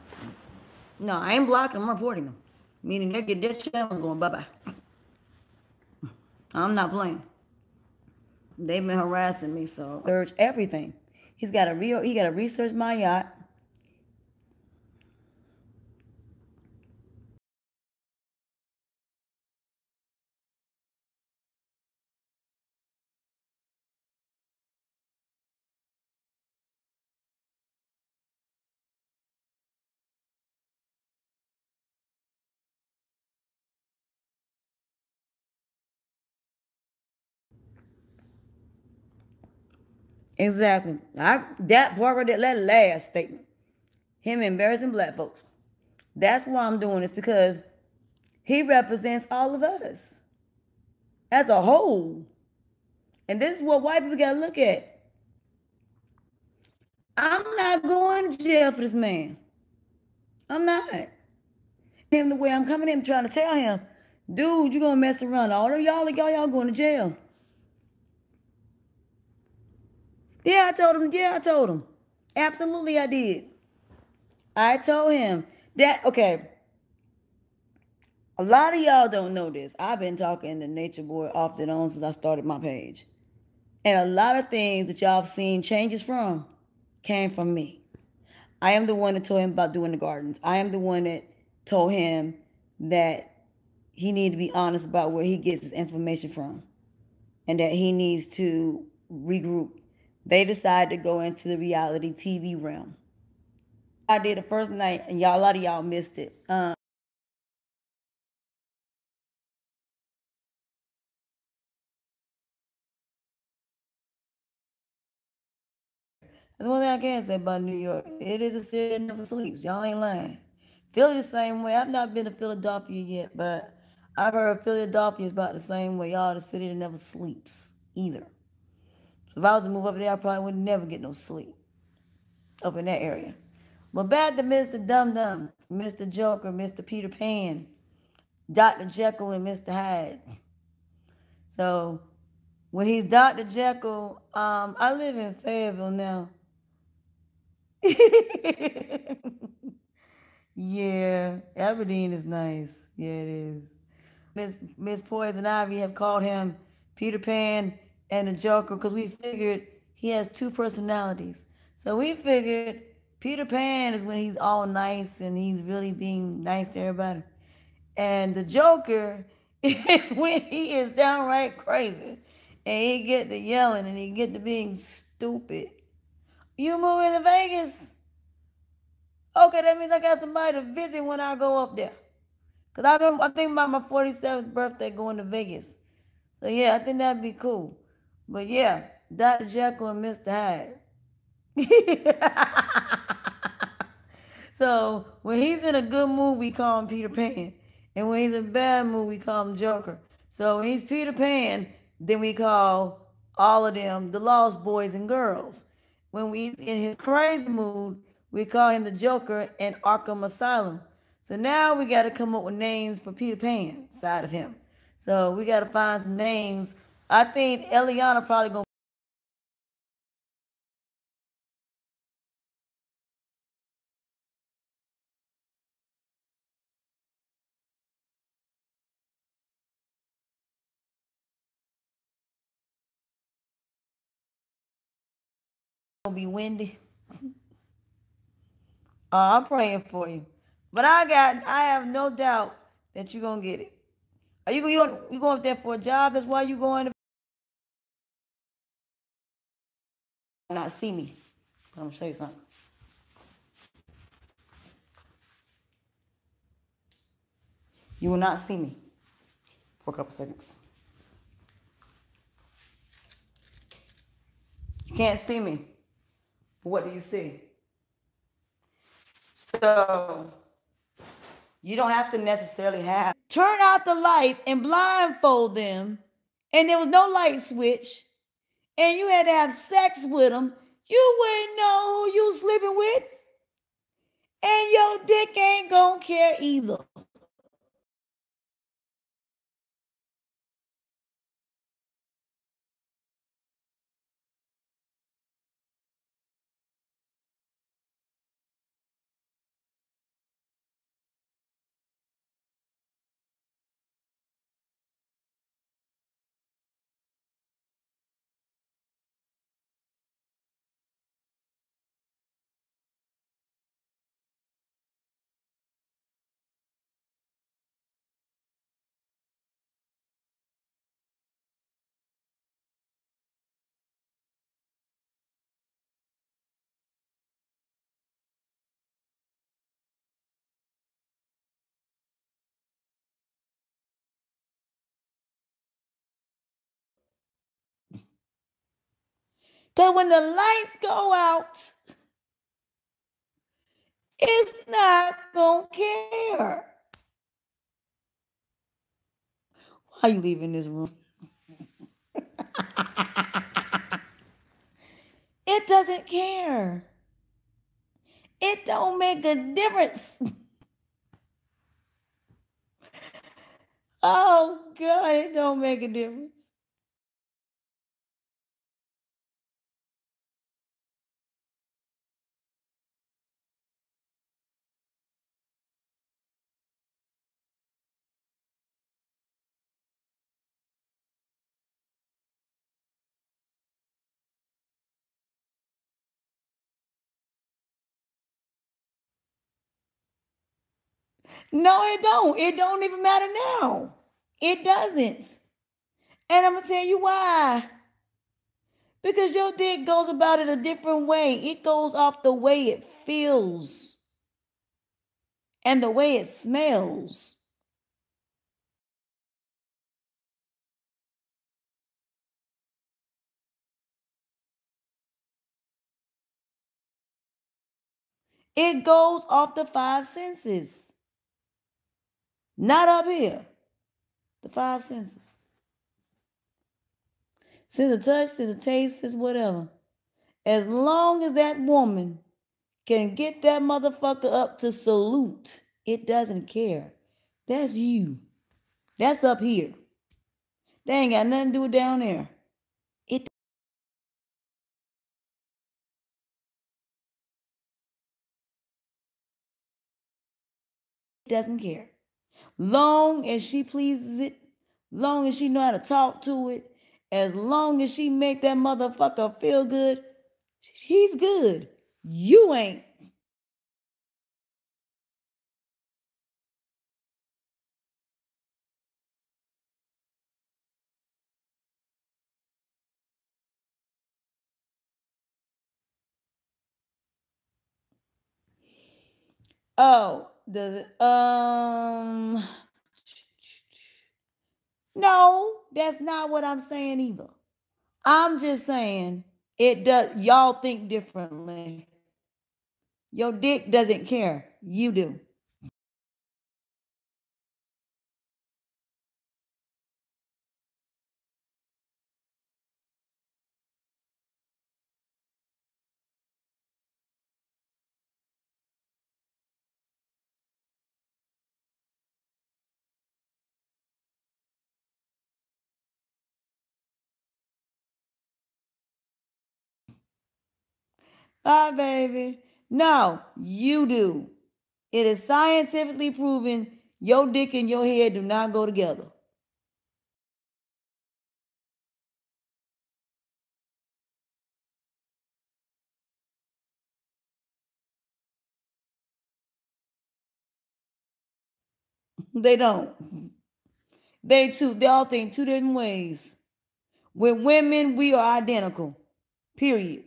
No, I ain't blocking them. I'm reporting them. Meaning they're getting their channels going bye-bye. I'm not playing. They've been harassing me, so search everything. He got to research my yacht. Exactly. That part right there, that last statement. Him embarrassing black folks. That's why I'm doing this, because he represents all of us as a whole. And this is what white people gotta look at. I'm not going to jail for this man. I'm not. Him the way I'm coming in trying to tell him, dude, you're gonna mess around. All of y'all going to jail. Yeah, I told him. Absolutely, I did. I told him that, okay. A lot of y'all don't know this. I've been talking to Nature Boy off and on since I started my page. And a lot of things that y'all have seen changes from came from me. I am the one that told him about doing the gardens. I am the one that told him that he needed to be honest about where he gets his information from and that he needs to regroup. They decided to go into the reality TV realm. I did the first night, and a lot of y'all missed it. That's one thing I can say about New York. It is a city that never sleeps. Y'all ain't lying. Philly the same way. I've not been to Philadelphia yet, but I've heard Philadelphia is about the same way. Y'all the city that never sleeps either. So if I was to move up there, I probably would never get no sleep up in that area. But back to Mr. Dum Dum, Mr. Joker, Mr. Peter Pan, Dr. Jekyll, and Mr. Hyde. So when he's Dr. Jekyll, I live in Fayetteville now. Yeah, Aberdeen is nice. Yeah, it is. Miss Poison Ivy have called him Peter Pan and the Joker because we figured he has two personalities. So we figured Peter Pan is when he's all nice and he's really being nice to everybody. And the Joker is when he is downright crazy. And he get to yelling and he get to being stupid. You moving to Vegas? Okay, that means I got somebody to visit when I go up there. Because I think about my 47th birthday going to Vegas. So yeah, I think that'd be cool. But yeah, Dr. Jekyll and Mr. Hyde. So when he's in a good mood, we call him Peter Pan. And when he's in a bad mood, we call him Joker. So when he's Peter Pan, then we call all of them the Lost Boys and Girls. When he's in his crazy mood, we call him the Joker and Arkham Asylum. So now we got to come up with names for Peter Pan side of him. So we got to find some names. I think Eliana probably going to be windy. I'm praying for you. But I have no doubt that you're going to get it. Are you going up there for a job? That's why you going to not see me. I'm gonna show you something. You will not see me for a couple seconds. You can't see me. But what do you see? So you don't have to necessarily have. Turn out the lights and blindfold them, and there was no light switch, and you had to have sex with them. You wouldn't know who you sleeping with, and your dick ain't gonna care either. Because when the lights go out, it's not gonna care. Why are you leaving this room? It doesn't care. It don't make a difference. Oh, God, it don't make a difference. No, it don't. It don't even matter now. It doesn't. And I'm going to tell you why. Because your dick goes about it a different way. It goes off the way it feels and the way it smells. It goes off the five senses. Not up here. The five senses. Sense of touch, sense of taste, sense whatever. As long as that woman can get that motherfucker up to salute, it doesn't care. That's you. That's up here. They ain't got nothing to do with down there. It doesn't care. Long as she pleases it, long as she know how to talk to it, as long as she make that motherfucker feel good, he's good. You ain't. Oh, no, that's not what I'm saying either. I'm just saying it does. Y'all think differently. Your dick doesn't care. You do. Ah, baby. No, you do. It is scientifically proven your dick and your head do not go together. They don't. They all think two different ways. With women, we are identical. Period.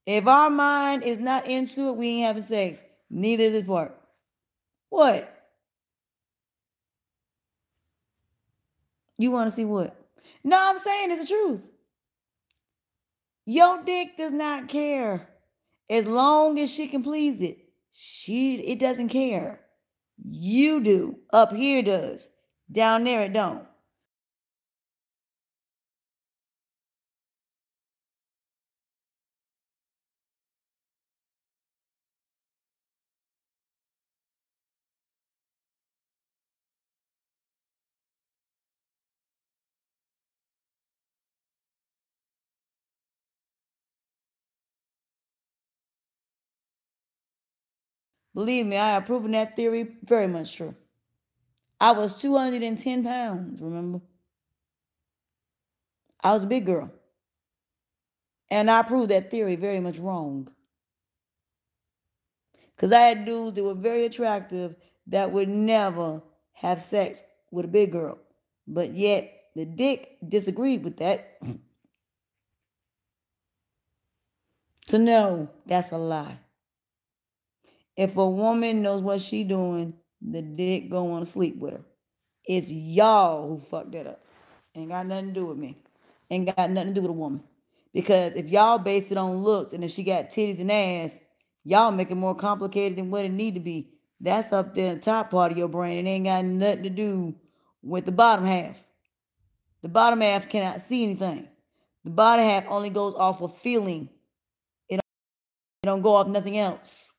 If our mind is not into it, we ain't having sex. Neither is this part. What? You want to see what? No, I'm saying it's the truth. Your dick does not care. As long as she can please it. It doesn't care. You do. Up here does. Down there it don't. Believe me, I have proven that theory very much true. I was 210 pounds, remember? I was a big girl. And I proved that theory very much wrong. Because I had dudes that were very attractive that would never have sex with a big girl. But yet, the dick disagreed with that. So no, that's a lie. If a woman knows what she doing, the dick gonna want to sleep with her. It's y'all who fucked that up. Ain't got nothing to do with me. Ain't got nothing to do with a woman. Because if y'all base it on looks and if she got titties and ass, y'all make it more complicated than what it need to be. That's up there in the top part of your brain. It ain't got nothing to do with the bottom half. The bottom half cannot see anything. The bottom half only goes off of feeling. It don't go off nothing else.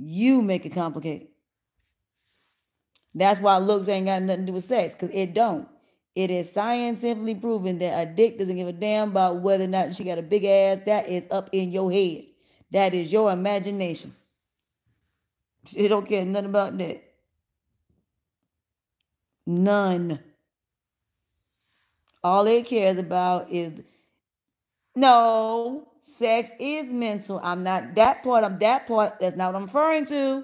You make it complicated. That's why looks ain't got nothing to do with sex, because it don't. It is scientifically proven that a dick doesn't give a damn about whether or not she got a big ass. That is up in your head. That is your imagination. It don't care nothing about that. None. All it cares about is no, sex is mental. I'm not that part. That's not what I'm referring to.